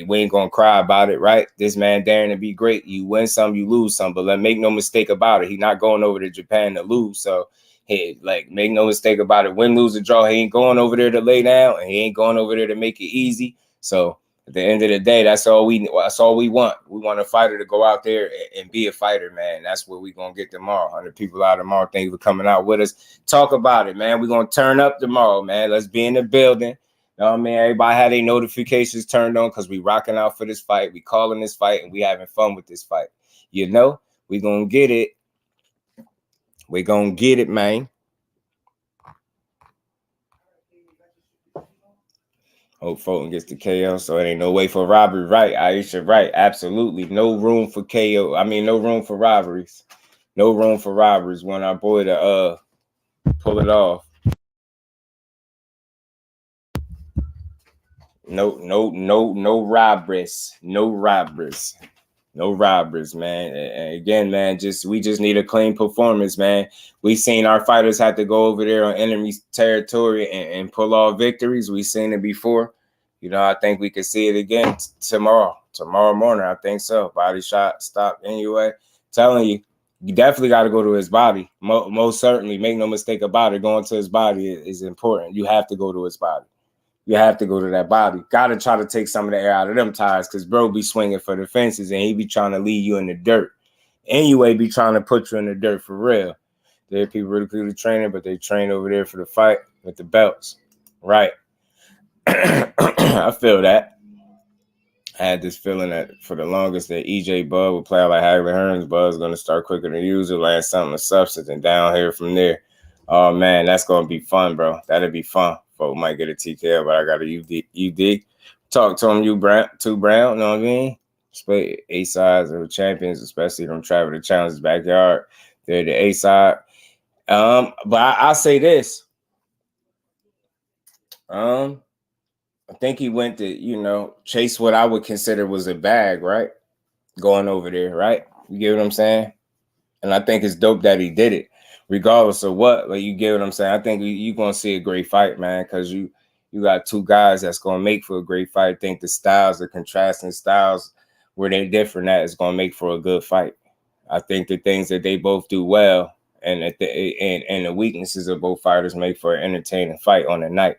we ain't gonna cry about it, right? This man daring to be great. You win some, you lose some, but make no mistake about it. He's not going over to Japan to lose. So hey, like, make no mistake about it. Win, lose, or draw. He ain't going over there to lay down, and he ain't going over there to make it easy. So at the end of the day, that's all we want. We want a fighter to go out there and be a fighter, man. That's what we're going to get tomorrow. 100 people out tomorrow. Thank you for coming out with us. Talk about it, man. We're going to turn up tomorrow, man. Let's be in the building. You know what I mean? Everybody had their notifications turned on because we rocking out for this fight. We calling this fight, and we having fun with this fight. You know, we going to get it. We're going to get it, man. Hope Fulton gets the KO, so it ain't no way for robbery. Right, Aisha, right. Absolutely. No room for KO. I mean, no room for robberies. No room for robberies when our boy to pull it off. No robbers. No robbers. No robbers, man. And again, man, we just need a clean performance, man. We seen our fighters have to go over there on enemy territory and pull off victories. We seen it before. You know, I think we could see it again tomorrow morning. I think so. Body shot, stop anyway. Telling you, you definitely got to go to his body. Most certainly, make no mistake about it. Going to his body is important. You have to go to his body. You have to go to that body. Got to try to take some of the air out of them tires because bro be swinging for the fences and he be trying to leave you in the dirt. Anyway, be trying to put you in the dirt for real. There are people really good at training, but they train over there for the fight with the belts. Right. I feel that. I had this feeling that for the longest that EJ Bud would play out like Hagler Hearns. Bud's going to start quicker than usual, land something of substance, and down here from there. Oh, man, that's going to be fun, bro. That'll be fun. Folk might get a TKO, but I got a UD. Talk to him, Brown, you know what I mean? Split A sides of the champions, especially them travel to challenge backyard. They're the A side. But I'll say this. I think he went to, you know, chase what I would consider was a bag, right? Going over there, right? You get what I'm saying? And I think it's dope that he did it. Regardless of what, like you get what I'm saying. I think you're gonna see a great fight, man, because you got two guys that's gonna make for a great fight. I think the styles, the contrasting styles, where they're different, that is gonna make for a good fight. I think the things that they both do well and the weaknesses of both fighters make for an entertaining fight on the night,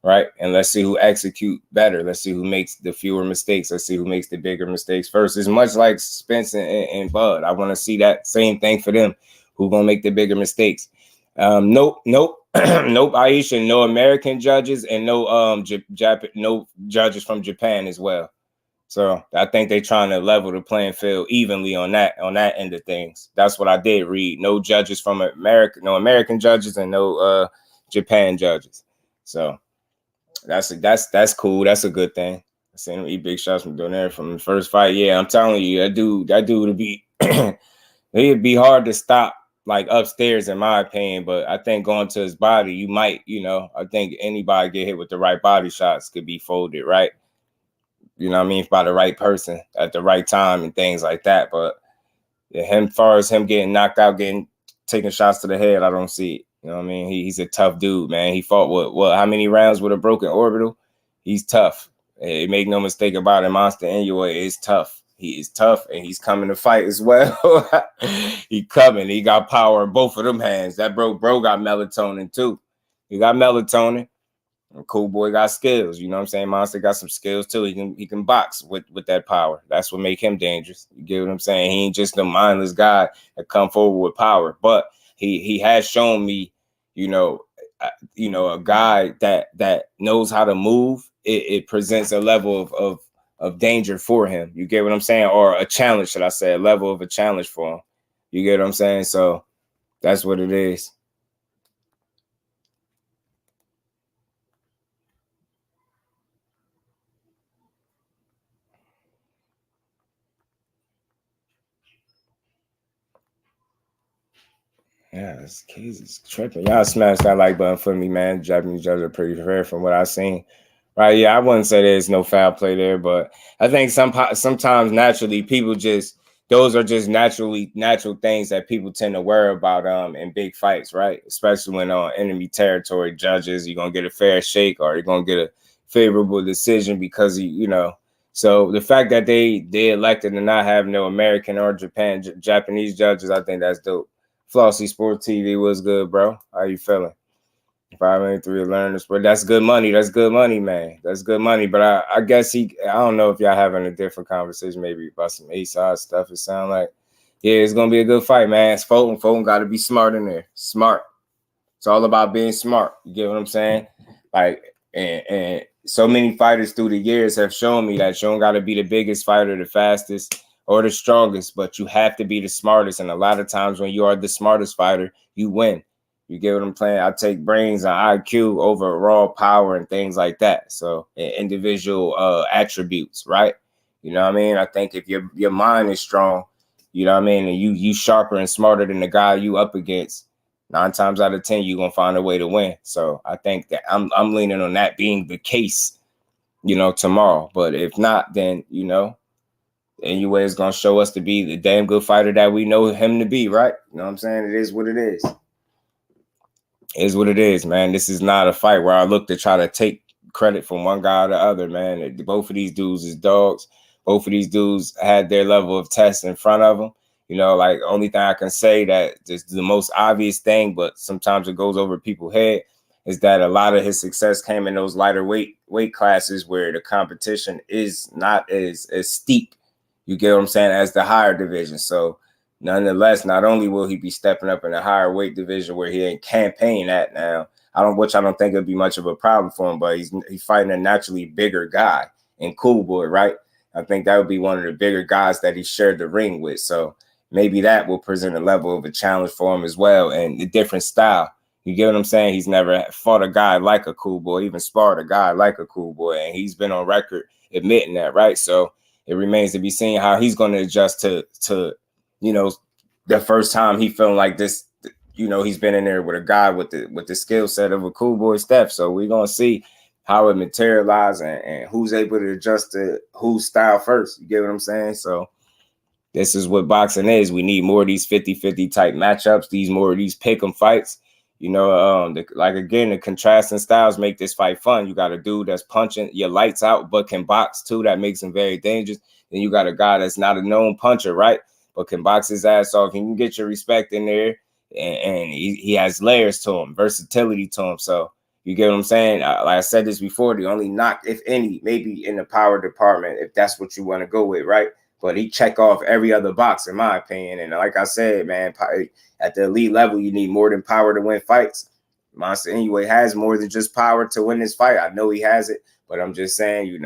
right? And let's see who execute better. Let's see who makes the fewer mistakes. Let's see who makes the bigger mistakes first. It's much like Spence and Bud. I want to see that same thing for them. Who gonna make the bigger mistakes? Nope, Aisha, no American judges and no no judges from Japan as well. So I think they're trying to level the playing field evenly on that end of things. That's what I did read. No judges from America, no American judges and no Japan judges. So that's cool. That's a good thing. I seen him eat big shots from doing that from the first fight. Yeah, I'm telling you, that dude would be it'd be hard to stop. Like upstairs, in my opinion, but I think going to his body, you might, you know, I think anybody get hit with the right body shots could be folded, right? You know what I mean? By the right person at the right time and things like that. But yeah, far as him getting knocked out, taking shots to the head, I don't see it. You know what I mean? He's a tough dude, man. He fought how many rounds with a broken orbital? He's tough. Hey, make no mistake about it. Monster Inoue is tough. He is tough, and he's coming to fight as well. He coming. He got power in both of them hands. That bro got melatonin too. He got melatonin. And Cool Boy got skills. You know what I'm saying? Monster got some skills too. He can box with that power. That's what make him dangerous. You get what I'm saying? He ain't just a mindless guy that come forward with power. But he has shown me, you know, a guy that knows how to move. It presents a level of danger for him. You get what I'm saying? Or a challenge, should I say, a level of a challenge for him. You get what I'm saying? So that's what it is. Yeah, this case is tripping. Y'all smash that like button for me, man. Japanese judges are pretty fair from what I've seen. Right, yeah, I wouldn't say there's no foul play there, but I think sometimes naturally people those are just natural things that people tend to worry about in big fights, right? Especially when on enemy territory judges, you're gonna get a fair shake or you're gonna get a favorable decision because you know. So the fact that they elected to not have no American or Japanese judges, I think that's dope. Flossy Sports TV was good, bro. How you feeling? 583 learners, but that's good money. That's good money, man. That's good money. But I guess I don't know if y'all having a different conversation, maybe about some A-side stuff. It sounds like, yeah, it's gonna be a good fight, man. It's Fulton. Fulton got to be smart in there. Smart. It's all about being smart. You get what I'm saying? Like, and so many fighters through the years have shown me that you don't got to be the biggest fighter, the fastest, or the strongest, but you have to be the smartest. And a lot of times when you are the smartest fighter, you win. You get what I'm saying? I take brains and IQ over raw power and things like that. So individual attributes, right? You know what I mean? I think if your mind is strong, you know what I mean, and you sharper and smarter than the guy you up against, 9 times out of 10, you're gonna find a way to win. So I think that I'm leaning on that being the case. tomorrow. But if not, then, Inoue is going to show us to be the damn good fighter that we know him to be, right? You know what I'm saying? It is what it is. It is what it is, man. This is not a fight where I look to try to take credit from one guy or the other, man. Both of these dudes is dogs. Both of these dudes had their level of test in front of them. Like, only thing I can say that is the most obvious thing, but sometimes it goes over people's head, is that a lot of his success came in those lighter weight classes where the competition is not as steep, you get what I'm saying, as the higher division. So nonetheless, not only will he be stepping up in a higher weight division where he ain't campaigning at now, I don't think it'd be much of a problem for him, but he's fighting a naturally bigger guy in Cool Boy, right? I think that would be one of the bigger guys that he shared the ring with. So maybe that will present a level of a challenge for him as well, and a different style. You get what I'm saying? He's never fought a guy like a Cool Boy, even sparred a guy like a Cool Boy, and he's been on record admitting that, right? So it remains to be seen how he's going to adjust to the first time he feeling like this. He's been in there with a guy with the skill set of a Cool Boy Steph. So we're going to see how it materializes and who's able to adjust to whose style first. You get what I'm saying? So this is what boxing is. We need more of these 50-50 type matchups, more of these pick 'em fights. The contrasting styles make this fight fun. You got a dude that's punching your lights out, but can box too. That makes him very dangerous. Then you got a guy that's not a known puncher, right? But can box his ass off. You can get your respect in there, and he has layers to him, versatility to him. So you get what I'm saying? Like I said this before, the only knock, if any, maybe in the power department, if that's what you want to go with, right? But he check off every other box, in my opinion. And like I said, man, at the elite level, you need more than power to win fights. Monster Inoue has more than just power to win this fight. I know he has it, but I'm just saying,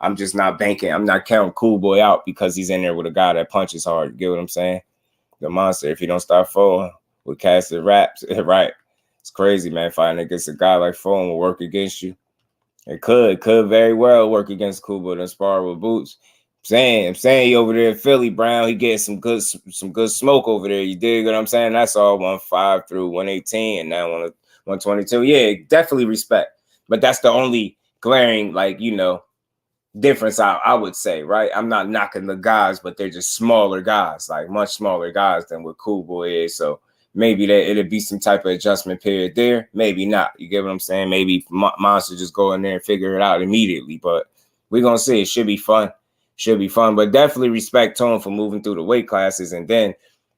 I'm just not banking. I'm not counting Cool Boy out because he's in there with a guy that punches hard. You get what I'm saying? The monster, if you don't start falling with casted raps, right? It's crazy, man. Fighting against a guy like Fulton will work against you. It could very well work against Cool Boy and spar with Boots. I'm saying he over there in Philly, Brown, he getting some good smoke over there. You dig what I'm saying? That's all 1-5 through 118 and now 122. Yeah, definitely respect. But that's the only glaring, difference I would say, right? I'm not knocking the guys, but they're just smaller guys, like much smaller guys than what Cool Boy is. So maybe it'll be some type of adjustment period there. Maybe not. You get what I'm saying? Maybe Monster just go in there and figure it out immediately. But we're going to see. It should be fun. But definitely respect to him for moving through the weight classes, and then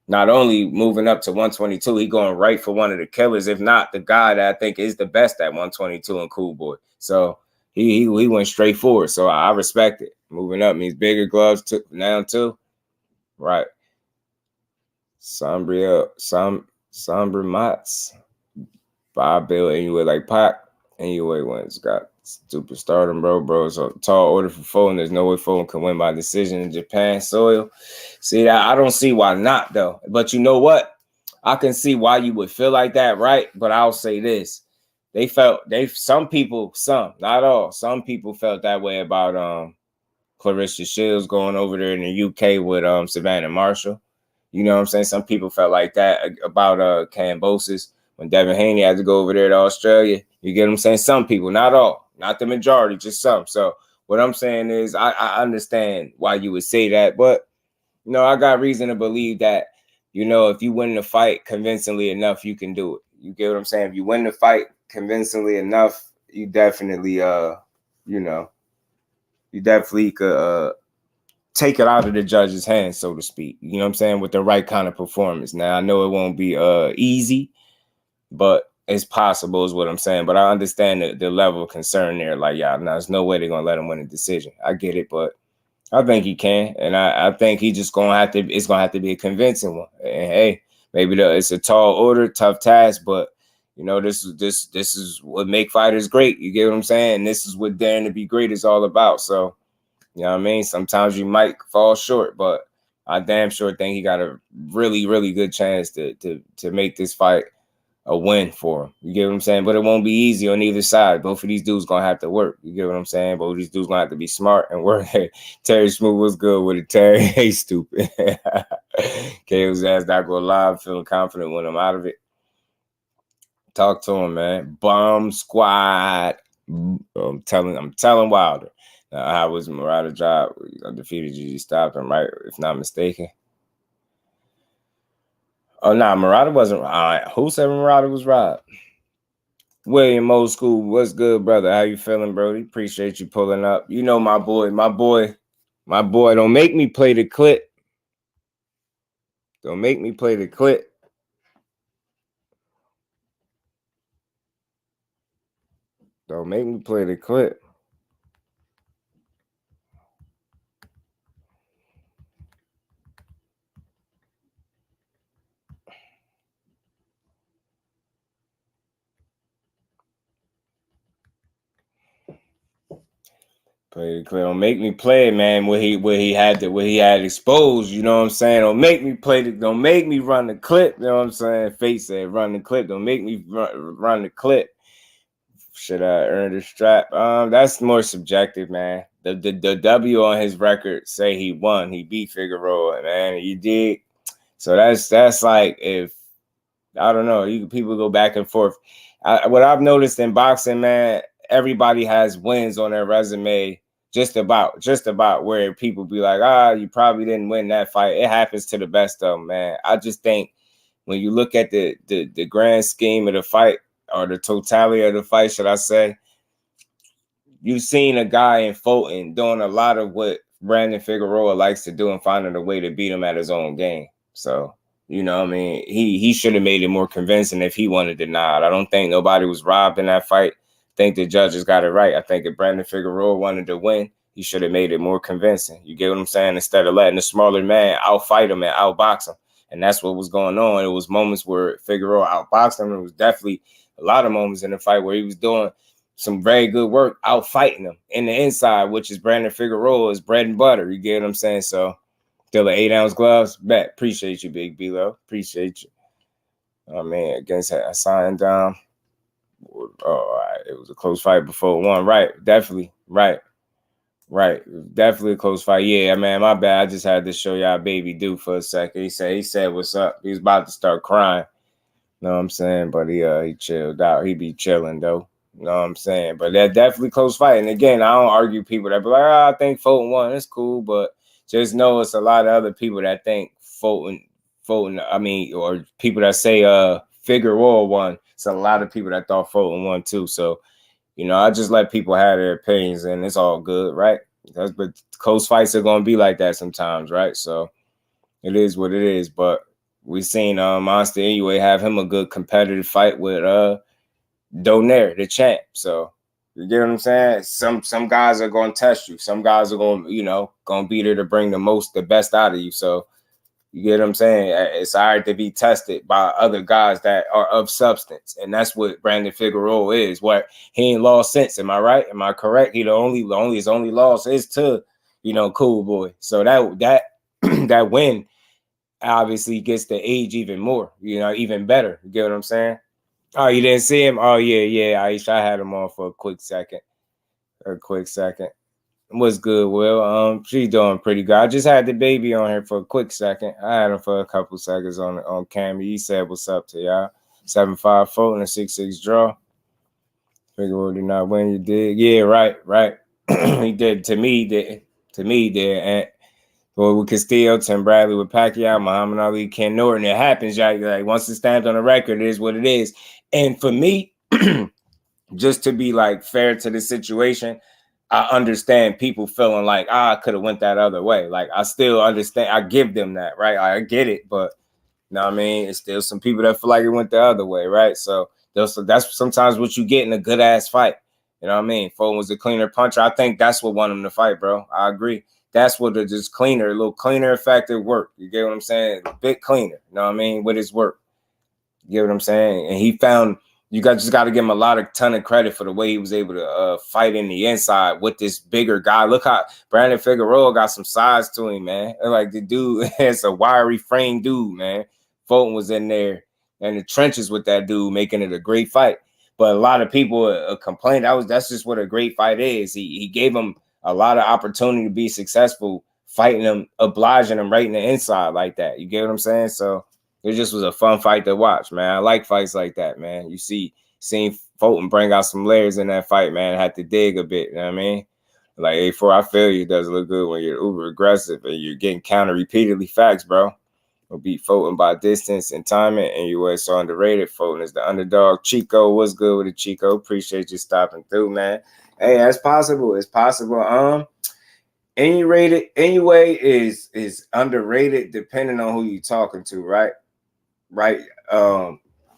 not only moving up to 122, he going right for one of the killers, if not the guy that I think is the best at 122 in Cool Boy. So he went straight forward. So I respect it. Moving up means bigger gloves now too. Right. Sombre Mats. Bob Bill Inoue like Pac. Inoue one's got superstardom, bro. So tall order for Fulton. There's no way Fulton can win by decision in Japan soil. See that? I don't see why not though. But you know what? I can see why you would feel like that, right? But I'll say this. Some people, not all, some people felt that way about Clarissa Shields going over there in the UK with Savannah Marshall. You know what I'm saying? Some people felt like that about Cambosis when Devin Haney had to go over there to Australia. You get what I'm saying? Some people, not all, not the majority, just some. So what I'm saying is I understand why you would say that, but I got reason to believe that, if you win the fight convincingly enough, you can do it. You get what I'm saying? If you win the fight convincingly enough, you definitely you definitely could take it out of the judge's hands, so to speak. You know what I'm saying? With the right kind of performance. Now I know it won't be easy, but it's possible is what I'm saying. But I understand the level of concern there. Like, there's no way they're gonna let him win a decision. I get it, but I think he can, and I think he just it's gonna have to be a convincing one. And hey, maybe it's a tall order, tough task, but this is what make fighters great. You get what I'm saying? And this is what daring to be great is all about. So, you know what I mean? Sometimes you might fall short, but I damn sure think he got a really, really good chance to make this fight a win for him. You get what I'm saying? But it won't be easy on either side. Both of these dudes gonna have to work. You get what I'm saying? Both of these dudes gonna have to be smart and work. Terry Smooth was good with it. Terry, hey, stupid. KO's ass not go live, feeling confident when I'm out of it. Talk to him, man. Bomb squad. I'm telling Wilder. How was Murata's job? Undefeated GG stopped him, right? If not mistaken. Oh, nah, Murata wasn't. Who said Murata was robbed? William Old School, what's good, brother? How you feeling, Brody? Appreciate you pulling up. You know my boy. Don't make me play the clip. Don't make me play the clip. Don't make me play the clip. Play the clip. Don't make me play it, man. What he had exposed. You know what I'm saying? Don't make me play the. Don't make me run the clip. You know what I'm saying? Fate said run the clip. Don't make me run the clip. Should I earn the strap? That's more subjective, man. The W on his record say he won. He beat Figueroa, man. You did. So that's like, if I don't know, people go back and forth. What I've noticed in boxing, man, everybody has wins on their resume. Just about where people be like, you probably didn't win that fight. It happens to the best of them, man. I just think when you look at the grand scheme of the fight, or the totality of the fight, should I say, you've seen a guy in Fulton doing a lot of what Brandon Figueroa likes to do and finding a way to beat him at his own game. So, you know what I mean? He should have made it more convincing if he wanted to nod. I don't think nobody was robbed in that fight. I think the judges got it right. I think if Brandon Figueroa wanted to win, he should have made it more convincing. You get what I'm saying? Instead of letting the smaller man outfight him and outbox him. And that's what was going on. It was moments where Figueroa outboxed him. It was definitely a lot of moments in the fight where he was doing some very good work out fighting him in the inside, which is Brandon Figueroa's bread and butter. You get what I'm saying? So still an 8-ounce gloves. Bet. Appreciate you, Big B-Lo. Appreciate you. Oh, man, against Hassan down. Oh, it was a close fight before it won. Right. Definitely. Right. Definitely a close fight. Yeah, man, my bad. I just had to show y'all Baby Duke for a second. He said, what's up? He was about to start crying. Know what I'm saying? But he chilled out. He be chilling though. You know what I'm saying? But that definitely close fight. And again, I don't argue people that be like, I think Fulton won. It's cool. But just know it's a lot of other people that think Fulton, or people that say Figueroa won. It's a lot of people that thought Fulton won too. So, you know, I just let people have their opinions and it's all good, right? But close fights are gonna be like that sometimes, right? So it is what it is. But we seen Monster Inoue have him a good competitive fight with Donaire, the champ. So you get what I'm saying? Some guys are going to test you. Some guys are going to be there to bring the best out of you. So you get what I'm saying? It's hard to be tested by other guys that are of substance, and that's what Brandon Figueroa is. What he ain't lost since. Am I right? Am I correct? His only loss is to Cool Boy. So that that win obviously gets the age even more, even better. You get what I'm saying? Oh, you didn't see him? Oh, yeah, Aisha. I had him on for a quick second. What's good, Will? She's doing pretty good. I just had the baby on here for a quick second. I had him for a couple seconds on camera. He said, what's up to y'all? 7-5 Fulton, a 6-6 draw. Figueroa did not win. You did. Yeah, right. He did. To me, he did. And with Castillo, Tim Bradley with Pacquiao, Muhammad Ali, Ken Norton. It happens, like once it's stamped on the record, it is what it is. And for me, just to be like fair to the situation, I understand people feeling like I could have went that other way. Like I still understand. I give them that, right? I get it, but you know what I mean? It's still some people that feel like it went the other way, right? So that's sometimes what you get in a good ass fight. You know what I mean? Fulton was a cleaner puncher. I think that's what won him the fight, bro. I agree. That's what just a little cleaner, effective work. You get what I'm saying? A bit cleaner, you know what I mean, with his work. You get what I'm saying? And he found, just got to give him a ton of credit for the way he was able to fight in the inside with this bigger guy. Look how Brandon Figueroa got some size to him, man. Like the dude is a wiry frame dude, man. Fulton was in there in the trenches with that dude, making it a great fight. But a lot of people complain that's just what a great fight is. He gave him a lot of opportunity to be successful, fighting him, obliging him right in the inside like that. You get what I'm saying? So it just was a fun fight to watch, man. I like fights like that, man. Seeing Fulton bring out some layers in that fight, man. Had to dig a bit, you know what I mean? Like, A4, I feel you. It does look good when you're uber aggressive and you're getting counter repeatedly. Facts, bro. Will beat Fulton by distance and timing, and you was so underrated. Fulton is the underdog. Chico, what's good with it, Chico? Appreciate you stopping through, man. Hey, that's possible. It's possible. Anyway is underrated depending on who you're talking to, right? Right.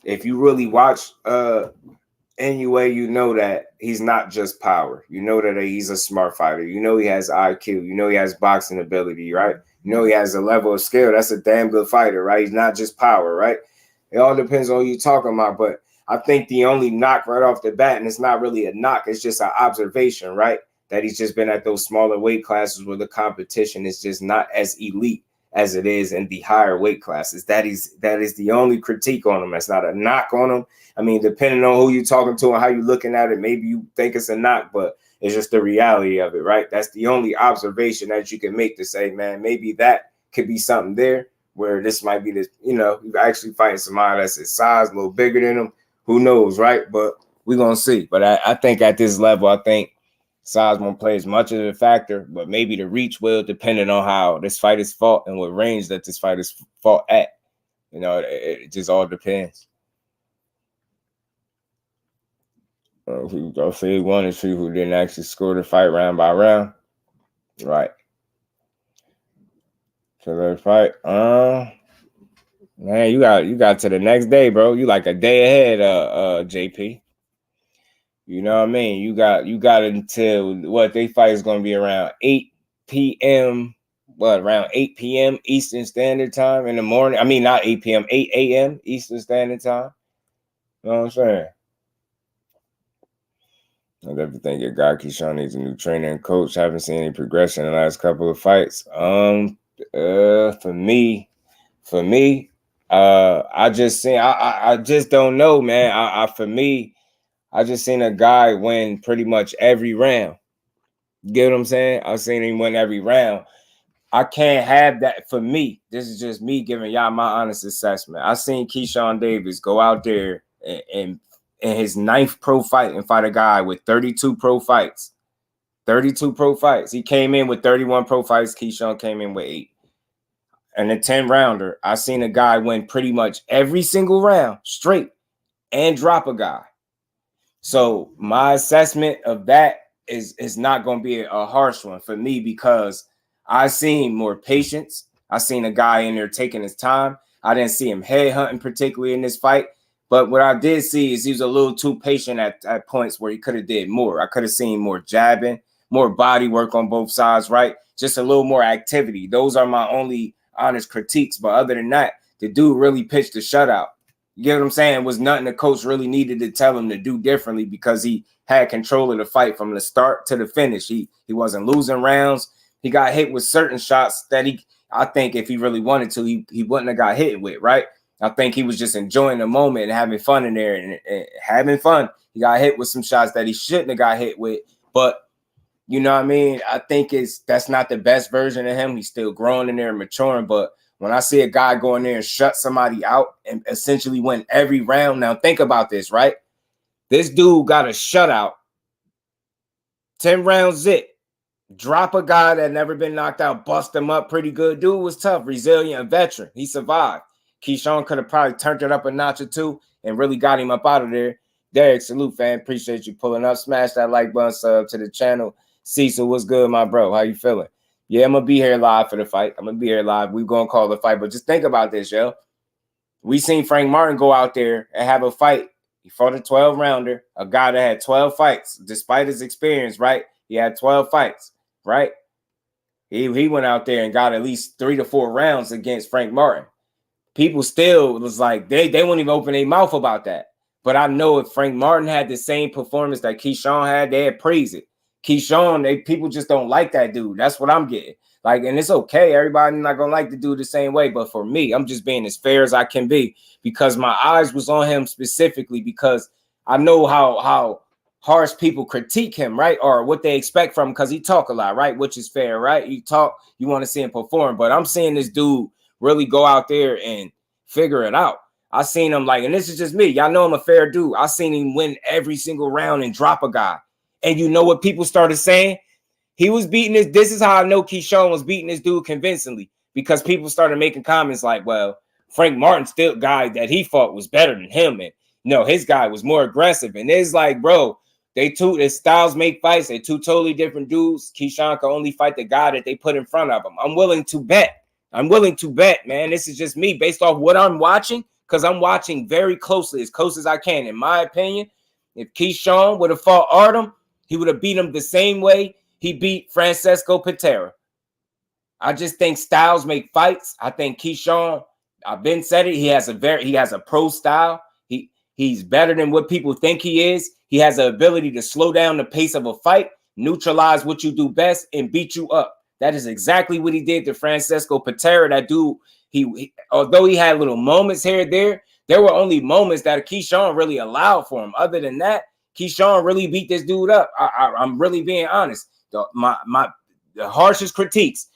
If you really watch Inoue, you know that he's not just power. You know that he's a smart fighter. You know he has IQ. You know he has boxing ability, right? You know he has a level of skill. That's a damn good fighter, right? He's not just power, right? It all depends on who you're talking about. But I think the only knock right off the bat, and it's not really a knock, it's just an observation, right? That he's just been at those smaller weight classes where the competition is just not as elite as it is in the higher weight classes. That is the only critique on him. That's not a knock on him. I mean, depending on who you're talking to and how you're looking at it, maybe you think it's a knock, but it's just the reality of it, right? That's the only observation that you can make to say, man, maybe that could be something there where this might be this, you know, you're actually fighting somebody that's his size, a little bigger than him. Who knows, right? But we're going to see. But I think at this level, I think size won't play as much of a factor, but maybe the reach will, depending on how this fight is fought and what range that this fight is fought at. You know, it just all depends. I'll say one or two who didn't actually score the fight round by round. Right. So that fight, man, you got to the next day, bro. You like a day ahead, JP. You know what I mean? You got until what they fight is going to be around 8 p.m. Around 8 p.m. Eastern Standard Time in the morning. I mean, not 8 p.m., 8 a.m. Eastern Standard Time. You know what I'm saying? I definitely think your guy Keyshawn needs a new trainer and coach. Haven't seen any progression in the last couple of fights. For me, I just don't know, man. For me, I just seen a guy win pretty much every round. You get what I'm saying? I've seen him win every round. I can't have that. For me, this is just me giving y'all my honest assessment. I seen Keyshawn Davis go out there and in his 9th pro fight and fight a guy with 32 pro fights. 32 pro fights. He came in with 31 pro fights. Keyshawn came in with 8. And a 10-rounder, I seen a guy win pretty much every single round straight and drop a guy. So my assessment of that is not going to be a harsh one for me because I seen more patience. I seen a guy in there taking his time. I didn't see him headhunting particularly in this fight. But what I did see is he was a little too patient at points where he could have did more. I could have seen more jabbing, more body work on both sides, right? Just a little more activity. Those are my only honest critiques. But other than that, the dude really pitched a shutout. You get what I'm saying? It was nothing the coach really needed to tell him to do differently because he had control of the fight from the start to the finish. He wasn't losing rounds. He got hit with certain shots that I think if he really wanted to, he wouldn't have got hit with, right? I think he was just enjoying the moment and having fun in there and having fun. He got hit with some shots that he shouldn't have got hit with. But, you know what I mean? I think that's not the best version of him. He's still growing in there and maturing. But when I see a guy go in there and shut somebody out and essentially win every round. Now, think about this, right? This dude got a shutout. 10 rounds zip. Drop a guy that never been knocked out. Bust him up pretty good. Dude was tough, resilient, veteran. He survived. Keyshawn could have probably turned it up a notch or two and really got him up out of there. Derek, salute, fan. Appreciate you pulling up. Smash that like button, sub to the channel. Cecil, what's good, my bro? How you feeling? Yeah, I'm going to be here live for the fight. I'm going to be here live. We're going to call the fight. But just think about this, yo. We seen Frank Martin go out there and have a fight. He fought a 12-rounder, a guy that had 12 fights. Despite his experience, right? He had 12 fights, right? He went out there and got at least 3 to 4 rounds against Frank Martin. People still was like, they wouldn't even open their mouth about that. But I know if Frank Martin had the same performance that Keyshawn had, they'd praise it. Keyshawn, people just don't like that dude. That's what I'm getting. Like, and it's okay. Everybody's not going to like the dude the same way. But for me, I'm just being as fair as I can be because my eyes was on him specifically because I know how harsh people critique him, right? Or what they expect from him because he talk a lot, right? Which is fair, right? You talk, you want to see him perform. But I'm seeing this dude really go out there and figure it out. I seen him like, and this is just me. Y'all know I'm a fair dude. I seen him win every single round and drop a guy. And you know what people started saying? He was beating this. This is how I know Keyshawn was beating this dude convincingly, because people started making comments like, well, Frank Martin still guy that he fought was better than him. And no, his guy was more aggressive. And it's like, bro, their styles make fights. They're two totally different dudes. Keyshawn can only fight the guy that they put in front of him. I'm willing to bet, man. This is just me based off what I'm watching, because I'm watching very closely, as close as I can. In my opinion, if Keyshawn would have fought ARUM, he would have beat him the same way he beat Francesco Patera. I just think styles make fights. I think Keyshawn, I've been said it, he has a pro style. He's better than what people think he is. He has the ability to slow down the pace of a fight, neutralize what you do best, and beat you up. That is exactly what he did to Francesco Patera. That dude, although he had little moments here and there were only moments that Keyshawn really allowed for him. Other than that, Keyshawn really beat this dude up. I'm really being honest. The harshest critiques,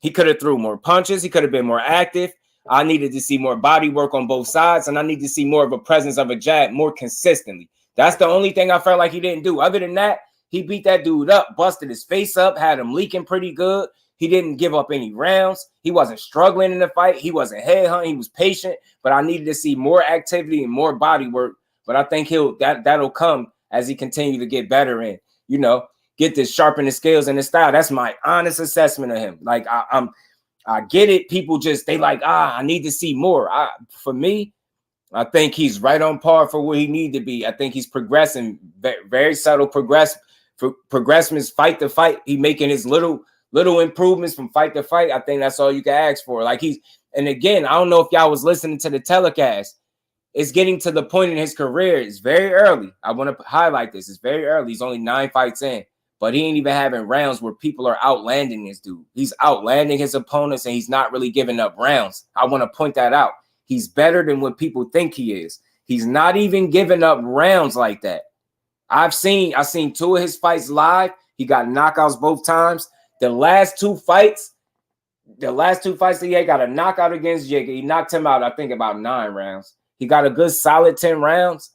he could have threw more punches. He could have been more active. I needed to see more body work on both sides, and I need to see more of a presence of a jab more consistently. That's the only thing I felt like he didn't do. Other than that, he beat that dude up, busted his face up, had him leaking pretty good. He didn't give up any rounds. He wasn't struggling in the fight. He wasn't headhunting. He was patient, but I needed to see more activity and more body work. But I think that'll come as he continue to get better and, you know, get to sharpen his skills and his style. That's my honest assessment of him. Like, I get it. People just, they like, I need to see more. For me, I think he's right on par for where he need to be. I think he's progressing, very subtle progressments, fight to fight. He making his little improvements from fight to fight. I think that's all you can ask for. Like and again, I don't know if y'all was listening to the telecast. It's getting to the point in his career. It's very early. I want to highlight this. It's very early. He's only 9 fights in. But he ain't even having rounds where people are outlanding this dude. He's outlanding his opponents, and he's not really giving up rounds. I want to point that out. He's better than what people think he is. He's not even giving up rounds like that. I've seen 2 of his fights live. He got knockouts both times. The last two fights that he had, got a knockout against Jake. He knocked him out, I think, about 9 rounds. He got a good solid 10 rounds.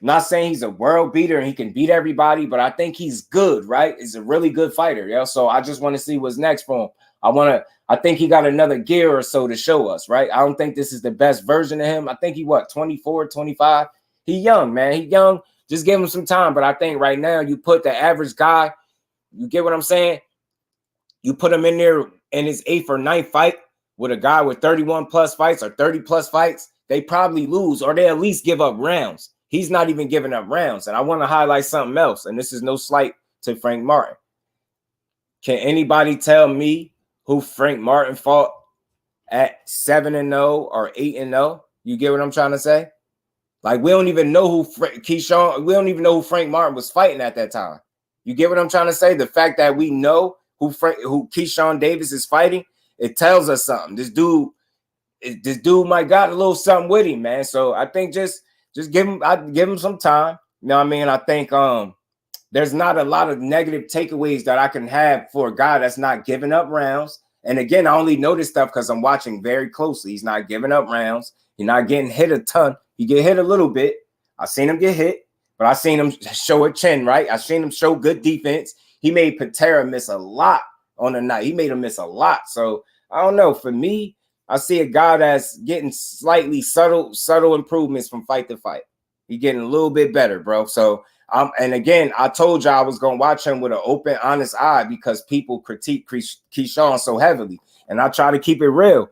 Not saying he's a world beater and he can beat everybody, but I think he's good, right? He's a really good fighter, yeah. So I just want to see what's next for him. I think he got another gear or so to show us, right? I don't think this is the best version of him. I think he 24, 25. He young, man. He young. Just give him some time. But I think right now you put the average guy, you get what I'm saying? You put him in there in his 8th or 9th fight with a guy with 31 plus fights or 30 plus fights, they probably lose, or they at least give up rounds. He's not even giving up rounds. And I want to highlight something else. And this is no slight to Frank Martin. Can anybody tell me who Frank Martin fought at 7-0 or 8-0? You get what I'm trying to say? Like, we don't even know who we don't even know who Frank Martin was fighting at that time. You get what I'm trying to say? The fact that we know who Keyshawn Davis is fighting, it tells us something. This dude might got a little something with him, man. So I think just give him some time. You know what I mean? I think there's not a lot of negative takeaways that I can have for a guy that's not giving up rounds. And again, I only know this stuff because I'm watching very closely. He's not giving up rounds. He's not getting hit a ton. He get hit a little bit. I seen him get hit, but I seen him show a chin, right? I seen him show good defense. He made Patera miss a lot on the night. He made him miss a lot. So I don't know. For me, I see a guy that's getting slightly subtle improvements from fight to fight. He's getting a little bit better, bro. So, and again, I told you I was going to watch him with an open, honest eye because people critique Keyshawn so heavily. And I try to keep it real.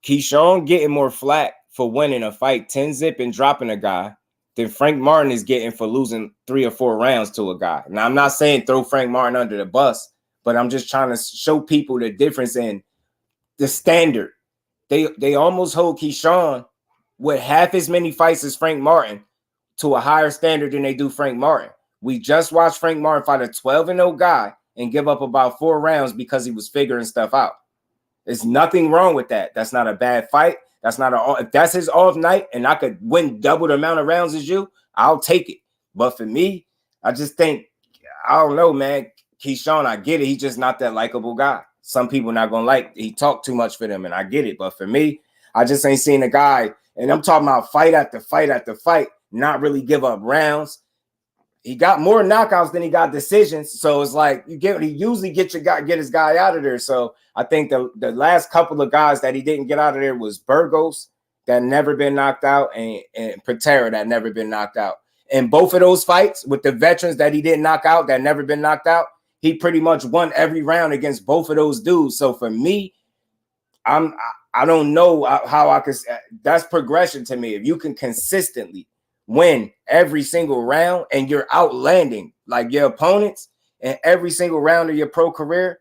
Keyshawn getting more flack for winning a fight 10-zip and dropping a guy than Frank Martin is getting for losing 3 or 4 rounds to a guy. Now, I'm not saying throw Frank Martin under the bus, but I'm just trying to show people the difference in the standard. They almost hold Keyshawn with half as many fights as Frank Martin to a higher standard than they do Frank Martin. We just watched Frank Martin fight a 12-0 guy and give up about 4 rounds because he was figuring stuff out. There's nothing wrong with that. That's not a bad fight. That's not if that's his off night and I could win double the amount of rounds as you, I'll take it. But for me, I just think, I don't know, man. Keyshawn, I get it. He's just not that likable guy. Some people not gonna like. He talked too much for them, and I get it. But for me, I just ain't seen a guy, and I'm talking about fight after fight after fight, not really give up rounds. He got more knockouts than he got decisions. So it's like he usually get his guy out of there. So I think the last couple of guys that he didn't get out of there was Burgos, that never been knocked out, and Patera, that never been knocked out. And both of those fights with the veterans that he didn't knock out, that never been knocked out, he pretty much won every round against both of those dudes. So for me, I don't know how I could. That's progression to me. If you can consistently win every single round and you're outlanding like your opponents in every single round of your pro career,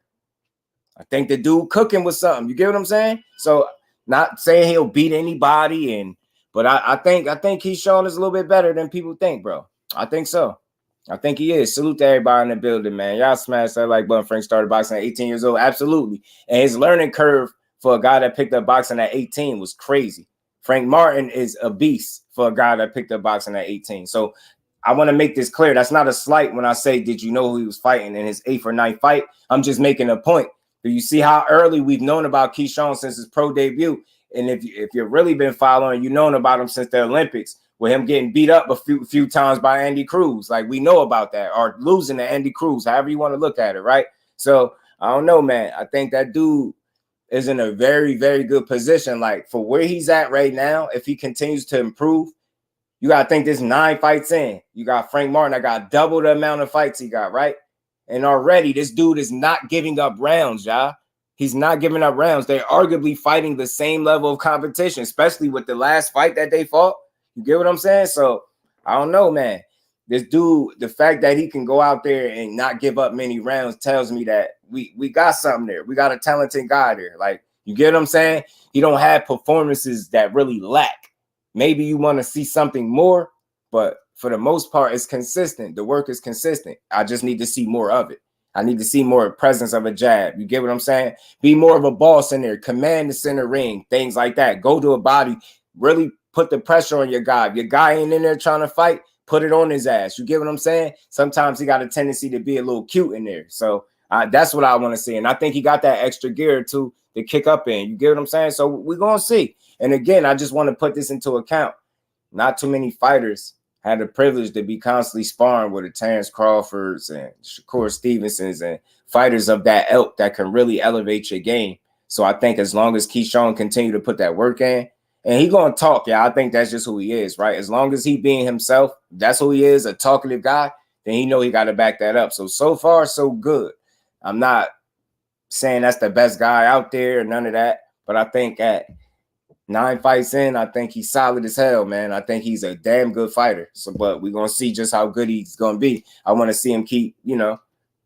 I think the dude cooking with something. You get what I'm saying? So not saying he'll beat anybody, but I think Keyshawn is a little bit better than people think, bro. I think so. I think he is. Salute to everybody in the building, man. Y'all smash that like button. Frank started boxing at 18 years old. Absolutely. And his learning curve for a guy that picked up boxing at 18 was crazy. Frank Martin is a beast for a guy that picked up boxing at 18. So I want to make this clear. That's not a slight when I say, did you know who he was fighting in his 8th or 9th fight? I'm just making a point. Do you see how early we've known about Keyshawn since his pro debut? And if you've really been following, you've known about him since the Olympics, with him getting beat up a few times by Andy Cruz. Like, we know about that, or losing to Andy Cruz, however you want to look at it, right? So I don't know, man. I think that dude is in a very, very good position. Like, for where he's at right now, if he continues to improve, you got to think this 9 fights in. You got Frank Martin that got double the amount of fights he got, right? And already this dude is not giving up rounds, y'all. He's not giving up rounds. They're arguably fighting the same level of competition, especially with the last fight that they fought. You get what I'm saying? So I don't know, man. This dude, the fact that he can go out there and not give up many rounds tells me that we got something there. We got a talented guy there. Like, you get what I'm saying? He don't have performances that really lack. Maybe you want to see something more, but for the most part, it's consistent. The work is consistent. I just need to see more of it. I need to see more presence of a jab. You get what I'm saying? Be more of a boss in there. Command the center ring. Things like that. Go to a body. Really put the pressure on your guy. If your guy ain't in there trying to fight, put it on his ass. You get what I'm saying? Sometimes he got a tendency to be a little cute in there. So that's what I want to see. And I think he got that extra gear to kick up in. You get what I'm saying? So we're going to see. And again, I just want to put this into account. Not too many fighters had the privilege to be constantly sparring with the Terence Crawfords and SHAKUR Stevensons and fighters of that ilk that can really elevate your game. So I think as long as Keyshawn continue to put that work in, and he going to talk, yeah, I think that's just who he is, right? As long as he being himself, that's who he is, a talkative guy, then he know he got to back that up. So far, so good. I'm not saying that's the best guy out there or none of that, but I think at 9 fights in, I think he's solid as hell, man. I think he's a damn good fighter. So, but we're going to see just how good he's going to be. I want to see him keep,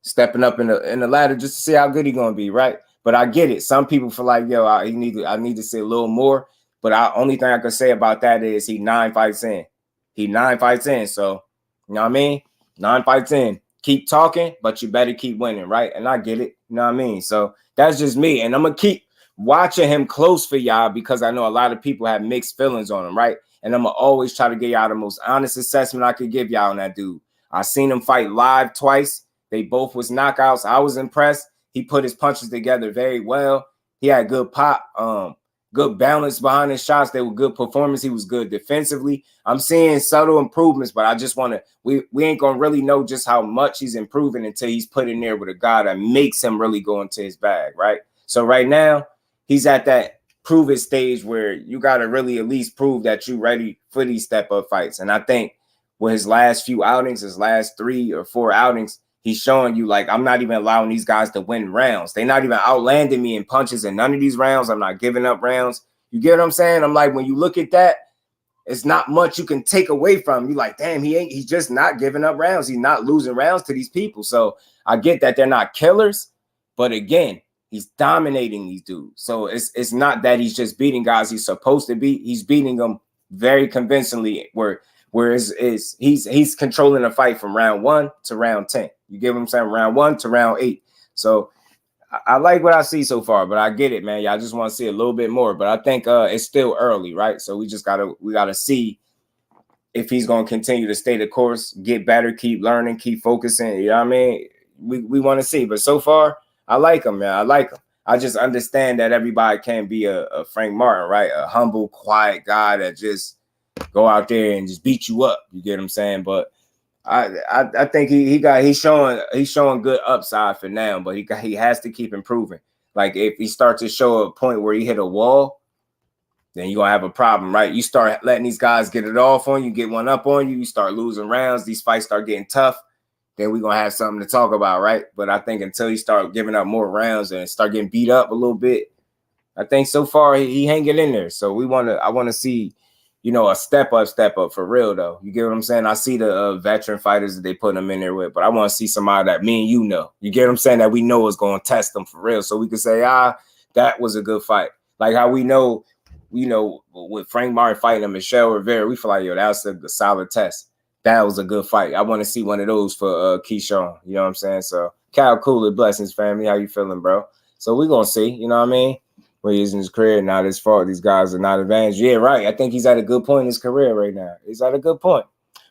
stepping up in the ladder just to see how good he's going to be, right? But I get it. Some people feel like, yo, I need to see a little more. But the only thing I can say about that is he 9 fights in. He 9 fights in. So, you know what I mean? 9 fights in. Keep talking, but you better keep winning, right? And I get it. You know what I mean? So that's just me. And I'm going to keep watching him close for y'all because I know a lot of people have mixed feelings on him, right? And I'm going to always try to get y'all the most honest assessment I could give y'all on that dude. I seen him fight live twice. They both was knockouts. I was impressed. He put his punches together very well. He had good pop, good balance behind his shots. They were good performance. He was good defensively. I'm seeing subtle improvements, but I just want to, we ain't going to really know just how much he's improving until he's put in there with a guy that makes him really go into his bag, right? So right now, he's at that prove it stage where you got to really at least prove that you're ready for these step-up fights. And I think with his last few outings, his last 3 or 4 outings, he's showing you, like, I'm not even allowing these guys to win rounds. They're not even outlanding me in punches in none of these rounds. I'm not giving up rounds. You get what I'm saying? I'm like, when you look at that, it's not much you can take away from him. You're like, damn, he's just not giving up rounds. He's not losing rounds to these people. So I get that they're not killers. But again, he's dominating these dudes. So it's not that he's just beating guys he's supposed to beat. He's beating them very convincingly whereas he's controlling the fight from round 1 to round 10. You get what I'm saying? Round 1 to round 8. So I like what I see so far, but I get it, man. Y'all just want to see a little bit more. But I think it's still early, right? So we gotta see if he's gonna continue to stay the course, get better, keep learning, keep focusing. You know what I mean? We want to see. But so far, I like him, man. I like him. I just understand that everybody can't be a Frank Martin, right? A humble, quiet guy that just go out there and just beat you up. You get what I'm saying? But I think he's showing good upside for now, but he has to keep improving. Like if he starts to show a point where he hit a wall, then you're gonna have a problem, right? You start letting these guys get it off on you, get one up on you, you start losing rounds, these fights start getting tough, then we're gonna have something to talk about, right? But I think until you start giving up more rounds and start getting beat up a little bit, I think so far he hanging in there. So I want to see, you know, a step up for real though. You get what I'm saying? I see the veteran fighters that they put them in there with, but I want to see somebody that me and you know. You get what I'm saying? That we know is going to test them for real, so we can say, that was a good fight. Like how we know, you know, with Frank Martin fighting and Michelle Rivera, we feel like, yo, that was a solid test. That was a good fight. I want to see one of those for Keyshawn. You know what I'm saying? So Cal Cooler, blessings, family. How you feeling, bro? So we're gonna see. You know what I mean? Where he is in his career, not his fault. These guys are not advantaged. Yeah, right. I think he's at a good point in his career right now. He's at a good point.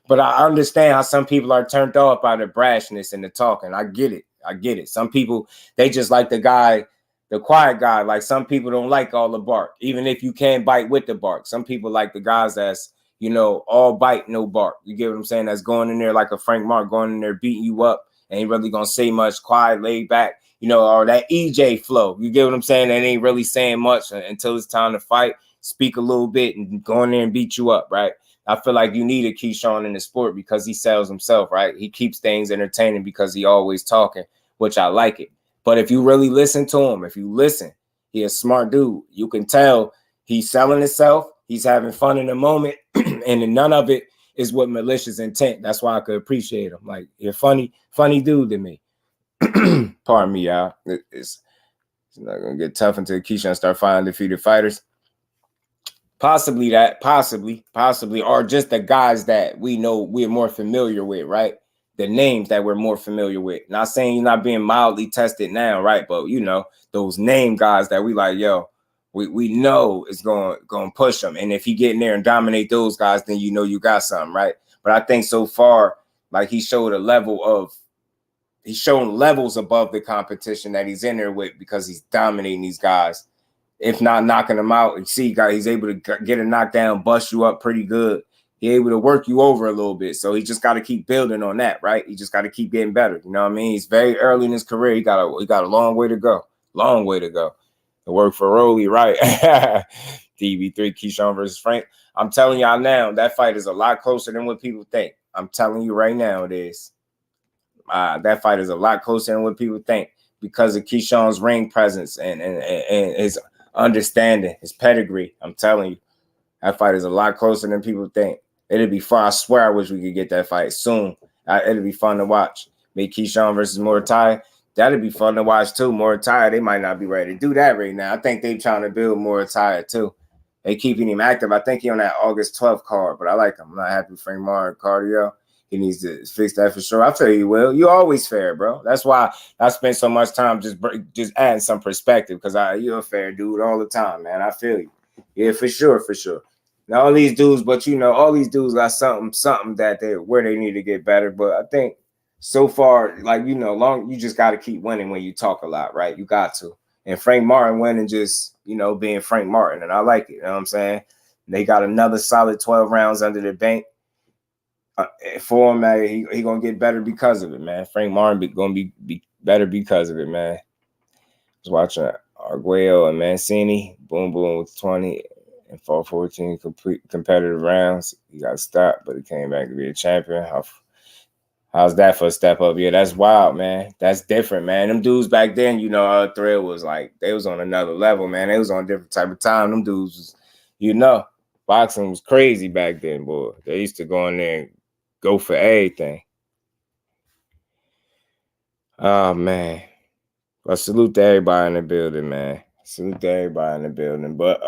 But I understand how some people are turned off by the brashness and the talking. I get it. Some people, they just like the guy, the quiet guy. Like some people don't like all the bark, even if you can bite with the bark. Some people like the guys that's, you know, all bite, no bark. You get what I'm saying? That's going in there like a Frank Martin, going in there beating you up. Ain't really going to say much, quiet, laid back. You know, or that EJ flow. You get what I'm saying? That ain't really saying much until it's time to fight. Speak a little bit and go in there and beat you up, right? I feel like you need a Keyshawn in the sport because he sells himself, right? He keeps things entertaining because he always talking, which I like it. But if you really listen to him, if you listen, he's a smart dude. You can tell he's selling himself. He's having fun in the moment. And none of it is with malicious intent. That's why I could appreciate him. Like, you're funny dude to me. Pardon me, y'all. It's not gonna get tough until Keyshawn start fighting defeated fighters. Possibly, or just the guys that we know we're more familiar with, right? The names that we're more familiar with. Not saying you're not being mildly tested now, right? But you know, those name guys that we like, yo, we know it's going to push them. And if he get in there and dominate those guys, then you know you got something, right? But I think so far, like he's shown levels above the competition that he's in there with because he's dominating these guys. If not knocking them out, you see, he's able to get a knockdown, bust you up pretty good. He's able to work you over a little bit. So he just got to keep building on that, right? He just got to keep getting better. You know what I mean? He's very early in his career. He got a long way to go. Long way to go. To work for Rolly, right? DB3, Keyshawn versus Frank. I'm telling y'all now, that fight is a lot closer than what people think. I'm telling you right now, it is. That fight is a lot closer than what people think because of Keyshawn's ring presence and his understanding, his pedigree. I'm telling you, that fight is a lot closer than people think. It'll be fun. I swear I wish we could get that fight soon. It'll be fun to watch. Maybe Keyshawn versus Moritai. That'll be fun to watch too. Moritai, they might not be ready to do that right now. I think they're trying to build Moritai too. They keeping him active. I think he's on that August 12th card, but I like him. I'm not happy with Frank Martin cardio. He needs to fix that for sure. I'll tell you, Will. You're always fair, bro. That's why I spend so much time just adding some perspective because you're a fair dude all the time, man. I feel you. Yeah, for sure. Now, all these dudes, but you know, all these dudes got something that where they need to get better. But I think so far, like, you know, you just got to keep winning when you talk a lot, right? You got to. And Frank Martin winning just, you know, being Frank Martin. And I like it. You know what I'm saying? They got another solid 12 rounds under the bank. For him, man, he gonna get better because of it, man. Frank Martin gonna be better because of it, man. I was watching Arguello and Mancini, boom with 20 and 14 complete competitive rounds. He got stopped, but he came back to be a champion. How's that for a step up? Yeah, that's wild, man. That's different, man. Them dudes back then, you know, Thread was like they was on another level, man. They was on a different type of time. Them dudes was, you know, boxing was crazy back then, boy. They used to go in there and go for everything. Oh, man. Well, salute to everybody in the building, man. Salute to everybody in the building. But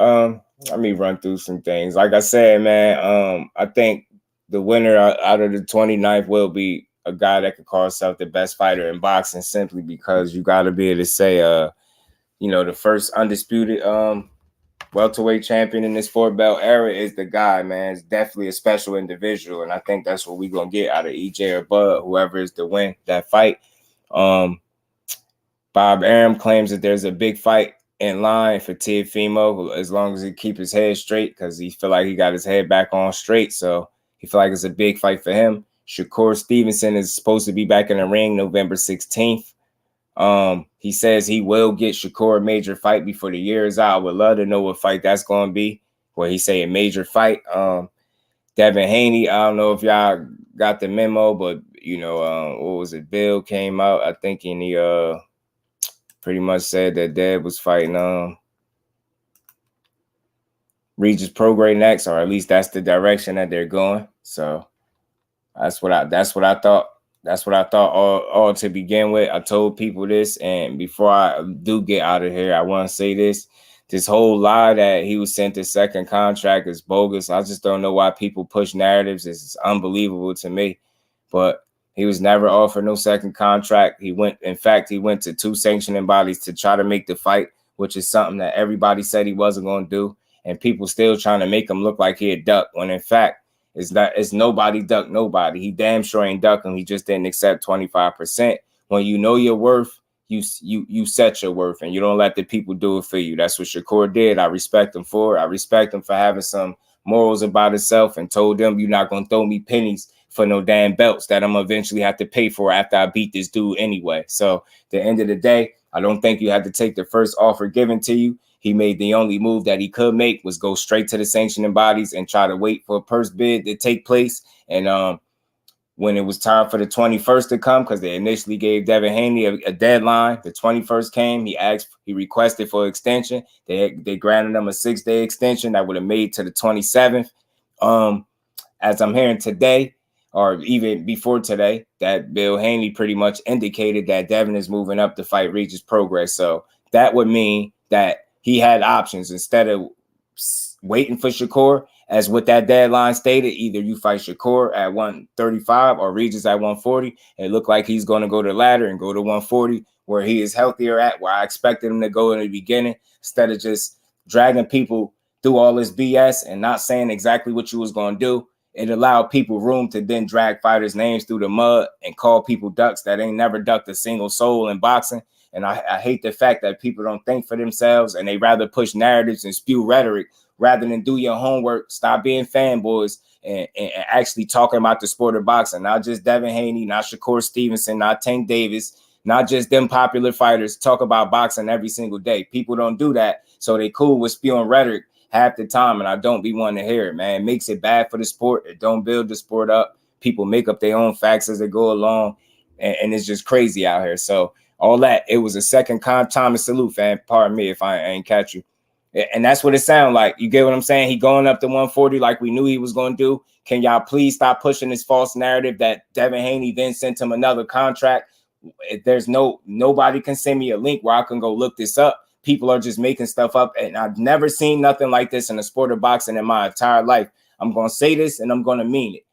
let me run through some things. Like I said, man, I think the winner out of the 29th will be a guy that could call himself the best fighter in boxing simply because you got to be able to say, you know, the first undisputed welterweight champion in this 4-belt era is the guy, man. It's definitely a special individual, and I think that's what we're gonna get out of EJ or Bud, whoever is to win that fight. Bob Arum claims that there's a big fight in line for TEOFIMO as long as he keep his head straight, because he feel like he got his head back on straight. So he feel like it's a big fight for him. SHAKUR Stevenson is supposed to be back in the ring November 16th. He says he will get SHAKUR a major fight before the year is out. I would love to know what fight that's going to be. Where he say a major fight. Devin Haney, I don't know if y'all got the memo, but you know, what was it? Bill came out, I think, and he pretty much said that Dev was fighting Regis PROGRAIS next, or at least that's the direction that they're going. So that's what I thought. That's what I thought all to begin with. I told people this, and before I do get out of here, I want to say this. This whole lie that he was sent a second contract is bogus. I just don't know why people push narratives. It's unbelievable to me. But he was never offered no second contract. In fact, he went to 2 sanctioning bodies to try to make the fight, which is something that everybody said he wasn't going to do. And people still trying to make him look like he had ducked, when in fact, it's nobody ducked nobody. He damn sure ain't ducking. He just didn't accept 25%. When you know your worth, you set your worth, and you don't let the people do it for you. That's what SHAKUR did. I respect him for it. I respect him for having some morals about himself, and told them, you're not going to throw me pennies for no damn belts that I'm eventually have to pay for after I beat this dude anyway. So at the end of the day, I don't think you have to take the first offer given to you. He made the only move that he could make was go straight to the sanctioning bodies and try to wait for a purse bid to take place. And when it was time for the 21st to come, because they initially gave Devin Haney a deadline, the 21st came. He requested for extension. They granted him a 6-day extension that would have made to the 27th. As I'm hearing today, or even before today, that Bill Haney pretty much indicated that Devin is moving up to fight Regis PROGRAIS. So that would mean that he had options instead of waiting for SHAKUR. As what that deadline stated, either you fight SHAKUR at 135 or Regis at 140. It looked like he's going to go to the ladder and go to 140, where he is healthier at, where I expected him to go in the beginning, instead of just dragging people through all this BS and not saying exactly what you was going to do. It allowed people room to then drag fighters' names through the mud and call people ducks that ain't never ducked a single soul in boxing. And I hate the fact that people don't think for themselves, and they rather push narratives and spew rhetoric rather than do your homework. Stop being fanboys and actually talking about the sport of boxing. Not just Devin Haney, not SHAKUR Stevenson, not Tank Davis, not just them popular fighters. Talk about boxing every single day. People don't do that, so they cool with spewing rhetoric half the time, and I don't be wanting to hear it, man. It makes it bad for the sport. It don't build the sport up. People make up their own facts as they go along, and it's just crazy out here. So all that, it was a second time to salute, fam. Pardon me if I ain't catch you. And that's what it sounds like. You get what I'm saying? He going up to 140 like we knew he was going to do. Can y'all please stop pushing this false narrative that Devin Haney then sent him another contract? There's nobody can send me a link where I can go look this up. People are just making stuff up, and I've never seen nothing like this in the sport of boxing in my entire life. I'm going to say this, and I'm going to mean it.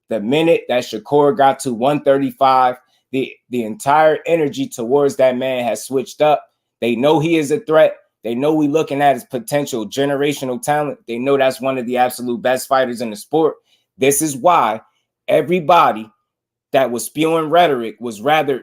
The minute that SHAKUR got to 135, the entire energy towards that man has switched up. They know he is a threat. They know we looking at his potential generational talent. They know that's one of the absolute best fighters in the sport. This is why everybody that was spewing rhetoric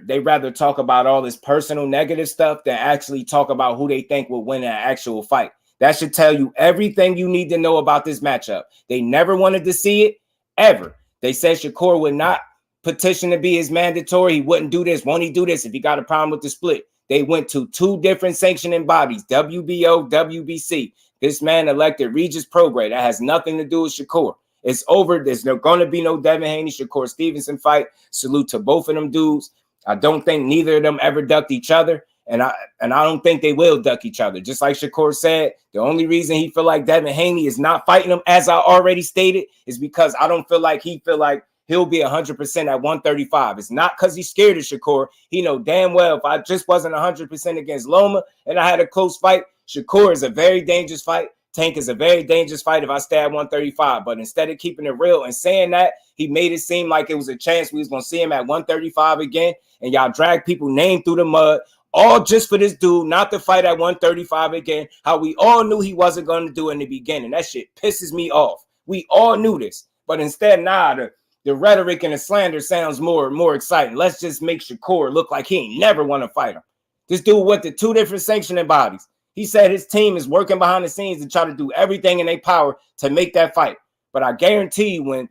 they rather talk about all this personal negative stuff than actually talk about who they think will win an actual fight. That should tell you everything you need to know about this matchup. They never wanted to see it, ever. They said SHAKUR would not petition to be his mandatory. He wouldn't do this. Won't he do this if he got a problem with the split? They went to 2 different sanctioning bodies, WBO, WBC. This man elected Regis PROGRAIS. That has nothing to do with SHAKUR. It's over. There's going to be no Devin Haney, SHAKUR Stevenson fight. Salute to both of them dudes. I don't think neither of them ever ducked each other, and I don't think they will duck each other. Just like SHAKUR said, the only reason he feel like Devin Haney is not fighting him, as I already stated, is because I don't feel like he'll be 100% at 135. It's not because he's scared of SHAKUR. He know damn well if I just wasn't 100% against Loma and I had a close fight, SHAKUR is a very dangerous fight. Tank is a very dangerous fight if I stay at 135. But instead of keeping it real and saying that, he made it seem like it was a chance we was going to see him at 135 again. And y'all drag people name through the mud, all just for this dude not to fight at 135 again. How we all knew he wasn't going to do in the beginning. That shit pisses me off. We all knew this. But instead, the rhetoric and the slander sounds more exciting. Let's just make SHAKUR look like he ain't never want to fight him. This dude went to 2 different sanctioning bodies. He said his team is working behind the scenes to try to do everything in their power to make that fight. But I guarantee you, when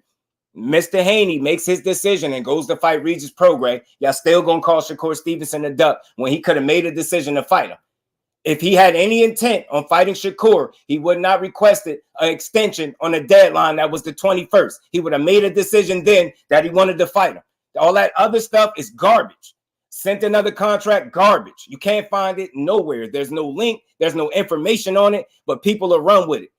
Mr. Haney makes his decision and goes to fight Regis Prograis, y'all still gonna call Shakur Stevenson a duck when he could have made a decision to fight him. If he had any intent on fighting Shakur, he would not requested an extension on a deadline that was the 21st. He would have made a decision then that he wanted to fight him. All that other stuff is garbage. Sent another contract, garbage. You can't find it nowhere. There's no link. There's no information on it, but people will run with it.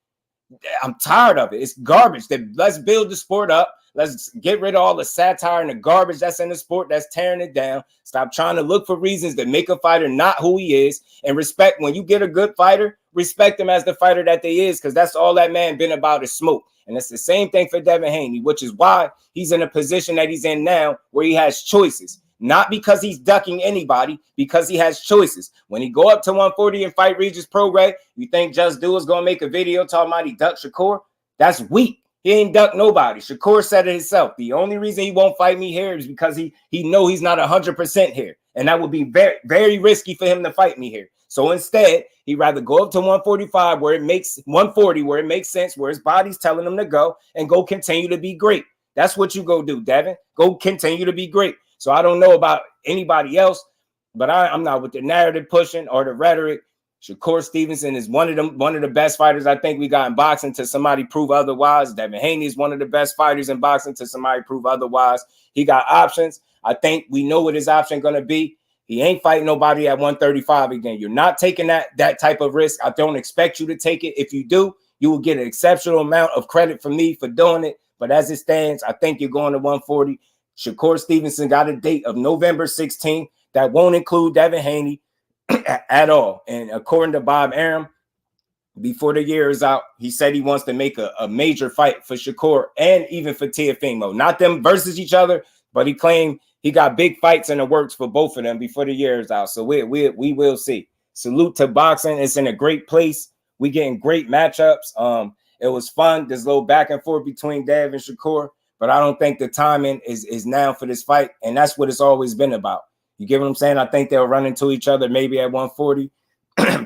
I'm tired of it. It's garbage. Let's build the sport up. Let's get rid of all the satire and the garbage that's in the sport that's tearing it down. Stop trying to look for reasons to make a fighter not who he is, and respect. When you get a good fighter, respect him as the fighter that they is, because that's all that man been about is smoke. And it's the same thing for Devin Haney, which is why he's in a position that he's in now where he has choices. Not because he's ducking anybody, because he has choices. When he go up to 140 and fight Regis Prograis, you think JusDueBoxing is going to make a video talking about he ducked Shakur? That's weak. He ain't ducked nobody. Shakur said it himself. The only reason he won't fight me here is because he know he's not 100% here. And that would be very, very risky for him to fight me here. So instead, he'd rather go up to 145 where it makes 140, where it makes sense, where his body's telling him to go, and go continue to be great. That's what you go do, Devin. Go continue to be great. So I don't know about anybody else, but I'm not with the narrative pushing or the rhetoric. Shakur Stevenson is one of the best fighters I think we got in boxing till somebody prove otherwise. Devin Haney is one of the best fighters in boxing till somebody prove otherwise. He got options. I think we know what his option going to be. He ain't fighting nobody at 135 again. You're not taking that type of risk. I don't expect you to take it. If you do, you will get an exceptional amount of credit from me for doing it. But as it stands, I think you're going to 140. Shakur Stevenson got a date of November 16th. That won't include Devin Haney at all. And according to Bob Arum, before the year is out, he said he wants to make a major fight for Shakur and even for Teofimo. Not them versus each other, but he claimed he got big fights in the works for both of them before the year is out. So we will see. Salute to boxing. It's in a great place. We getting great matchups. It was fun, this little back and forth between Dev and Shakur. But I don't think the timing is now for this fight. And that's what it's always been about. You get what I'm saying? I think they'll run into each other maybe at 140,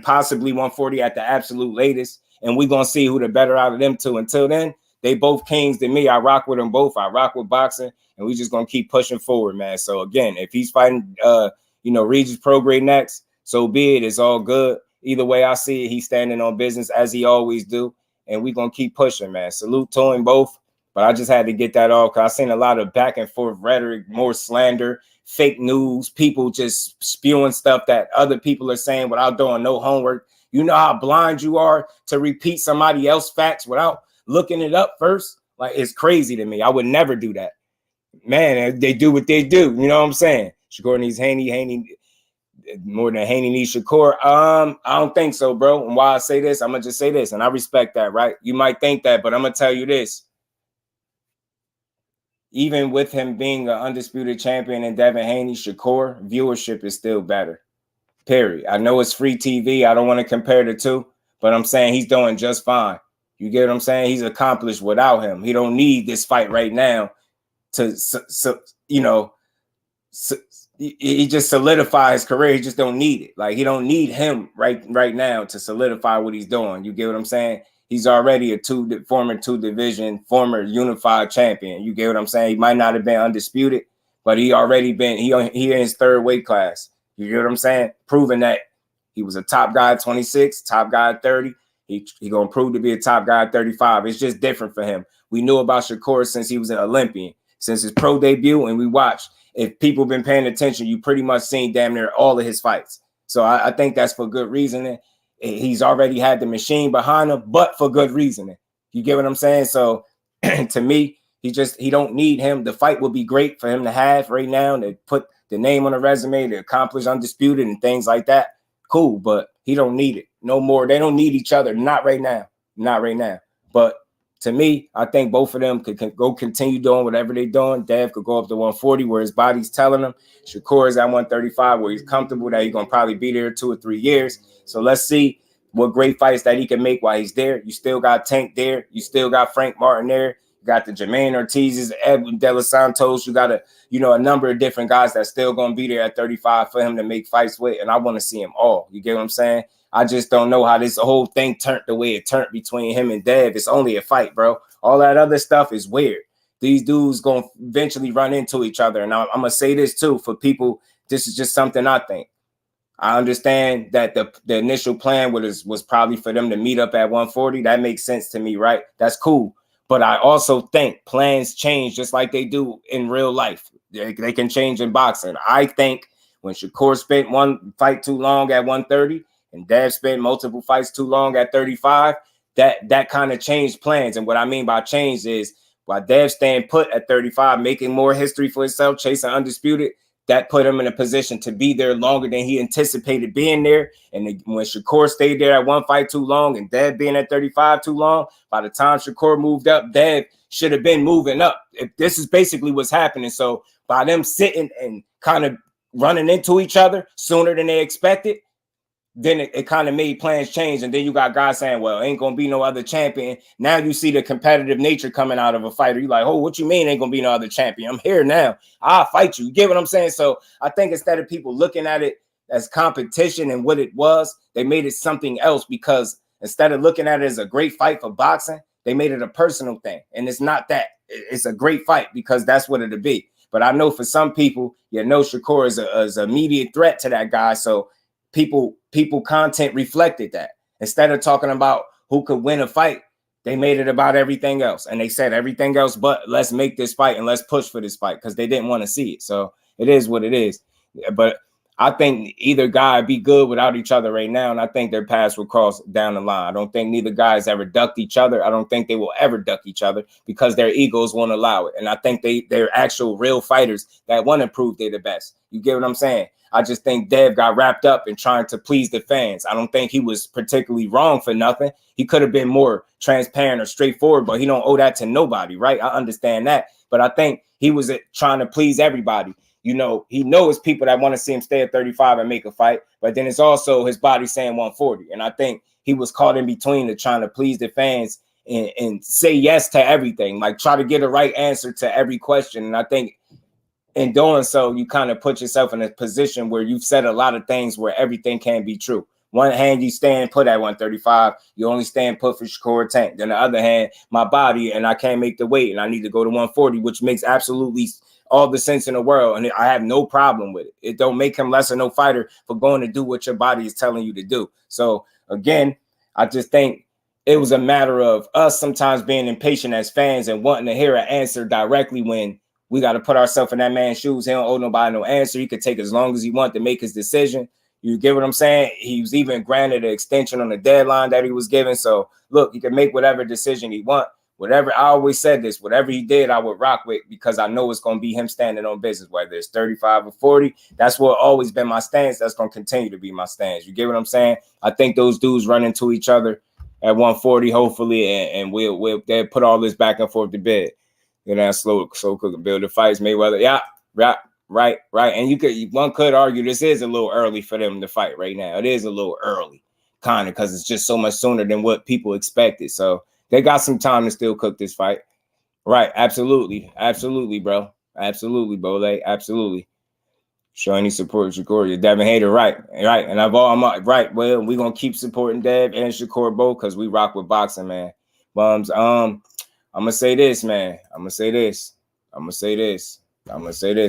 possibly 140 at the absolute latest. And we're going to see who the better out of them two. Until then, they both kings to me. I rock with them both. I rock with boxing. And we just going to keep pushing forward, man. So, again, if he's fighting, Regis Prograis next, so be it. It's all good. Either way I see it, he's standing on business as he always do. And we're going to keep pushing, man. Salute to him both. But I just had to get that off because I seen a lot of back and forth rhetoric, more slander, fake news, people just spewing stuff that other people are saying without doing no homework. You know how blind you are to repeat somebody else's facts without looking it up first? Like, it's crazy to me. I would never do that. Man, they do what they do. You know what I'm saying? Shakur needs Haney more than Haney needs Shakur. I don't think so, bro. And why I say this, I'm going to just say this, and I respect that, right? You might think that, but I'm going to tell you this. Even with him being an undisputed champion and Devin Haney, Shakur, viewership is still better. Period. I know it's free TV. I don't want to compare the two, but I'm saying he's doing just fine. You get what I'm saying? He's accomplished without him. He don't need this fight right now to, he just solidify his career. He just don't need it. Like, he don't need him right now to solidify what he's doing. You get what I'm saying? He's already a former two-division, former unified champion. You get what I'm saying? He might not have been undisputed, but he already been, he in his third weight class. You get what I'm saying? Proving that he was a top guy at 26, top guy at 30. He going to prove to be a top guy at 35. It's just different for him. We knew about Shakur since he was an Olympian, since his pro debut, and we watched. If people been paying attention, you pretty much seen damn near all of his fights. So I think that's for good reasoning. He's already had the machine behind him, but for good reasoning. You get what I'm saying? So to me, he don't need him. The fight would be great for him to have right now, to put the name on the resume, to accomplish undisputed and things like that. Cool, but he don't need it no more. They don't need each other. Not right now. Not right now. But to me, I think both of them could go continue doing whatever they're doing. Dev could go up to 140 where his body's telling him. Shakur is at 135 where he's comfortable that he's going to probably be there 2 or 3 years. So let's see what great fights that he can make while he's there. You still got Tank there. You still got Frank Martin there. You got the Jermaine Ortiz's, Edwin De Los Santos. You got a number of different guys that's still going to be there at 35 for him to make fights with. And I want to see them all. You get what I'm saying? I just don't know how this whole thing turned the way it turned between him and Dev. It's only a fight, bro. All that other stuff is weird. These dudes going to eventually run into each other. And I'm going to say this too for people. This is just something I think. I understand that the initial plan was probably for them to meet up at 140. That makes sense to me, right? That's cool. But I also think plans change just like they do in real life. They can change in boxing. I think when Shakur spent one fight too long at 130 and Dev spent multiple fights too long at 35, that kind of changed plans. And what I mean by change is while Dev staying put at 35, making more history for himself, chasing undisputed, that put him in a position to be there longer than he anticipated being there. And when Shakur stayed there at one fight too long and Dev being at 35 too long, by the time Shakur moved up, Dev should have been moving up. This is basically what's happening. So by them sitting and kind of running into each other sooner than they expected, then it kind of made plans change. And then you got guys saying, well, ain't going to be no other champion. Now you see the competitive nature coming out of a fighter. You're like, oh, what you mean ain't going to be no other champion? I'm here now. I'll fight you. You get what I'm saying? So I think instead of people looking at it as competition and what it was, they made it something else, because instead of looking at it as a great fight for boxing, they made it a personal thing. And it's not that. It's a great fight because that's what it'll be. But I know for some people, Shakur is an immediate threat to that guy. So people content reflected that. Instead of talking about who could win a fight, they made it about everything else. And they said everything else but let's make this fight and let's push for this fight, because they didn't want to see it. So it is what it is. But I think either guy be good without each other right now, and I think their paths will cross down the line. I don't think neither guys ever ducked each other. I don't think they will ever duck each other because their egos won't allow it. And I think they're actual real fighters that want to prove they're the best. You get what I'm saying? I just think Dev got wrapped up in trying to please the fans. I don't think he was particularly wrong for nothing. He could have been more transparent or straightforward, but he don't owe that to nobody, right? I understand that. But I think he was trying to please everybody. He knows people that want to see him stay at 35 and make a fight, but then it's also his body saying 140. And I think he was caught in between to trying to please the fans and say yes to everything, like try to get a right answer to every question. And I think in doing so, you kind of put yourself in a position where you've said a lot of things where everything can be true. One hand, you stand put at 135. You only stand put for Shakur Tank. Then the other hand, my body, and I can't make the weight, and I need to go to 140, which makes absolutely all the sense in the world. And I have no problem with it. It don't make him less of no fighter for going to do what your body is telling you to do. So again, I just think it was a matter of us sometimes being impatient as fans and wanting to hear an answer directly when we got to put ourselves in that man's shoes. He don't owe nobody no answer. He could take as long as he wants to make his decision. You get what I'm saying? He was even granted an extension on the deadline that he was given. So look, he can make whatever decision he wants. Whatever, I always said this, whatever he did, I would rock with, because I know it's going to be him standing on business, whether it's 35 or 40. That's what always been my stance. That's going to continue to be my stance. You get what I'm saying? I think those dudes run into each other at 140, hopefully, and they'll put all this back and forth to bed. Slow cooking build the fights. Mayweather, yeah, right. And one could argue this is a little early for them to fight right now. It is a little early, kind of, because it's just so much sooner than what people expected. So they got some time to still cook this fight. Right, absolutely, bro. Absolutely, Bole, absolutely. Show any support to Shakur. You're Devin hater, right. And I'm right. Well, we're going to keep supporting Dev and Shakur both because we rock with boxing, man. Bums, I'm going to say this, man. I'm going to say this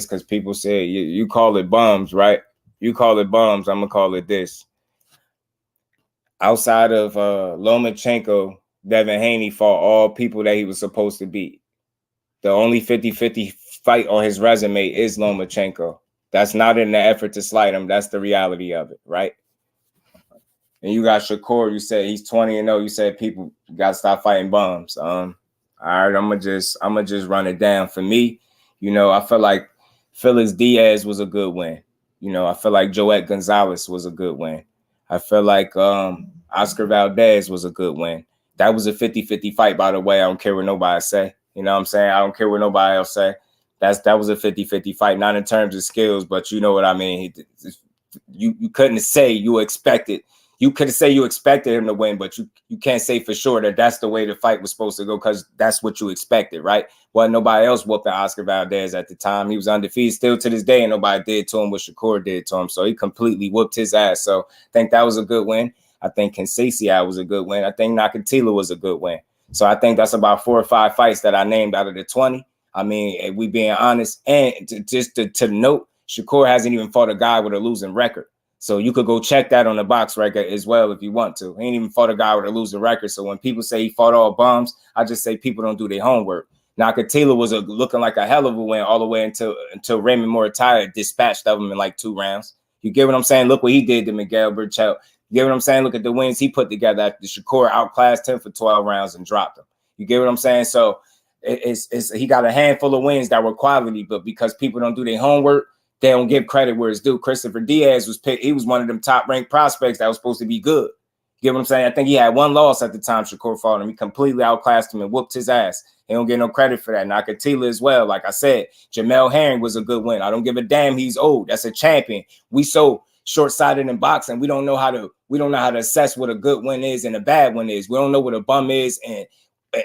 because people say you call it bums, right? You call it bums. I'm going to call it this. Outside of Lomachenko, Devin Haney fought all people that he was supposed to beat. The only 50-50 fight on his resume is Lomachenko. That's not in the effort to slight him. That's the reality of it, right? And you got Shakur. You said he's 20-0. You said people got to stop fighting bums. All right, I'm gonna just run it down. For me, I feel like Felix Diaz was a good win. I feel like Joet Gonzalez was a good win. I feel like Oscar Valdez was a good win. That was a 50-50 fight, by the way. I don't care what nobody say. You know what I'm saying? I don't care what nobody else say. That was a 50-50 fight, not in terms of skills, but you know what I mean. You couldn't say you expected, you could say you expected him to win, but you can't say for sure that that's the way the fight was supposed to go because that's what you expected, right? Wasn't nobody else whooping Oscar Valdez at the time. He was undefeated still to this day, and nobody did to him what SHAKUR did to him. So he completely whooped his ass. So I think that was a good win. I think Keyshawn was a good win. I think Nakatila was a good win. So I think that's about 4 or 5 fights that I named out of the 20. I mean, if we being honest, and to note, SHAKUR hasn't even fought a guy with a losing record. So you could go check that on the box record as well if you want to. He ain't even fought a guy with a losing record. So when people say he fought all bums, I just say people don't do their homework. Nakatila was looking like a hell of a win all the way until Raymond Morataya dispatched of him in like 2 rounds. You get what I'm saying? Look what he did to Miguel Berchelt. You get what I'm saying? Look at the wins he put together after SHAKUR outclassed him for 12 rounds and dropped him. You get what I'm saying? So he got a handful of wins that were quality, but because people don't do their homework, they don't give credit where it's due. Christopher Diaz was picked. He was one of them top-ranked prospects that was supposed to be good. You get what I'm saying? I think he had 1 loss at the time SHAKUR fought him. He completely outclassed him and whooped his ass. He don't get no credit for that. Nakatila as well. Like I said, Jamel Herring was a good win. I don't give a damn. He's old. That's a champion. We so short-sighted in boxing. We don't know how to assess what a good win is and a bad one is. We don't know what a bum is and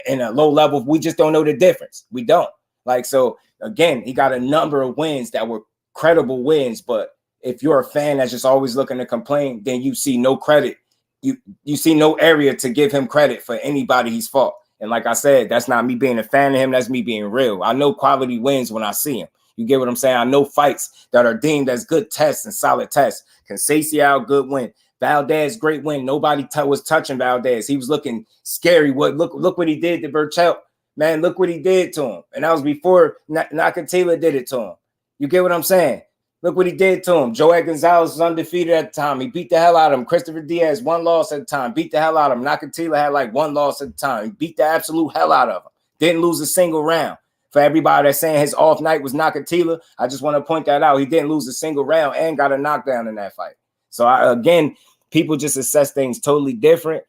in a low level. We just don't know the difference. We don't. Like, so again, he got a number of wins that were credible wins, but if you're a fan that's just always looking to complain, then you see no credit. You see no area to give him credit for anybody he's fought. And like I said, that's not me being a fan of him. That's me being real. I know quality wins when I see him. You get what I'm saying? I know fights that are deemed as good tests and solid tests. Keyshawn, good win. Valdez, great win. Nobody was touching Valdez. He was looking scary. Look what he did to Berchelt. Man, look what he did to him. And that was before Nakatila did it to him. You get what I'm saying? Look what he did to him. Joel Gonzalez was undefeated at the time. He beat the hell out of him. Christopher Diaz, 1 loss at the time. Beat the hell out of him. Nakatila had like 1 loss at the time. He beat the absolute hell out of him. Didn't lose a single round. For everybody that's saying his off night was Nakatila, I just want to point that out. He didn't lose a single round and got a knockdown in that fight. So again, people just assess things totally different.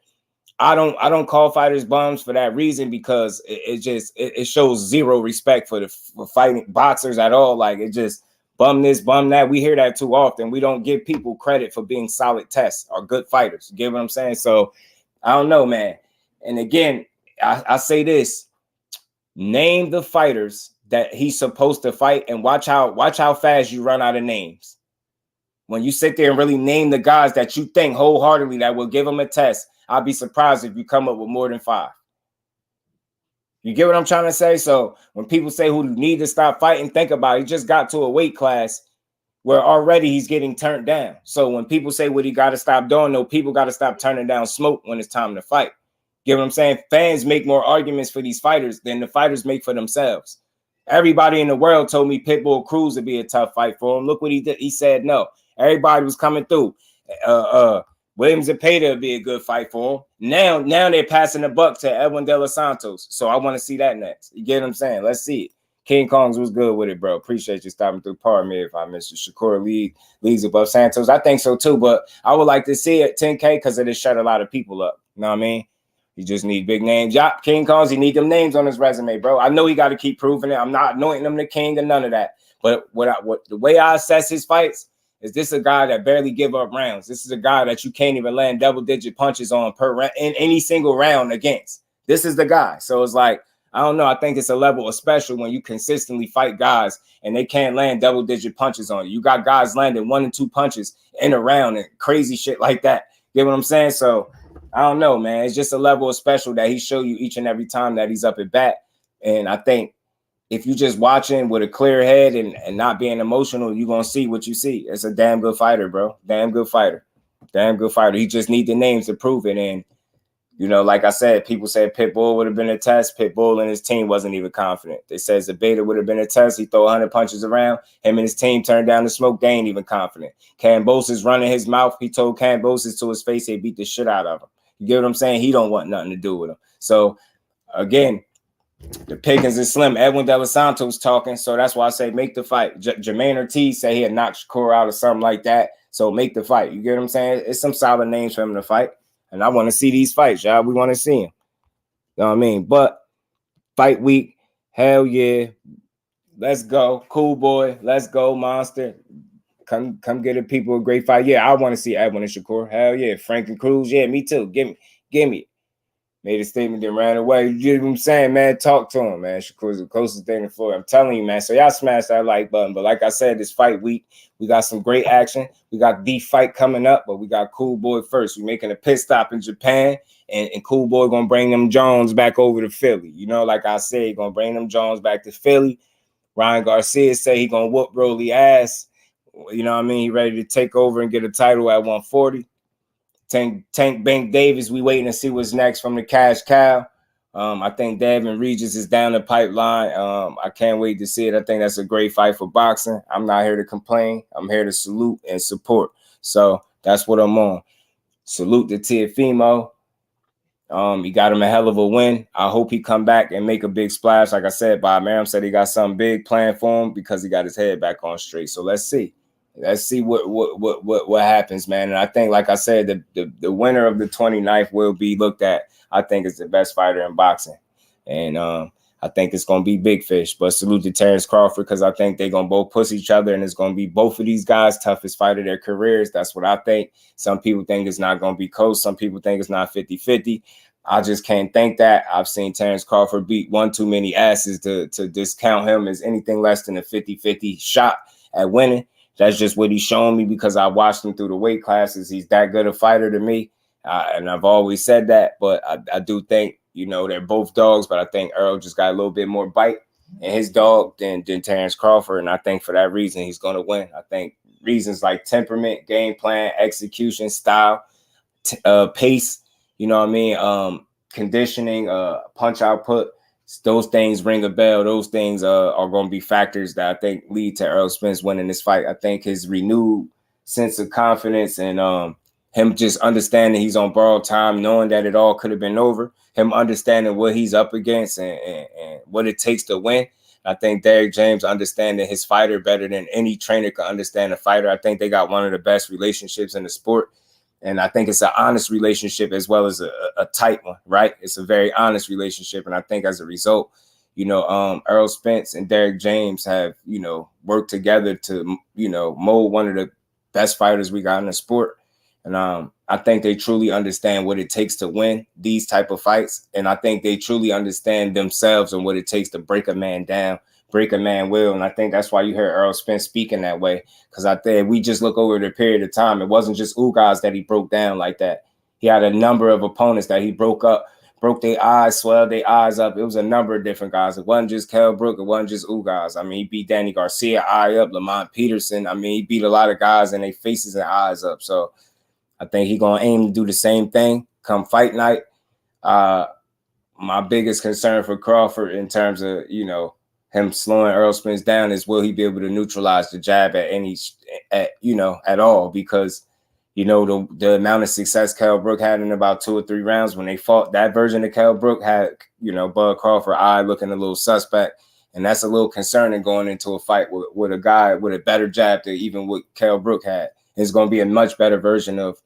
I don't call fighters bums for that reason because it shows zero respect for fighting boxers at all. Like, it just bum this, bum that. We hear that too often. We don't give people credit for being solid tests or good fighters. You get what I'm saying? So I don't know, man. And again, I say this: name the fighters that he's supposed to fight, and watch how fast you run out of names. When you sit there and really name the guys that you think wholeheartedly that will give him a test, I'll be surprised if you come up with more than 5. You get what I'm trying to say? So when people say who need to stop fighting, think about it. He just got to a weight class where already he's getting turned down. So when people say what he got to stop doing, no, people got to stop turning down smoke when it's time to fight. You get what I'm saying? Fans make more arguments for these fighters than the fighters make for themselves. Everybody in the world told me Pitbull Cruz would be a tough fight for him. Look what he did. He said no. Everybody was coming through. Williams and Payda would be a good fight for him. Now they're passing the buck to Edwin De Los Santos. So I want to see that next. You get what I'm saying? Let's see it. King Kongs was good with it, bro. Appreciate you stopping through. Pardon me if I missed you. SHAKUR leagues above Santos. I think so too, but I would like to see it 10K because it has shut a lot of people up. You know what I mean? You just need big names. Yeah, King Kongs, he need them names on his resume, bro. I know he got to keep proving it. I'm not anointing him the king or none of that. But the way I assess his fights is this a guy that barely give up rounds. This is a guy that you can't even land double-digit punches on per round in any single round against. This is the guy. So it's like, I don't know. I think it's a level of special when you consistently fight guys and they can't land double-digit punches on you. You got guys landing 1 and 2 punches in a round and crazy shit like that. You get what I'm saying? So I don't know, man. It's just a level of special that he show you each and every time that he's up at bat. And I think if you just watching with a clear head and not being emotional, you're going to see what you see. It's a damn good fighter, bro. Damn good fighter. Damn good fighter. He just need the names to prove it. And, you know, like I said, people said Pitbull would have been a test. Pitbull and his team wasn't even confident. They said Zabeda would have been a test. He throw 100 punches around. Him and his team turned down the smoke. They ain't even confident. Kambosos running his mouth. He told Kambosos to his face they beat the shit out of him. You get what I'm saying? He don't want nothing to do with him. So, again, the pickings is slim. Edwin De Los Santos talking, so that's why I say make the fight. Jermaine Ortiz say he had knocked SHAKUR out or something like that, so make the fight. You get what I'm saying? It's some solid names for him to fight, and I want to see these fights, y'all. We want to see him. You know what I mean? But fight week, hell yeah. Let's go. Cool boy. Let's go, Monster. Come get the people a great fight. Yeah, I want to see Edwin and Shakur. Hell yeah. Frank and Cruz. Yeah, me too. Give me. Made a statement, then ran away. You know what I'm saying, man? Talk to him, man. Shakur's the closest thing to Floyd. I'm telling you, man. So y'all smash that like button. But like I said, this fight week, we got some great action. We got the fight coming up, but we got Cool Boy first. We're making a pit stop in Japan, and Cool Boy gonna bring them Jones back over to Philly. You know, like I said, he gonna bring them Jones back to Philly. Ryan Garcia say he gonna whoop ROLLY'S ass. You know what I mean? He ready to take over and get a title at 140. Tank Bank Davis, we waiting to see what's next from the Cash Cow. I think DEVIN Regis is down the pipeline. I can't wait to see it. I think that's a great fight for boxing. I'm not here to complain. I'm here to salute and support. So that's what I'm on. Salute to TEOFIMO. He got him a hell of a win. I hope he come back and make a big splash. Like I said, Bob Arum said he got something big planned for him because he got his head back on straight. So let's see. Let's see what happens, man. And I think, like I said, the winner of the 29th will be looked at, I think, as the best fighter in boxing. And I think it's going to be Big Fish. But salute to Terence Crawford, because I think they're going to both push each other, and it's going to be both of these guys' toughest fight of their careers. That's what I think. Some people think it's not going to be close. Some people think it's not 50-50. I just can't think that. I've seen Terence Crawford beat one too many asses to discount him as anything less than a 50-50 shot at winning. That's just what he's shown me because I watched him through the weight classes. He's that good a fighter to me. And I've always said that. But I do think, you know, they're both dogs. But I think Earl just got a little bit more bite in his dog than Terence Crawford. And I think for that reason, he's going to win. I think reasons like temperament, game plan, execution, style, pace, you know what I mean? Conditioning, punch output. Those things ring a bell. Those things are going to be factors that I think lead to Errol Spence winning this fight. I think his renewed sense of confidence and him just understanding he's on borrowed time, knowing that it all could have been over, him understanding what he's up against and what it takes to win. I think Derrick James understanding his fighter better than any trainer could understand a fighter. I think they got one of the best relationships in the sport. And I think it's an honest relationship as well as a tight one, right? It's a very honest relationship. And I think as a result, you know, Errol Spence and Derrick James have, you know, worked together to, you know, mold one of the best fighters we got in the sport. And I think they truly understand what it takes to win these type of fights. And I think they truly understand themselves and what it takes to break a man down, break a man will. And I think that's why you hear Errol Spence speaking that way. Because I think we just look over the period of time. It wasn't just guys that he broke down like that. He had a number of opponents that he broke their eyes, swelled their eyes up. It was a number of different guys. It wasn't just Kell Brook. It wasn't just guys. I mean, he beat Danny Garcia eye up, Lamont Peterson. I mean, he beat a lot of guys and their faces and eyes up. So I think he's going to aim to do the same thing come fight night. My biggest concern for Crawford in terms of, you know, him slowing Errol Spence down is will he be able to neutralize the jab at all? Because, you know, the amount of success Kell Brook had in about 2 or 3 rounds when they fought, that version of Kell Brook had, you know, Bud Crawford eye looking a little suspect. And that's a little concerning going into a fight with a guy with a better jab than even what Kell Brook had. It's going to be a much better version of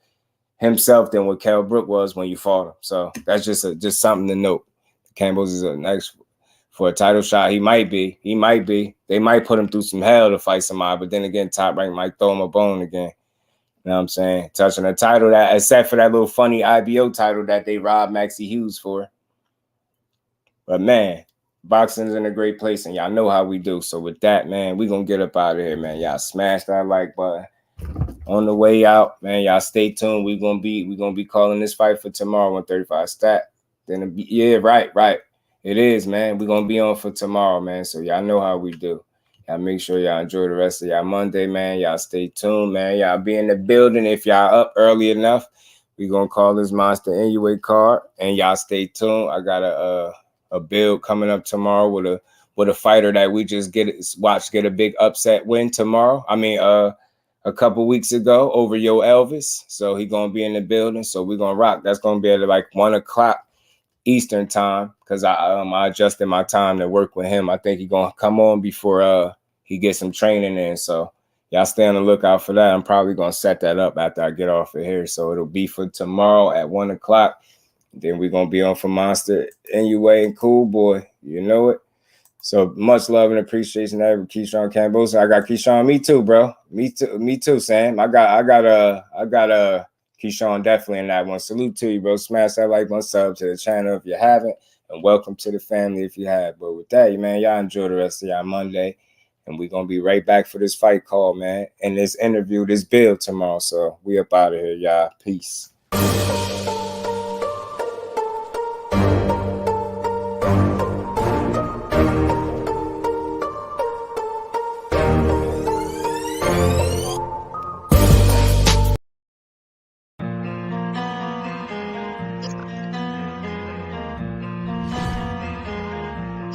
himself than what Kell Brook was when you fought him. So that's just something to note. Campbell's is next for a title shot. He might be. They might put him through some hell to fight somebody, but then again, Top Rank might throw him a bone again. You know what I'm saying? Touching a title that, except for that little funny IBO title that they robbed Maxie Hughes for. But man, boxing is in a great place, and y'all know how we do. So with that, man, we gonna get up out of here, man. Y'all smash that like button. On the way out, man, y'all stay tuned. We gonna be calling this fight for tomorrow, 135 stat. Then right. It is, man. We're going to be on for tomorrow, man. So y'all know how we do. Y'all make sure y'all enjoy the rest of y'all Monday, man. Y'all stay tuned, man. Y'all be in the building. If y'all up early enough, we're going to call this Monster Inoue card. And y'all stay tuned. I got a build coming up tomorrow with a fighter that we just get a big upset win tomorrow. I mean, a couple weeks ago over Yo Elvis. So he going to be in the building. So we're going to rock. That's going to be at like 1 o'clock. Eastern time, because I adjusted my time to work with him. I think he's gonna come on before he gets some training in. So y'all stay on the lookout for that. I'm probably gonna set that up after I get off of here. So it'll be for tomorrow at 1 o'clock. Then we're gonna be on for Monster Inoue and Cool Boy. You know it. So much love and appreciation to Keyshawn Campbell. So I got Keyshawn. Me too, bro. Me too, Sam. I got Keyshawn definitely in that one. Salute to you, bro. Smash that like button, sub to the channel if you haven't, and welcome to the family if you have. But with that, man, y'all enjoy the rest of y'all Monday, and we're gonna be right back for this fight call, man, and this interview, this build tomorrow. So we up out of here, y'all. Peace.